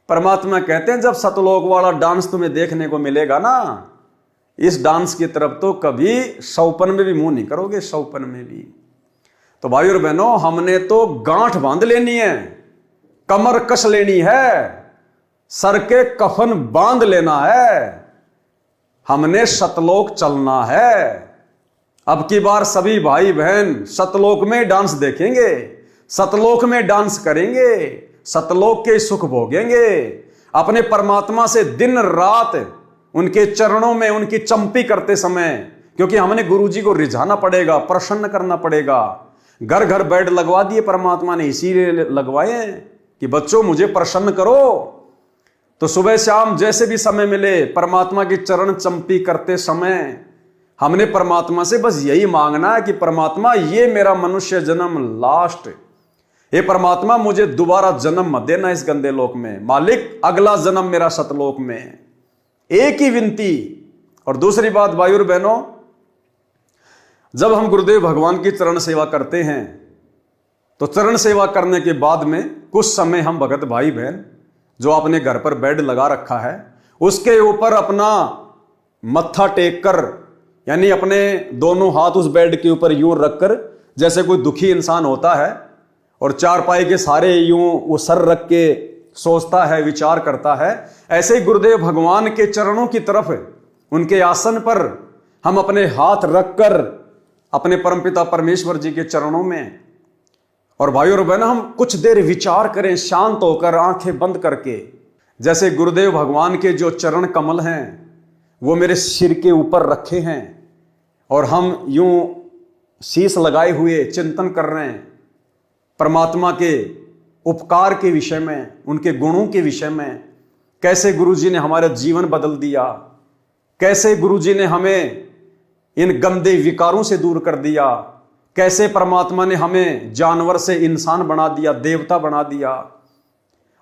परमात्मा कहते हैं जब सतलोक वाला डांस तुम्हें देखने को मिलेगा ना, इस डांस की तरफ तो कभी सौपन में भी मुंह नहीं करोगे, सौपन में भी। तो भाई और बहनों हमने तो गांठ बांध लेनी है, कमर कस लेनी है, सर के कफन बांध लेना है, हमने सतलोक चलना है। अब की बार सभी भाई बहन सतलोक में डांस देखेंगे, सतलोक में डांस करेंगे, सतलोक के सुख भोगेंगे, अपने परमात्मा से दिन रात उनके चरणों में उनकी चंपी करते समय, क्योंकि हमने गुरुजी को रिझाना पड़ेगा, प्रसन्न करना पड़ेगा। घर घर बेड लगवा दिए परमात्मा ने, इसीलिए लगवाए कि बच्चों मुझे प्रसन्न करो। तो सुबह शाम जैसे भी समय मिले परमात्मा की चरण चंपी करते समय हमने परमात्मा से बस यही मांगना है कि परमात्मा ये मेरा मनुष्य जन्म लास्ट, हे परमात्मा मुझे दोबारा जन्म मत देना इस गंदे लोक में, मालिक अगला जन्म मेरा सतलोक में। एक ही विनती। और दूसरी बात भाई और बहनों, जब हम गुरुदेव भगवान की चरण सेवा करते हैं तो चरण सेवा करने के बाद में कुछ समय हम भगत भाई बहन जो अपने घर पर बेड लगा रखा है उसके ऊपर अपना मत्था टेक कर, यानी अपने दोनों हाथ उस बेड के ऊपर यूं रखकर, जैसे कोई दुखी इंसान होता है और चारपाई के सारे यूं वो सर रख के सोचता है, विचार करता है, ऐसे ही गुरुदेव भगवान के चरणों की तरफ उनके आसन पर हम अपने हाथ रखकर अपने परमपिता परमेश्वर जी के चरणों में, और भाई और बहन हम कुछ देर विचार करें शांत होकर आंखें बंद करके, जैसे गुरुदेव भगवान के जो चरण कमल हैं वो मेरे सिर के ऊपर रखे हैं और हम यूं शीश लगाए हुए चिंतन कर रहे हैं परमात्मा के उपकार के विषय में, उनके गुणों के विषय में, कैसे गुरुजी ने हमारा जीवन बदल दिया, कैसे गुरुजी ने हमें इन गंदे विकारों से दूर कर दिया, कैसे परमात्मा ने हमें जानवर से इंसान बना दिया, देवता बना दिया,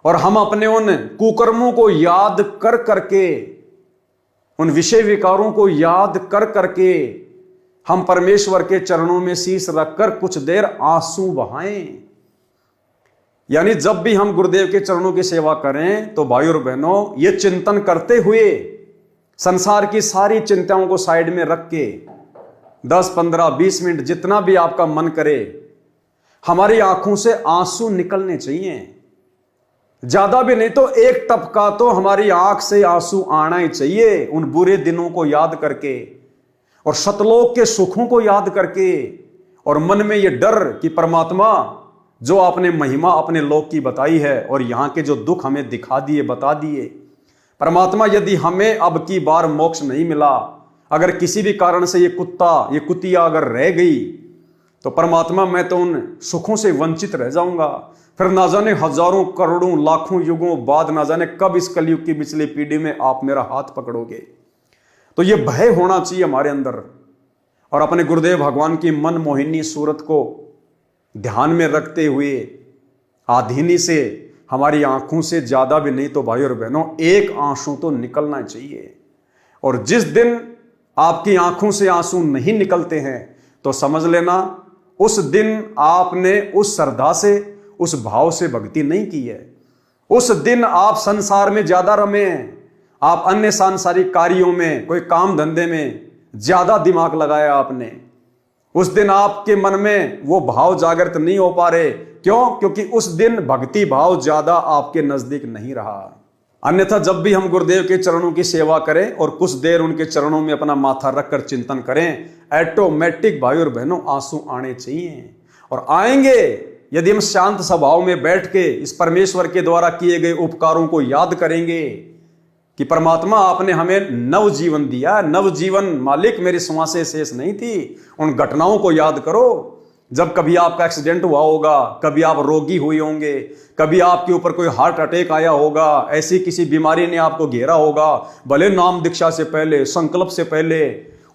और हम अपने उन कुकर्मों को याद कर करके, उन विषय विकारों को याद कर करके हम परमेश्वर के चरणों में शीश रखकर कुछ देर आंसू बहाएं। यानी जब भी हम गुरुदेव के चरणों की सेवा करें तो भाई और बहनों ये चिंतन करते हुए संसार की सारी चिंताओं को साइड में रख के 10, 15, 20 मिनट जितना भी आपका मन करे हमारी आंखों से आंसू निकलने चाहिए। ज्यादा भी नहीं तो 1 टपका तो हमारी आंख से आंसू आना ही चाहिए, उन बुरे दिनों को याद करके और सतलोक के सुखों को याद करके, और मन में ये डर कि परमात्मा जो आपने महिमा अपने लोक की बताई है और यहाँ के जो दुख हमें दिखा दिए, बता दिए, परमात्मा यदि हमें अब की बार मोक्ष नहीं मिला, अगर किसी भी कारण से ये कुत्ता ये कुतिया अगर रह गई तो परमात्मा मैं तो उन सुखों से वंचित रह जाऊंगा, फिर ना जाने हजारों करोड़ों लाखों युगों बाद ना जाने कब इस कलयुग की पिछली पीढ़ी में आप मेरा हाथ पकड़ोगे। तो ये भय होना चाहिए हमारे अंदर, और अपने गुरुदेव भगवान की मन मोहिनी सूरत को ध्यान में रखते हुए आधीनी से हमारी आंखों से ज्यादा भी नहीं तो भाई और बहनों 1 आंसू तो निकलना चाहिए। और जिस दिन आपकी आंखों से आंसू नहीं निकलते हैं तो समझ लेना उस दिन आपने उस श्रद्धा से, उस भाव से भक्ति नहीं की है। उस दिन आप संसार में ज्यादा रमे हैं, आप अन्य सांसारिक कार्यों में, कोई काम धंधे में ज्यादा दिमाग लगाया आपने, उस दिन आपके मन में वो भाव जागृत नहीं हो पा रहे। क्यों? क्योंकि उस दिन भक्ति भाव ज्यादा आपके नजदीक नहीं रहा। अन्यथा जब भी हम गुरुदेव के चरणों की सेवा करें और कुछ देर उनके चरणों में अपना माथा रखकर चिंतन करें, ऑटोमेटिक भाई और बहनों आंसू आने चाहिए, और आएंगे यदि हम शांत स्वभाव में बैठ के इस परमेश्वर के द्वारा किए गए उपकारों को याद करेंगे कि परमात्मा आपने हमें नव जीवन दिया, नव जीवन मालिक मेरी श्वासें शेष नहीं थी। उन घटनाओं को याद करो जब कभी आपका एक्सीडेंट हुआ होगा, कभी आप रोगी हुए होंगे, कभी आपके ऊपर कोई हार्ट अटैक आया होगा, ऐसी किसी बीमारी ने आपको घेरा होगा, भले नाम दीक्षा से पहले, संकल्प से पहले,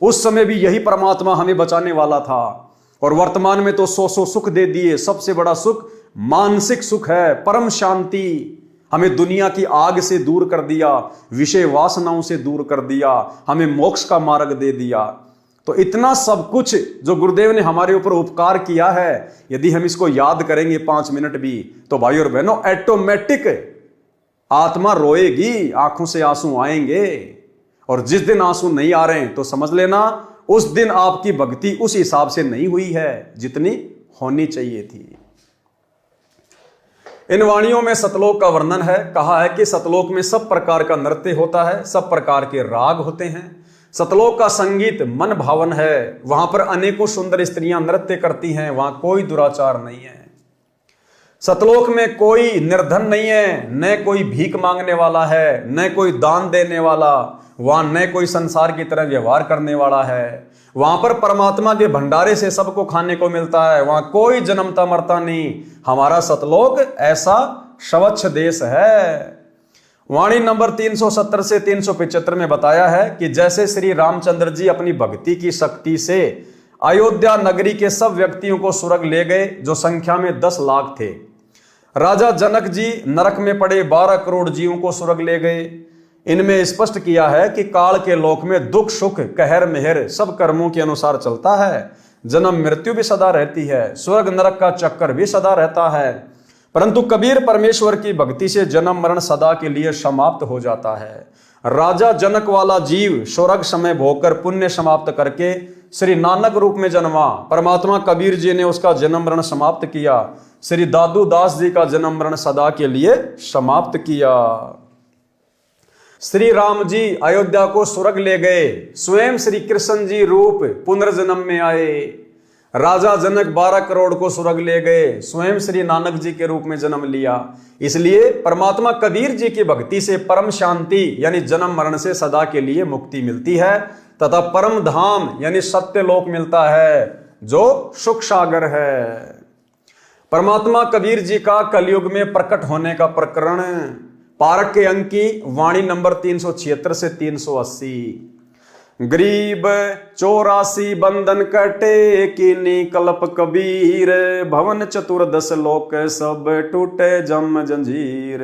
उस समय भी यही परमात्मा हमें बचाने वाला था। और वर्तमान में तो सौ सुख दे दिए। सबसे बड़ा सुख मानसिक सुख है, परम शांति। हमें दुनिया की आग से दूर कर दिया, विषय वासनाओं से दूर कर दिया, हमें मोक्ष का मार्ग दे दिया। तो इतना सब कुछ जो गुरुदेव ने हमारे ऊपर उपकार किया है, यदि हम इसको याद करेंगे 5 मिनट भी, तो भाई और बहनों ऑटोमेटिक आत्मा रोएगी, आंखों से आंसू आएंगे। और जिस दिन आंसू नहीं आ रहे हैं तो समझ लेना उस दिन आपकी भक्ति उस हिसाब से नहीं हुई है जितनी होनी चाहिए थी। इन वाणियों में सतलोक का वर्णन है। कहा है कि सतलोक में सब प्रकार का नृत्य होता है, सब प्रकार के राग होते हैं। सतलोक का संगीत मन भावन है, वहां पर अनेकों सुंदर स्त्रियां नृत्य करती हैं, वहां कोई दुराचार नहीं है। सतलोक में कोई निर्धन नहीं है, न कोई भीख मांगने वाला है, न कोई दान देने वाला, वहां न कोई संसार की तरह व्यवहार करने वाला है। वहां पर परमात्मा के भंडारे से सबको खाने को मिलता है, वहां कोई जन्मता मरता नहीं। हमारा सतलोक ऐसा स्वच्छ देश है। वाणी नंबर 370 से 375 में बताया है कि जैसे श्री रामचंद्र जी अपनी भक्ति की शक्ति से अयोध्या नगरी के सब व्यक्तियों को स्वर्ग ले गए, जो संख्या में 10 लाख थे। राजा जनक जी नरक में पड़े 12 करोड़ जीवों को स्वर्ग ले गए। इनमें स्पष्ट किया है कि काल के लोक में दुख सुख कहर मेहर सब कर्मों के अनुसार चलता है। जन्म मृत्यु भी सदा रहती है, स्वर्ग नरक का चक्कर भी सदा रहता है। परंतु कबीर परमेश्वर की भक्ति से जन्म मरण सदा के लिए समाप्त हो जाता है। राजा जनक वाला जीव स्वर्ग समय भोगकर पुण्य समाप्त करके श्री नानक रूप में जन्मा। परमात्मा कबीर जी ने उसका जन्म मरण समाप्त किया। श्री दादू दास जी का जन्म मरण सदा के लिए समाप्त किया। श्री राम जी अयोध्या को स्वर्ग ले गए, स्वयं श्री कृष्ण जी रूप पुनर्जन्म में आए। राजा जनक 12 करोड़ को स्वर्ग ले गए, स्वयं श्री नानक जी के रूप में जन्म लिया। इसलिए परमात्मा कबीर जी की भक्ति से परम शांति यानी जन्म मरण से सदा के लिए मुक्ति मिलती है, तथा परम धाम यानी सत्य लोक मिलता है जो सुख सागर है। परमात्मा कबीर जी का कलयुग में प्रकट होने का प्रकरण पारक के अंक की वाणी नंबर 376 से 380। गरीब 84 बंधन कटे कीनी कल्प कबीर, भवन चतुर्दश लोक सब टूटे जम जंजीर।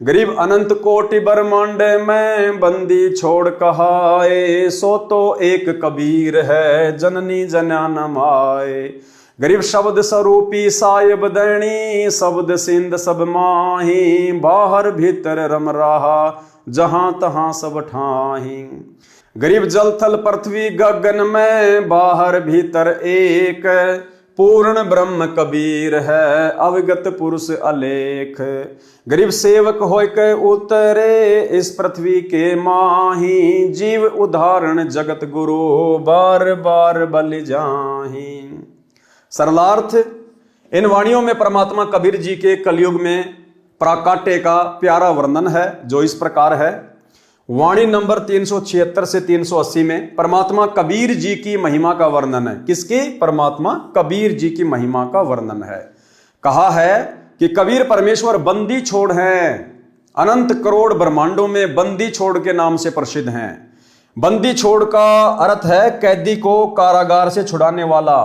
गरीब अनंत कोटि ब्रह्मांड में बंदी छोड़ कहाए, सो तो एक कबीर है जननी जन्यान माए। गरीब शब्द स्वरूपी साहिब दैनी, शब्द सिंध सब माही, बाहर भीतर रम रहा जहां तहां सब ठाही। गरीब जल थल पृथ्वी गगन में, बाहर भीतर एक, पूर्ण ब्रह्म कबीर है अवगत पुरुष अलेख। गरीब सेवक होय के उतरे इस पृथ्वी के माही, जीव उदाहरण जगत गुरु बार बार बलि जाही। सरलार्थ, इन वाणियों में परमात्मा कबीर जी के कलयुग में प्राकाट्य का प्यारा वर्णन है जो इस प्रकार है। वाणी नंबर 376 से 380 में परमात्मा कबीर जी की महिमा का वर्णन है। किसकी? परमात्मा कबीर जी की महिमा का वर्णन है। कहा है कि कबीर परमेश्वर बंदी छोड़ हैं, अनंत करोड़ ब्रह्मांडों में बंदी छोड़ के नाम से प्रसिद्ध हैं। बंदी छोड़ का अर्थ है कैदी को कारागार से छुड़ाने वाला।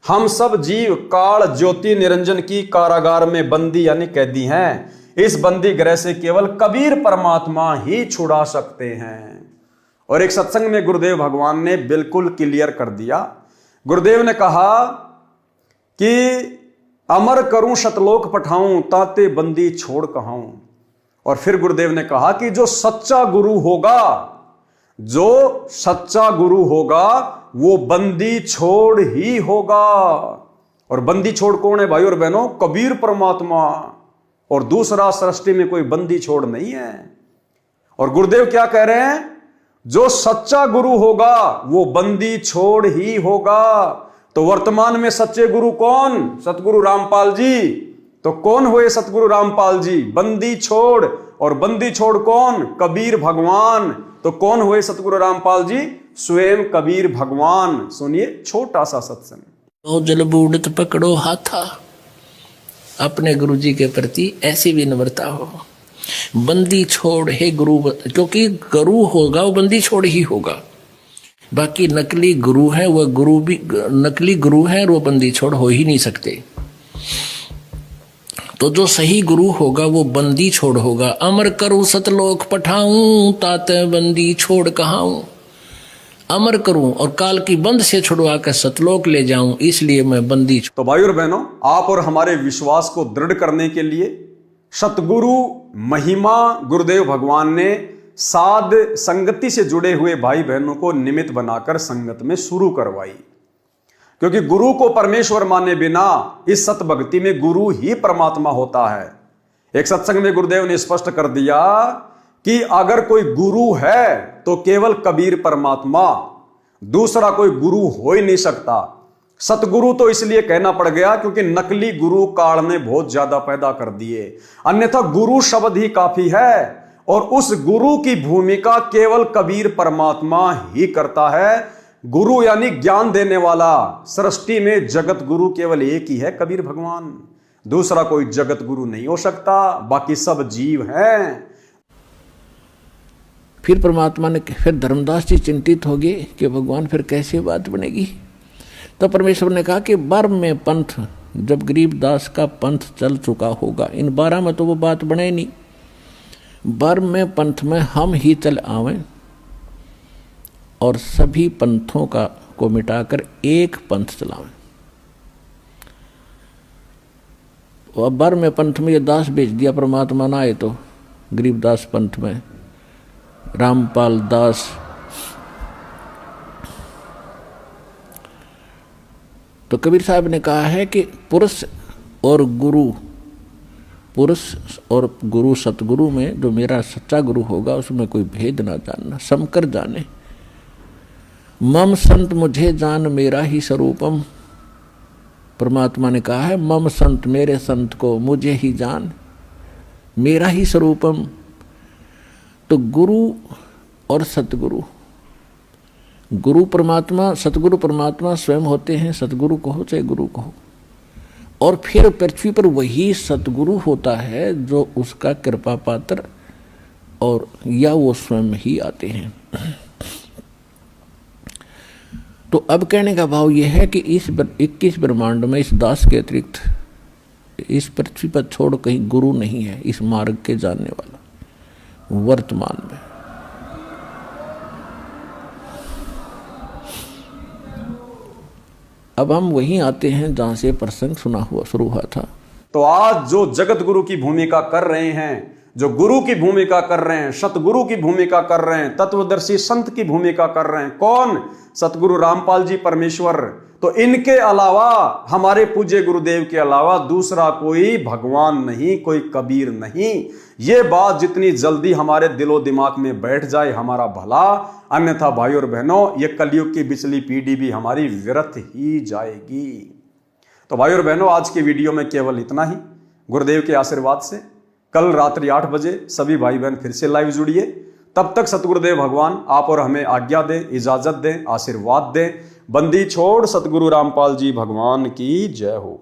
हम सब जीव काल ज्योति निरंजन की कारागार में बंदी यानी कैदी हैं। इस बंदी गृह से केवल कबीर परमात्मा ही छुड़ा सकते हैं। और एक सत्संग में गुरुदेव भगवान ने बिल्कुल क्लियर कर दिया। गुरुदेव ने कहा कि अमर करूं शतलोक पठाऊं, ताते बंदी छोड़ कहाऊं। और फिर गुरुदेव ने कहा कि जो सच्चा गुरु होगा, जो सच्चा गुरु होगा वो बंदी छोड़ ही होगा। और बंदी छोड़ कौन है भाई और बहनों? कबीर परमात्मा। और दूसरा सृष्टि में कोई बंदी छोड़ नहीं है। और गुरुदेव क्या कह रहे हैं? जो सच्चा गुरु होगा वो बंदी छोड़ ही होगा। तो वर्तमान में सच्चे गुरु कौन? सतगुरु रामपाल जी। तो कौन हुए सतगुरु रामपाल जी? बंदी छोड़। और बंदी छोड़ कौन? कबीर भगवान। तो कौन हुए सतगुरु रामपाल जी? स्वयं कबीर भगवान। सुनिए छोटा सा सत्संग। तो जल बूढ़त पकड़ो हाथा, अपने गुरु जी के प्रति ऐसी विनम्रता हो। बंदी छोड़ हे गुरु, क्योंकि गुरु होगा वो बंदी छोड़ ही होगा। बाकी नकली गुरु है, वह गुरु भी नकली गुरु है और वो बंदी छोड़ हो ही नहीं सकते। तो जो सही गुरु होगा वो बंदी छोड़ होगा। अमर करूं सतलोक पठाऊं, ताते बंदी छोड़ कहाऊं। अमर करूं और काल की बंद से छुड़वा कर सतलोक ले जाऊं, इसलिए मैं बंदी। तो भाई और बहनों, आप और हमारे विश्वास को दृढ़ करने के लिए सतगुरु महिमा गुरुदेव भगवान ने साध संगति से जुड़े हुए भाई बहनों को निमित्त बनाकर संगत में शुरू करवाई। क्योंकि गुरु को परमेश्वर माने बिना इस सत भक्ति में गुरु ही परमात्मा होता है। एक सत्संग में गुरुदेव ने स्पष्ट कर दिया कि अगर कोई गुरु है तो केवल कबीर परमात्मा, दूसरा कोई गुरु हो ही नहीं सकता। सतगुरु तो इसलिए कहना पड़ गया क्योंकि नकली गुरु काल ने बहुत ज्यादा पैदा कर दिए, अन्यथा गुरु शब्द ही काफी है। और उस गुरु की भूमिका केवल कबीर परमात्मा ही करता है। गुरु यानी ज्ञान देने वाला। सृष्टि में जगत गुरु केवल एक ही है, कबीर भगवान। दूसरा कोई जगत गुरु नहीं हो सकता, बाकी सब जीव हैं। फिर परमात्मा ने, फिर धर्मदास जी चिंतित हो गए कि भगवान फिर कैसे बात बनेगी। तो परमेश्वर ने कहा कि 12 में पंथ, जब गरीबदास का पंथ चल चुका होगा, इन 12 में तो वो बात बने नहीं। 12 में पंथ में हम ही चल आवें और सभी पंथों को मिटाकर एक पंथ चलावें। अब 12 में पंथ में ये दास भेज दिया परमात्मा ना आए तो गरीबदास पंथ में रामपाल दास। तो कबीर साहब ने कहा है कि पुरुष और गुरु सतगुरु में जो मेरा सच्चा गुरु होगा उसमें कोई भेद ना जानना, समकर जाने। मम संत मुझे जान मेरा ही स्वरूपम। परमात्मा ने कहा है मम संत, मेरे संत को मुझे ही जान, मेरा ही स्वरूपम। तो गुरु और सतगुरु, गुरु परमात्मा, सतगुरु परमात्मा स्वयं होते हैं, सतगुरु कहो चाहे गुरु कहो। और फिर पृथ्वी पर वही सतगुरु होता है जो उसका कृपा पात्र, और या वो स्वयं ही आते हैं। तो अब कहने का भाव यह है कि इस 21 ब्रह्मांड में इस दास के अतिरिक्त इस पृथ्वी पर छोड़ कहीं गुरु नहीं है इस मार्ग के जानने वाला वर्तमान में। अब हम वहीं आते हैं जहां से प्रसंग शुरू हुआ था। तो आज जो जगत गुरु की भूमिका कर रहे हैं, जो गुरु की भूमिका कर रहे हैं, सतगुरु की भूमिका कर रहे हैं, तत्वदर्शी संत की भूमिका कर रहे हैं, कौन? सतगुरु रामपाल जी परमेश्वर। तो इनके अलावा, हमारे पूज्य गुरुदेव के अलावा दूसरा कोई भगवान नहीं, कोई कबीर नहीं। ये बात जितनी जल्दी हमारे दिलो दिमाग में बैठ जाए हमारा भला, अन्यथा भाई और बहनों ये कलयुग की बिचली पीढ़ी भी हमारी व्यर्थ ही जाएगी। तो भाई और बहनों, आज की वीडियो में केवल इतना ही। गुरुदेव के आशीर्वाद से कल रात्रि 8 बजे सभी भाई बहन फिर से लाइव जुड़िए। तब तक सतगुरुदेव भगवान आप और हमें आज्ञा दें, इजाजत दें, आशीर्वाद दें। बंदी छोड़ सतगुरु रामपाल जी भगवान की जय हो।